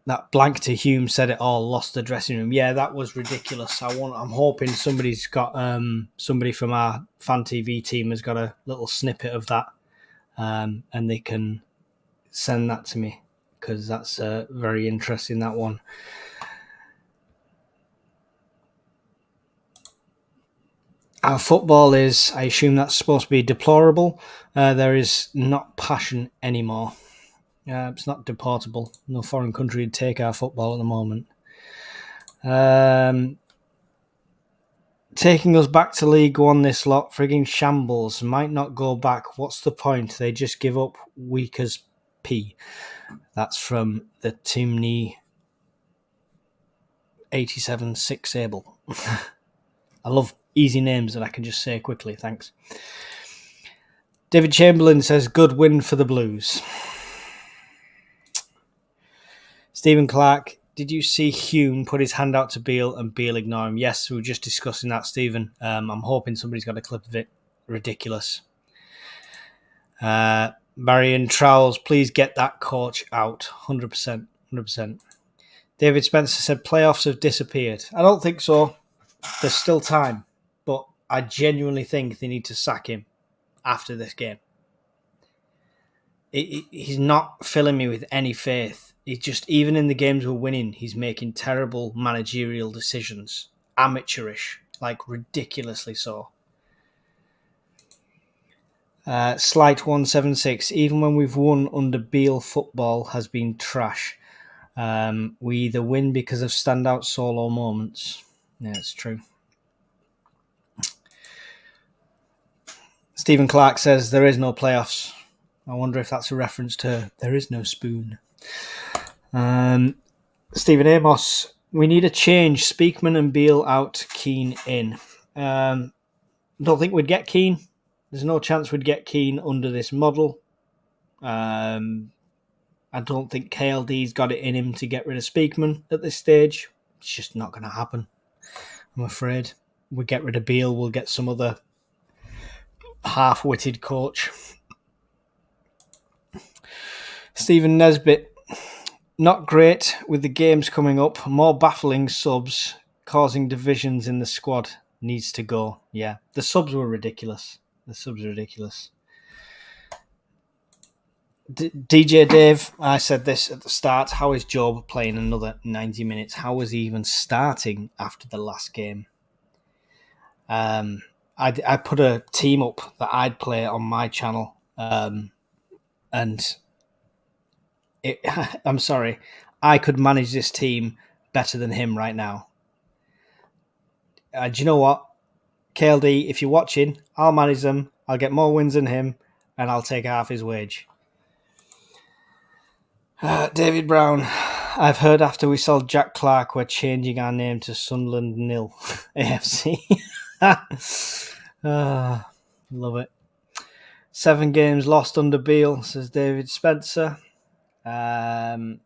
That blank to Hume said it all, lost the dressing room. Yeah, that was ridiculous. I'm hoping somebody's got somebody from our Fan TV team has got a little snippet of that, and they can send that to me, because that's very interesting, that one. Our football is, I assume that's supposed to be deplorable. There is not passion anymore. It's not deportable. No foreign country would take our football at the moment. Taking us back to League One, this lot, frigging shambles. Might not go back. What's the point? They just give up, weak as pea. That's from the Timney 87-6 Able. I love easy names that I can just say quickly. Thanks. David Chamberlain says, good win for the Blues. Stephen Clark, did you see Hume put his hand out to Beale and Beale ignore him? Yes, we were just discussing that, Stephen. I'm hoping somebody's got a clip of it. Ridiculous. Barry and Trowels, please get that coach out. 100%. 100%. David Spencer said playoffs have disappeared. I don't think so. There's still time. But I genuinely think they need to sack him after this game. He's not filling me with any faith. He's just, even in the games we're winning, he's making terrible managerial decisions. Amateurish. Like, ridiculously so. Slight 176. Even when we've won under Beale, football has been trash. We either win because of standout solo moments. Yeah, it's true. Stephen Clark says there is no playoffs. I wonder if that's a reference to there is no spoon. Stephen Amos, we need a change. Speakman and Beale out, Keane in. Don't think we'd get Keane. There's no chance we'd get Keane under this model. I don't think KLD's got it in him to get rid of Speakman at this stage. It's just not going to happen, I'm afraid. We get rid of Beale, we'll get some other half-witted coach. Stephen Nesbitt, not great with the games coming up. More baffling subs causing divisions in the squad. Needs to go. Yeah, the subs were ridiculous. DJ Dave, I said this at the start. How is Job playing another 90 minutes? How was he even starting after the last game? I put a team up that I'd play on my channel, and I'm sorry, I could manage this team better than him right now. Do you know what? KLD, if you're watching, I'll manage them. I'll get more wins than him, and I'll take half his wage. David Brown. I've heard after we sold Jack Clark, we're changing our name to Sunderland Nil AFC. Love it. 7 games lost under Beale, says David Spencer. There's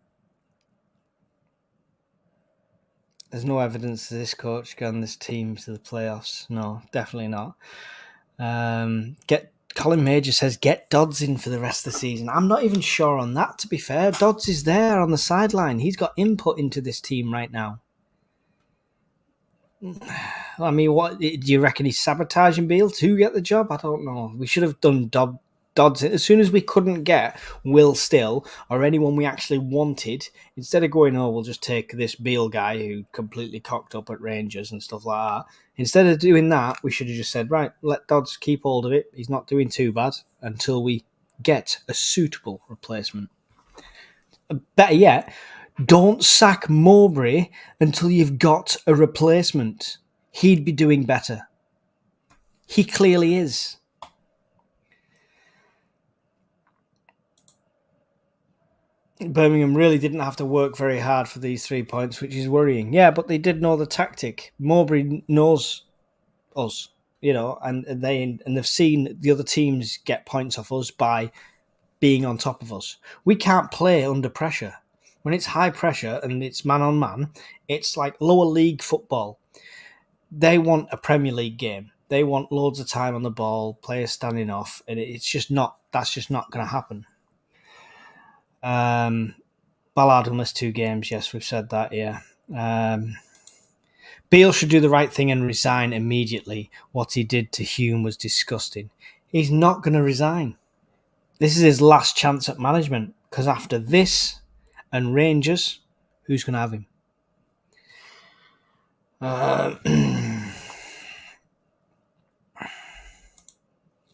no evidence that this coach got this team to the playoffs. No, definitely not. Colin Major says, get Dodds in for the rest of the season. I'm not even sure on that, to be fair. Dodds is there on the sideline. He's got input into this team right now. I mean, what do you reckon he's sabotaging Beale to get the job? I don't know. We should have done Dodds as soon as we couldn't get Will Still or anyone we actually wanted. Instead of going, we'll just take this Beale guy who completely cocked up at Rangers and stuff like that. Instead of doing that, we should have just said, right, let Dodds keep hold of it. He's not doing too bad until we get a suitable replacement. Better yet, don't sack Mowbray until you've got a replacement. He'd be doing better. He clearly is. Birmingham really didn't have to work very hard for these 3 points, which is worrying. Yeah, but they did know the tactic. Mowbray knows us, and they've seen the other teams get points off us by being on top of us. We can't play under pressure. When it's high pressure and it's man on man, it's like lower league football. They want a Premier League game. They want loads of time on the ball, players standing off, and that's just not going to happen. Ballard will miss 2 games. Yes, we've said that, yeah. Beale should do the right thing and resign immediately. What he did to Hume was disgusting. He's not going to resign. This is his last chance at management, because after this and Rangers, who's going to have him?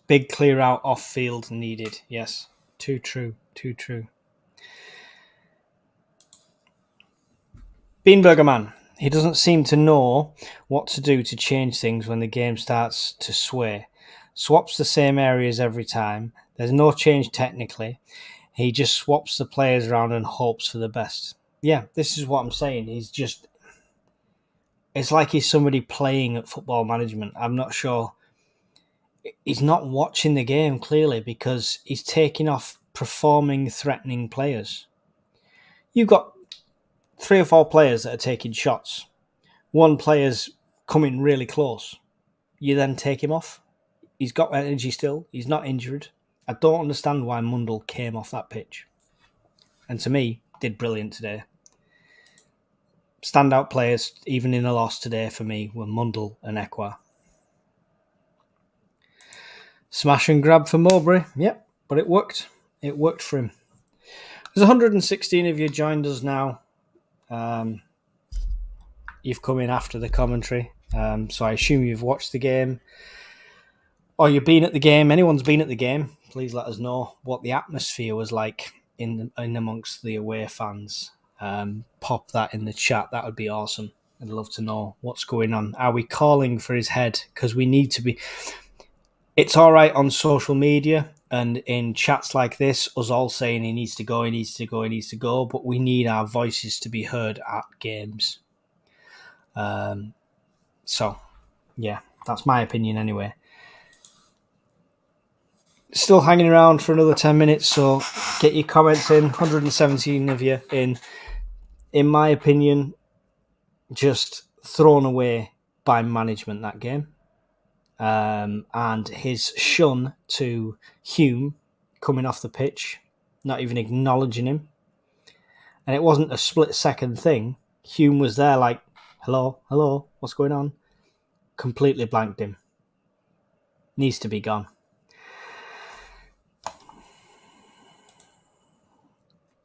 Big clear out off field needed. Yes, too true. Beanburger Man. He doesn't seem to know what to do to change things when the game starts to sway. Swaps the same areas every time. There's no change technically. He just swaps the players around and hopes for the best. Yeah, this is what I'm saying. It's like he's somebody playing at football management. I'm not sure. He's not watching the game clearly because he's taking off performing, threatening players. You've got 3 or 4 players that are taking shots. One player's coming really close. You then take him off. He's got energy still. He's not injured. I don't understand why Mundell came off that pitch. And to me, did brilliant today. Standout players, even in a loss today for me, were Mundell and Ekwa. Smash and grab for Mowbray. Yep, but it worked. It worked for him. There's 116 of you joined us now. You've come in after the commentary, so I assume you've watched the game, or you've been at the game. Anyone's been at the game, please let us know what the atmosphere was like in amongst the away fans. Pop that in the chat. That would be awesome. I'd love to know what's going on. Are we calling for his head? Because we need to be. It's all right on social media and in chats like this, us all saying he needs to go, he needs to go, he needs to go, but we need our voices to be heard at games. So, yeah, that's my opinion anyway. Still hanging around for another 10 minutes, so get your comments in. 117 of you in. In my opinion, just thrown away by management that game. And his shun to Hume coming off the pitch, not even acknowledging him. And it wasn't a split-second thing. Hume was there like, hello, what's going on? Completely blanked him. Needs to be gone.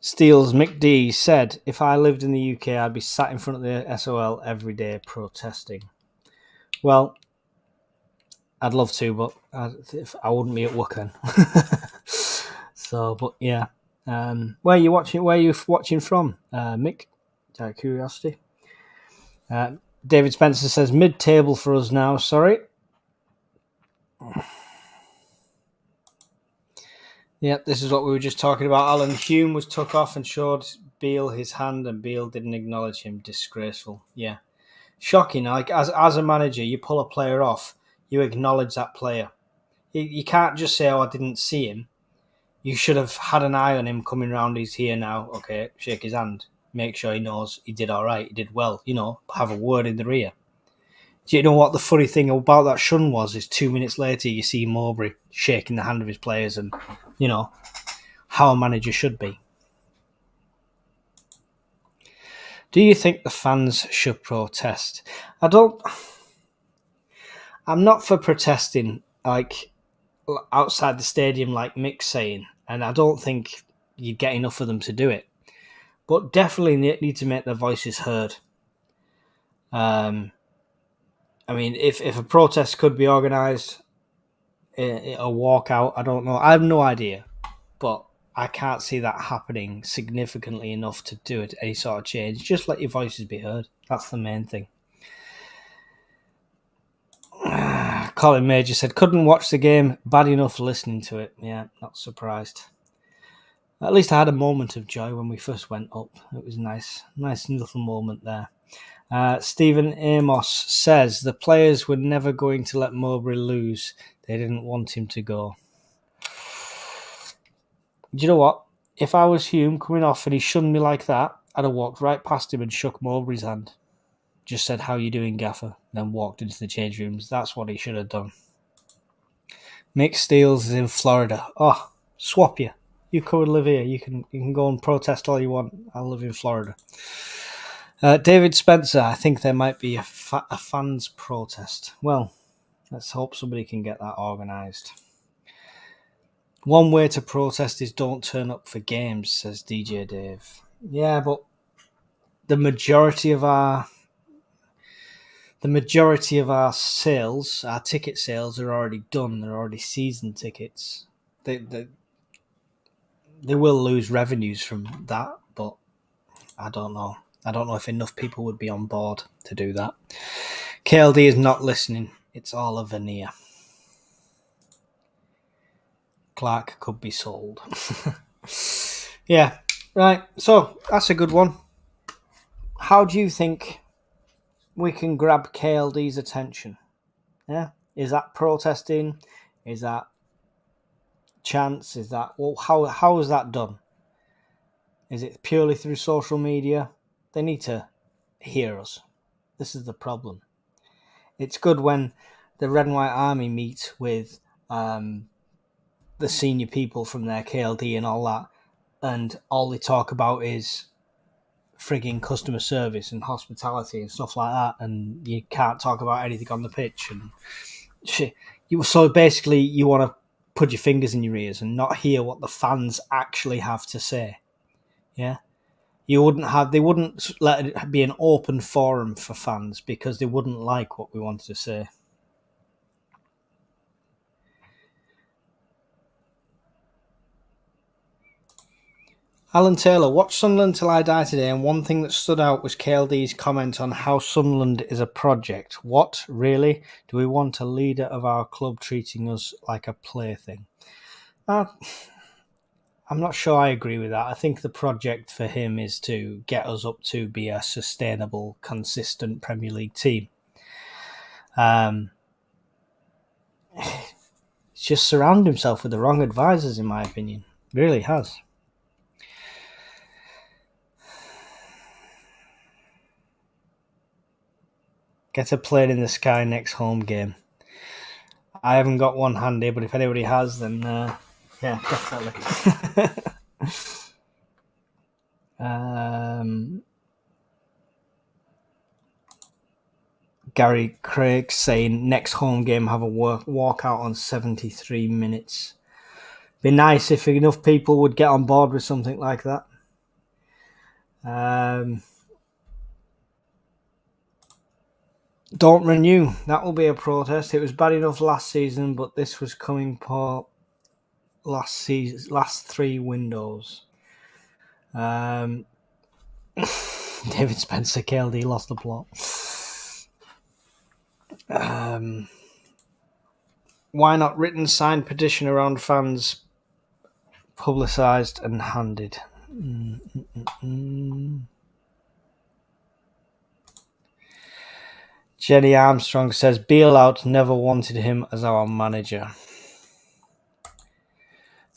Steele's Mick D said, if I lived in the UK, I'd be sat in front of the SOL every day protesting. Well, I'd love to, but I wouldn't be at work then. So, but yeah. Where are you watching from, Mick? Out of curiosity. David Spencer says, mid-table for us now, sorry. Yep, this is what we were just talking about. Alan Hume was took off and showed Beale his hand, and Beale didn't acknowledge him. Disgraceful. Yeah. Shocking. Like, as a manager, you pull a player off, you acknowledge that player. You can't just say, oh, I didn't see him. You should have had an eye on him coming round. He's here now. Okay, shake his hand. Make sure he knows he did all right. He did well. Have a word in the ear. Do you know what the funny thing about that shun was? Is 2 minutes later you see Mowbray shaking the hand of his players, and how a manager should be. Do you think the fans should protest? I'm not for protesting like outside the stadium, like Mick's saying, and I don't think you get enough of them to do it. But definitely need to make their voices heard. I mean, if a protest could be organised, a walkout, I don't know. I have no idea. But I can't see that happening significantly enough to do it any sort of change. Just let your voices be heard. That's the main thing. Colin Major said, couldn't watch the game, bad enough listening to it. Yeah, not surprised. At least I had a moment of joy when we first went up. It was nice little moment there. Stephen Amos says the players were never going to let Mowbray lose. They didn't want him to go. Do you know what? If I was Hume coming off and he shunned me like that, I'd have walked right past him and shook Mowbray's hand. Just said, how you doing, Gaffer? Then walked into the change rooms. That's what he should have done. Mick Steels is in Florida. Oh, swap you. You come and live here. You can go and protest all you want. I'll live in Florida. David Spencer, I think there might be a fans protest. Well, let's hope somebody can get that organised. One way to protest is don't turn up for games, says DJ Dave. Yeah, but the majority of our sales, our ticket sales, are already done. They're already season tickets. They will lose revenues from that, but I don't know. I don't know if enough people would be on board to do that. KLD is not listening. It's all a veneer. Clark could be sold. Yeah, right. So that's a good one. How do you think we can grab KLD's attention? Yeah, is that protesting? Is that chants? Is that how is that done? Is it purely through social media? They need to hear us. This is the problem. It's good when the Red and White Army meet with the senior people from their KLD and all that, and all they talk about is frigging customer service and hospitality and stuff like that, and you can't talk about anything on the pitch and shit. So basically, you want to put your fingers in your ears and not hear what the fans actually have to say. Yeah, they wouldn't let it be an open forum for fans because they wouldn't like what we wanted to say. Alan Taylor, watched Sunderland Till I Die today, and one thing that stood out was KLD's comment on how Sunderland is a project. What, really? Do we want a leader of our club treating us like a plaything? I'm not sure I agree with that. I think the project for him is to get us up to be a sustainable, consistent Premier League team. He's just surrounded himself with the wrong advisors, in my opinion. Really has. Get a plane in the sky next home game. I haven't got one handy, but if anybody has, then yeah, definitely. Gary Craig saying next home game have a walkout on 73 minutes. Be nice if enough people would get on board with something like that. Don't renew. That will be a protest. It was bad enough last season, but this was coming for last 3 windows. David Spencer, KLD lost the plot. Why not written signed petition around fans publicised and handed. Jenny Armstrong says Beale out, never wanted him as our manager.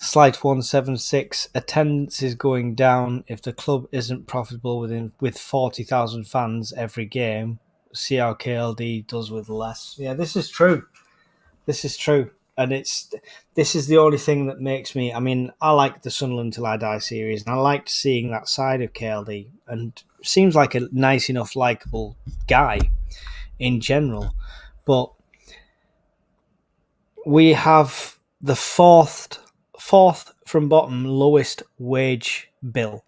Slight 176, attendance is going down. If the club isn't profitable with 40,000 fans every game, see how KLD does with less. Yeah, this is true. This is true. And this is the only thing that makes me... I mean, I like the Sunderland Till I Die series, and I liked seeing that side of KLD, and seems like a nice enough, likeable guy in general. But we have the fourth from bottom lowest wage bill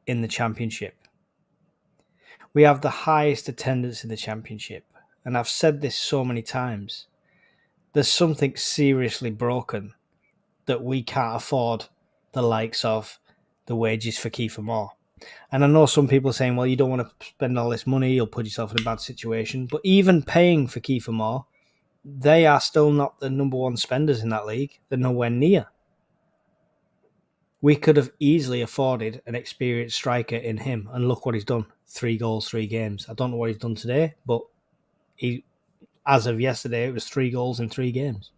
in the Championship. We have the highest attendance in the Championship. And I've said this so many times. There's something seriously broken that we can't afford the likes of the wages for Kiefer Moore. And I know some people are saying, well, you don't want to spend all this money, you'll put yourself in a bad situation. But even paying for Kiefer Moore, they are still not the number one spenders in that league. They're nowhere near. We could have easily afforded an experienced striker in him. And look what he's done. 3 goals, 3 games. I don't know what he's done today, but as of yesterday, it was 3 goals in 3 games.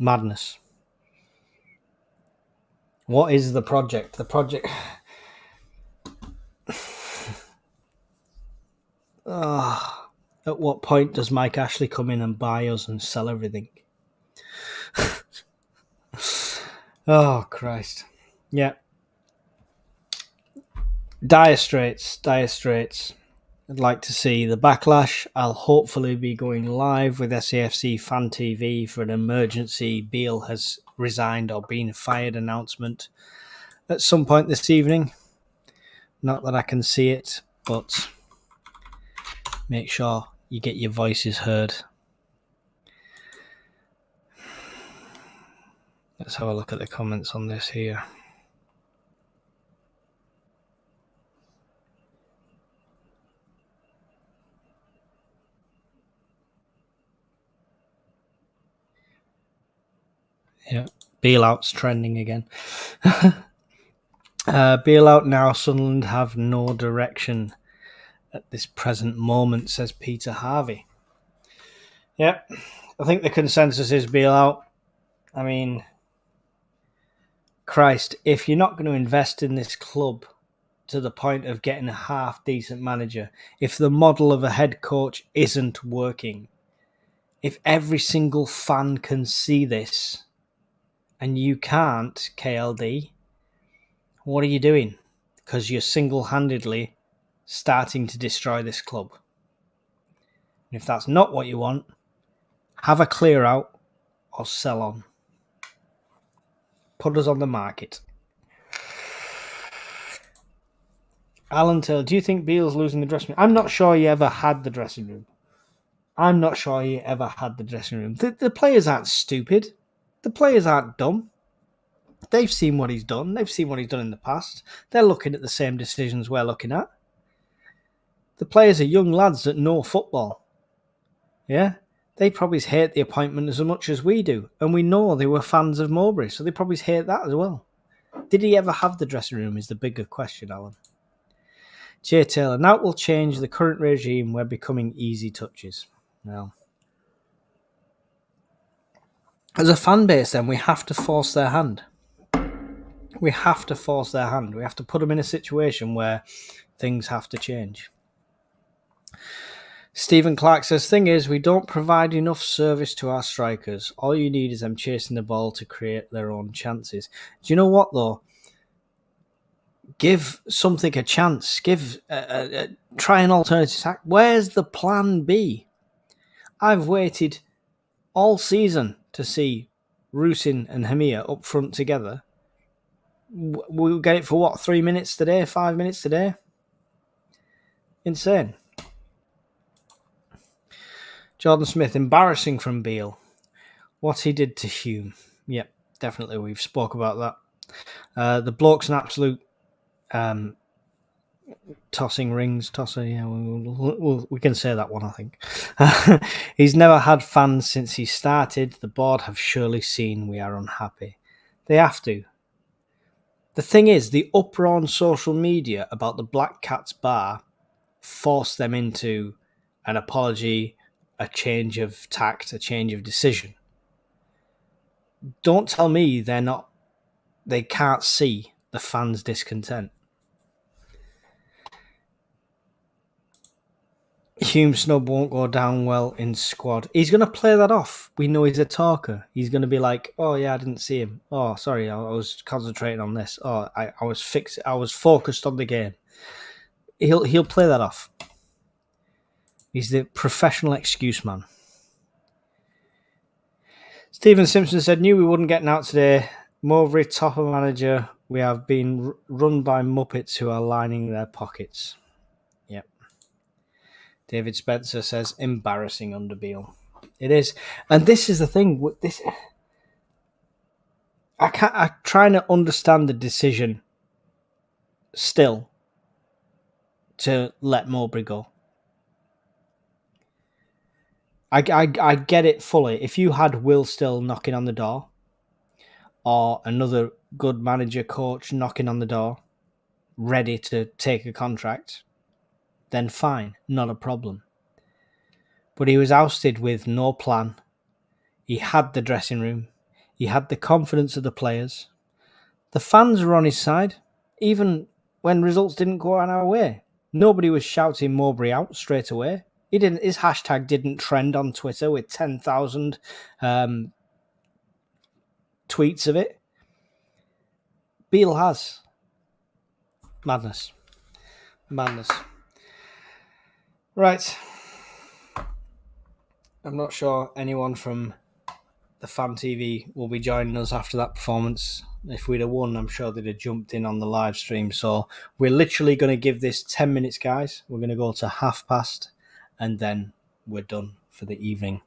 Madness. What is the project? The project... At what point does Mike Ashley come in and buy us and sell everything? Oh, Christ. Yeah. Dire straits. I'd like to see the backlash. I'll hopefully be going live with SAFC Fan TV for an emergency Beale has resigned or been fired announcement at some point this evening. Not that I can see it, but make sure you get your voices heard. Let's have a look at the comments on this here. Yeah, Beale out's trending again. Beale out now. Sunderland have no direction at this present moment, says Peter Harvey. Yeah, I think the consensus is Beale out. I mean, Christ, if you're not going to invest in this club to the point of getting a half-decent manager, if the model of a head coach isn't working, if every single fan can see this and you can't, KLD, what are you doing? Because you're single-handedly starting to destroy this club. And if that's not what you want, have a clear out or sell on. Put us on the market. Alan Taylor, do you think Beale's losing the dressing room? I'm not sure he ever had the dressing room. The players aren't stupid. The players aren't dumb. They've seen what he's done. They've seen what he's done in the past. They're looking at the same decisions we're looking at. The players are young lads that know football. Yeah? They probably hate the appointment as much as we do. And we know they were fans of Mowbray, so they probably hate that as well. Did he ever have the dressing room is the bigger question, Alan. Jay Taylor, now it will change the current regime. We're becoming easy touches. Well, as a fan base, then, we have to force their hand. We have to force their hand. We have to put them in a situation where things have to change. Stephen Clark says, thing is, we don't provide enough service to our strikers. All you need is them chasing the ball to create their own chances. Do you know what, though? Give something a chance. Try an alternative attack. Where's the plan B? I've waited all season to see Rusin and Hamir up front together. We'll get it for what, 3 minutes today, 5 minutes today? Insane. Jordan Smith, embarrassing from Beale. What he did to Hume. Yep, definitely. We've spoke about that. The bloke's an absolute Tossing rings, tosser, yeah, we can say that one, I think. He's never had fans since he started. The board have surely seen we are unhappy. They have to. The thing is, the uproar on social media about the Black Cats bar forced them into an apology, a change of tact, a change of decision. Don't tell me they can't see the fans' discontent. Hume Snub won't go down well in squad. He's going to play that off. We know he's a talker. He's going to be like, oh, yeah, I didn't see him. Oh, sorry, I was concentrating on this. Oh, I was focused on the game. He'll play that off. He's the professional excuse man. Stephen Simpson said, knew we wouldn't get out today. Mowbray, topper manager. We have been run by Muppets who are lining their pockets. Yep. David Spencer says, embarrassing under Beale. It is. And this is the thing. I'm trying to understand the decision still to let Mowbray go. I get it fully. If you had Will still knocking on the door or another good manager coach knocking on the door ready to take a contract, then fine, not a problem. But he was ousted with no plan. He had the dressing room. He had the confidence of the players. The fans were on his side, even when results didn't go on our way. Nobody was shouting Mowbray out straight away. His hashtag didn't trend on Twitter with 10,000 tweets of it. Beale has. Madness. Right. I'm not sure anyone from the Fan TV will be joining us after that performance. If we'd have won, I'm sure they'd have jumped in on the live stream. So we're literally going to give this 10 minutes, guys. We're going to go to past, and then we're done for the evening,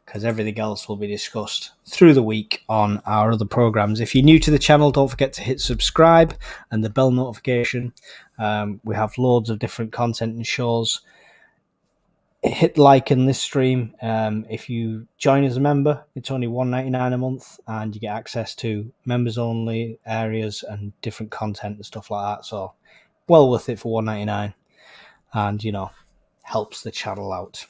because everything else will be discussed through the week on our other programs. If you're new to the channel, don't forget to hit subscribe and the bell notification. We have loads of different content and shows. Hit like in this stream. If you join as a member, it's only $1.99 a month, and you get access to members only areas and different content and stuff like that. So well worth it for $1.99, and helps the channel out.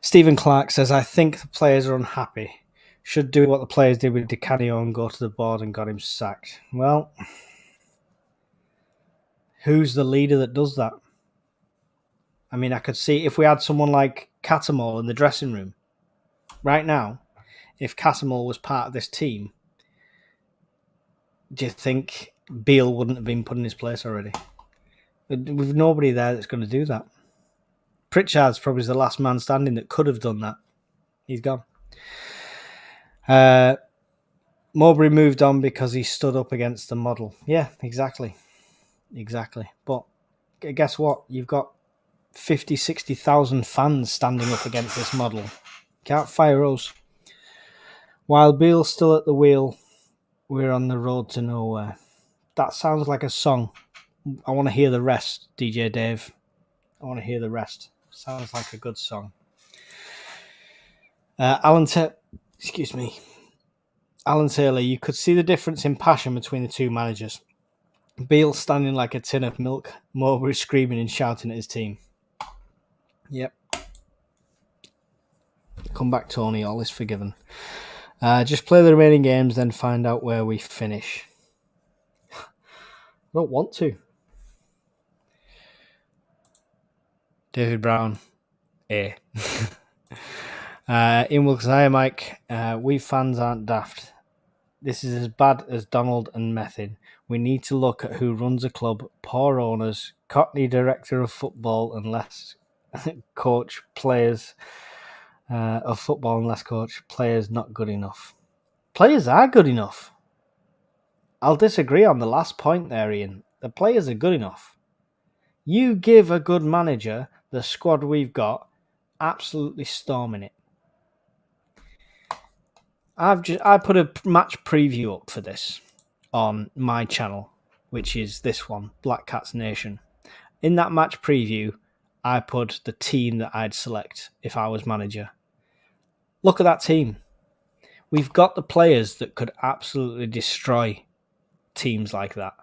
Stephen Clark says, I think the players are unhappy. Should do what the players did with Di Canio and go to the board and got him sacked. Well, who's the leader that does that? I mean, I could see if we had someone like Catamol in the dressing room right now, if Catamol was part of this team, do you think Beale wouldn't have been put in his place already? With nobody there that's going to do that. Pritchard's probably the last man standing that could have done that. He's gone. Mowbray moved on because he stood up against the model. Yeah, exactly. But guess what? You've got 50, 60,000 fans standing up against this model. Can't fire us. While Beale's still at the wheel, we're on the road to nowhere. That sounds like a song. I want to hear the rest, DJ Dave. I want to hear the rest. Sounds like a good song. Alan Taylor, you could see the difference in passion between the two managers. Beale standing like a tin of milk, Mowbray screaming and shouting at his team. Yep. Come back, Tony. All is forgiven. Just play the remaining games, then find out where we finish. I don't want to. David Brown. Ian Wilkes, hi Mike. We fans aren't daft. This is as bad as Donald and Method. We need to look at who runs a club, poor owners, Cockney director of football, and less coach players of football and less coach players not good enough. Players are good enough. I'll disagree on the last point there, Ian. The players are good enough. You give a good manager the squad we've got, absolutely storming it. I put a match preview up for this on my channel which is this one, Black Cats Nation. In that match preview, I put the team that I'd select if I was manager. Look at that team. We've got the players that could absolutely destroy teams like that.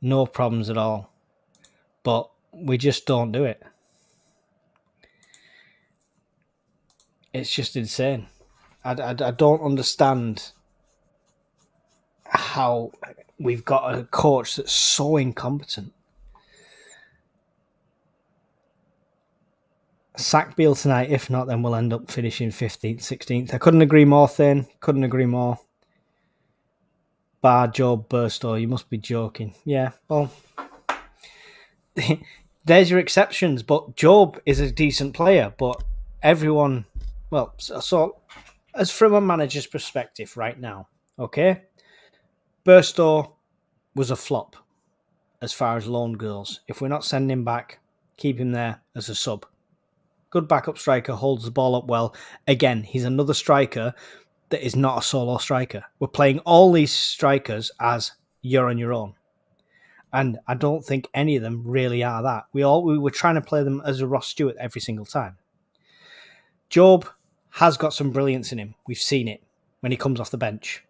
No problems at all. But we just don't do it. It's just insane. I don't understand how we've got a coach that's so incompetent. Sack Beale tonight. If not, then we'll end up finishing 15th, 16th. I couldn't agree more, Thane. Couldn't agree more. Bar Job Burstow. You must be joking. Yeah, well, there's your exceptions. But Job is a decent player. But everyone, well, so as from a manager's perspective right now, okay, Burstow was a flop as far as loan goes. If we're not sending him back, keep him there as a sub. Good backup striker, holds the ball up well. Again, he's another striker that is not a solo striker. We're playing all these strikers as you're on your own. And I don't think any of them really are that. We were trying to play them as a Ross Stewart every single time. Job has got some brilliance in him. We've seen it when he comes off the bench.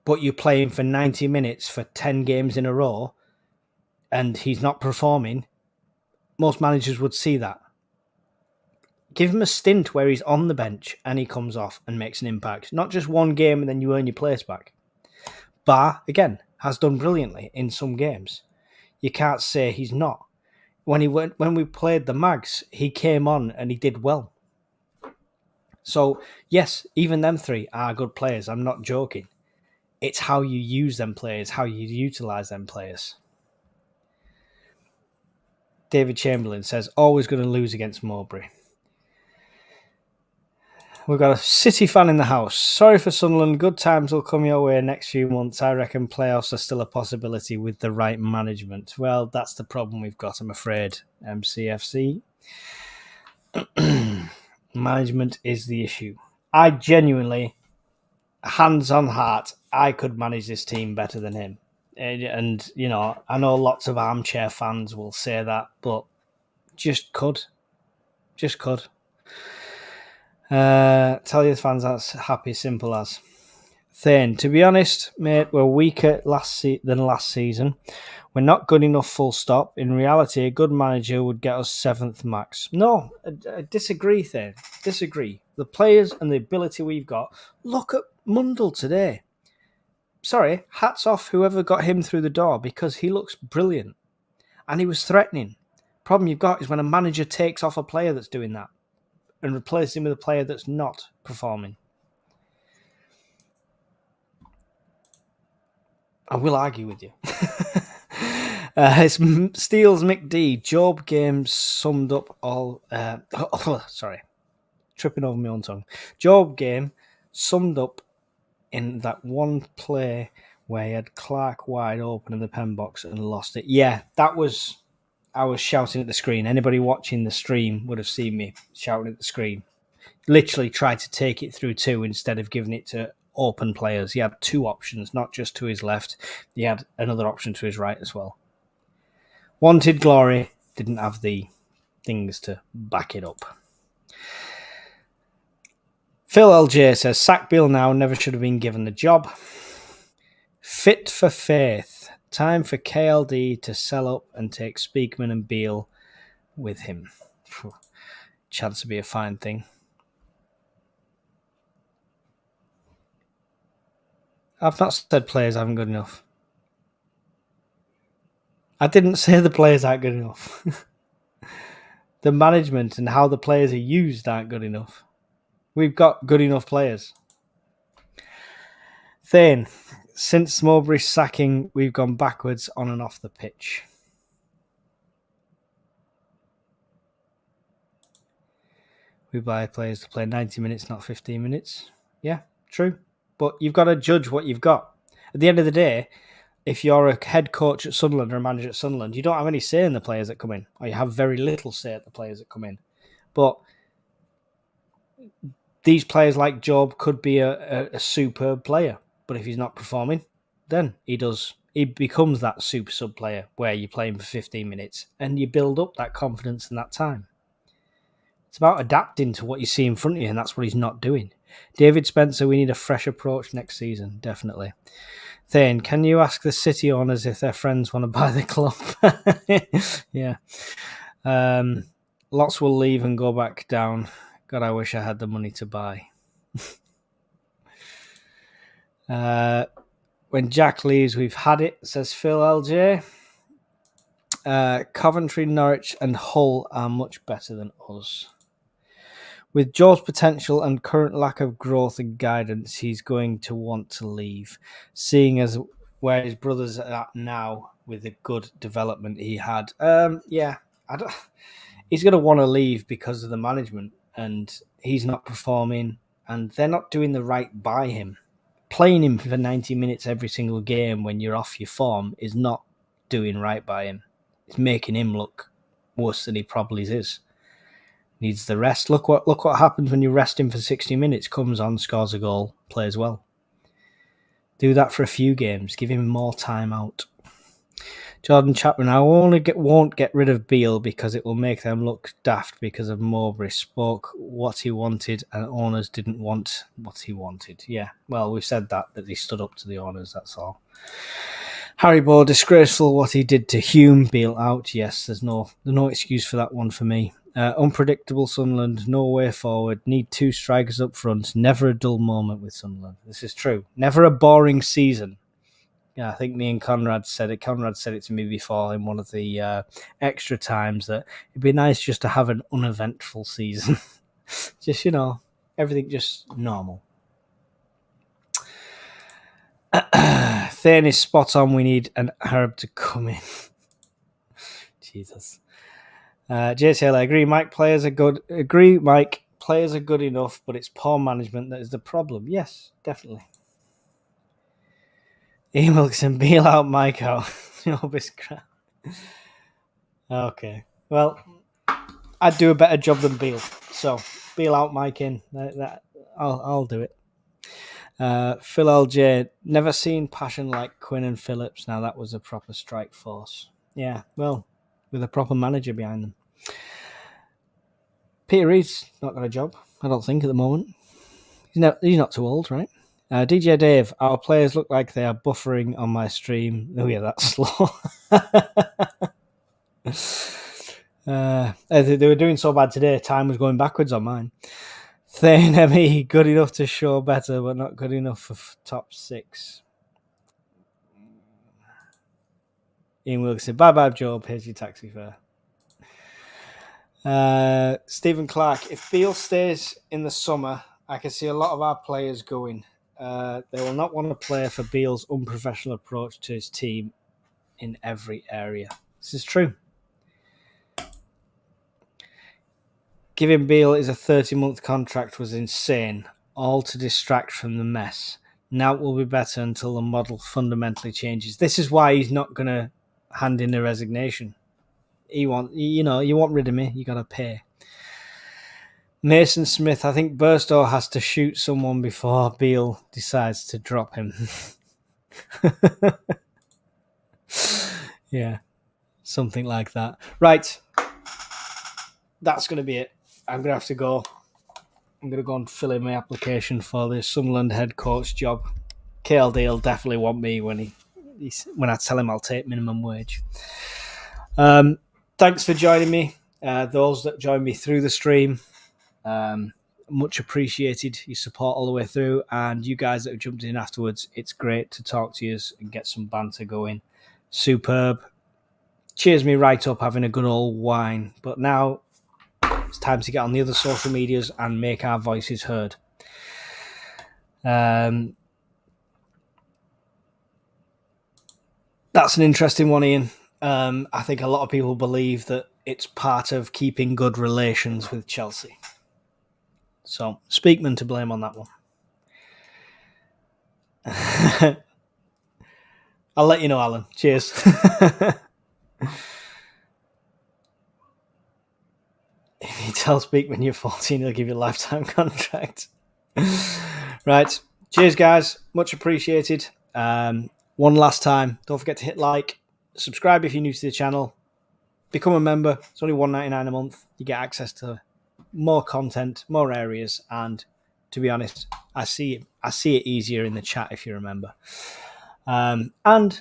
But you play him for 90 minutes for 10 games in a row and he's not performing, most managers would see that. Give him a stint where he's on the bench and he comes off and makes an impact. Not just one game and then you earn your place back. Bar, again, has done brilliantly in some games. You can't say he's not. When we played the Mags, he came on and he did well. So, yes, even them three are good players. I'm not joking. It's how you use them players, how you utilise them players. David Chamberlain says, always going to lose against Mowbray. We've got a City fan in the house. Sorry for Sunderland. Good times will come your way next few months. I reckon playoffs are still a possibility with the right management. Well, that's the problem we've got, I'm afraid. MCFC. Management is the issue. I genuinely, hands on heart, I could manage this team better than him. And, you know, I know lots of armchair fans will say that, but just could. Just could. Tell your fans that's happy, simple as. Thane, to be honest, mate, we're weaker than last season. We're not good enough, full stop. In reality, a good manager would get us 7th max. No, I disagree, Thane. Disagree. The players and the ability we've got. Look at Mundell today. Sorry, hats off whoever got him through the door because he looks brilliant. And he was threatening. Problem you've got is when a manager takes off a player that's doing that and replaces him with a player that's not performing. I will argue with you. It's Steele's McD. Job game summed up all... sorry. Tripping over my own tongue. Job game summed up in that one play where he had Clark wide open in the pen box and lost it. Yeah, that was... I was shouting at the screen. Anybody watching the stream would have seen me shouting at the screen. Literally tried to take it through two instead of giving it to open players. He had two options, not just to his left. He had another option to his right as well. Wanted glory, didn't have the things to back it up. Phil LJ says, sack Beale now, never should have been given the job. Fit for faith. Time for KLD to sell up and take Speakman and Beale with him. Chance to be a fine thing. I've not said players aren't good enough. I didn't say the players aren't good enough. The management and how the players are used aren't good enough. We've got good enough players. Thane, since Mowbray's sacking, we've gone backwards on and off the pitch. We buy players to play 90 minutes, not 15 minutes. Yeah, true. But you've got to judge what you've got. At the end of the day, if you're a head coach at Sunderland or a manager at Sunderland, you don't have any say in the players that come in, or you have very little say at the players that come in. But these players like Job could be a superb player. But if he's not performing, then he does he becomes that super sub player where you play him for 15 minutes and you build up that confidence in that time. It's about adapting to what you see in front of you, and that's what he's not doing. David Spencer, we need a fresh approach next season, definitely. Thane, can you ask the City owners if their friends want to buy the club? Yeah. Lots will leave and go back down. God, I wish I had the money to buy. When Jack leaves, we've had it, says Phil LJ. Coventry, Norwich and Hull are much better than us. With Joe's potential and current lack of growth and guidance, he's going to want to leave, seeing as where his brother's at now with the good development he had. He's going to want to leave because of the management, and he's not performing, and they're not doing the right by him. Playing him for 90 minutes every single game when you're off your form is not doing right by him. It's making him look worse than he probably is. Needs the rest. Look what happens when you rest him for 60 minutes. Comes on, scores a goal, plays well. Do that for a few games. Give him more time out. Jordan Chapman, I won't get rid of Beale because it will make them look daft because of Mowbray spoke what he wanted and owners didn't want what he wanted. Yeah, well, we've said that he stood up to the owners, that's all. Harry Bow, disgraceful what he did to Hume. Beale out. Yes, there's no excuse for that one for me. Unpredictable Sunderland, no way forward. Need 2 strikers up front. Never a dull moment with Sunderland. This is true. Never a boring season. Yeah, I think me and Conrad said it. Conrad said it to me before in one of the extra times that it'd be nice just to have an uneventful season. Just, everything just normal. Thane is spot on. We need an Arab to come in. Jesus. JTL, I agree. Players are good enough, but it's poor management that is the problem. Yes, definitely. Ian Wilson, Beale out, Mike out. Okay. Well, I'd do a better job than Beale. So, Beale out, Mike in. I'll do it. Phil LJ, never seen passion like Quinn and Phillips. Now that was a proper strike force. Yeah, well, with a proper manager behind them. Peter Reed's not got a job, I don't think, at the moment. He's not too old, right? DJ Dave, our players look like they are buffering on my stream. Oh yeah, that's slow. They were doing so bad today, time was going backwards on mine. Thane ME, good enough to show better, but not good enough for top 6. Ian Wilson, bye-bye, Job. Here's your taxi fare. Stephen Clark, if Beale stays in the summer, I can see a lot of our players going. They will not want to play for Beale's unprofessional approach to his team in every area. This is true. Giving Beale is a 30-month contract was insane, all to distract from the mess. Now it will be better until the model fundamentally changes. This is why he's not going to hand in a resignation. You want rid of me, you got to pay. Mason Smith, I think Burstow has to shoot someone before Beale decides to drop him. Yeah, something like that. Right, that's going to be it. I'm going to have to go. I'm going to go and fill in my application for the Sunderland head coach job. KLD will definitely want me when I tell him I'll take minimum wage. Thanks for joining me. Those that joined me through the stream, much appreciated. Your support all the way through, and you guys that have jumped in afterwards, it's great to talk to you and get some banter going. Superb. Cheers me right up having a good old wine. But now it's time to get on the other social medias and make our voices heard. That's an interesting one, Ian. I think a lot of people believe that it's part of keeping good relations with Chelsea. So, Speakman to blame on that one. I'll let you know, Alan. Cheers. If you tell Speakman you're 14, he'll give you a lifetime contract. Right. Cheers, guys. Much appreciated. one last time, don't forget to hit like, subscribe if you're new to the channel, become a member. It's only $1.99 a month. You get access to more content, more areas, and to be honest, I see it easier in the chat if you remember. And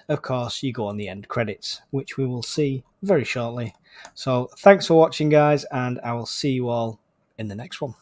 of course, you go on the end credits, which we will see very shortly. So thanks for watching, guys, and I will see you all in the next one.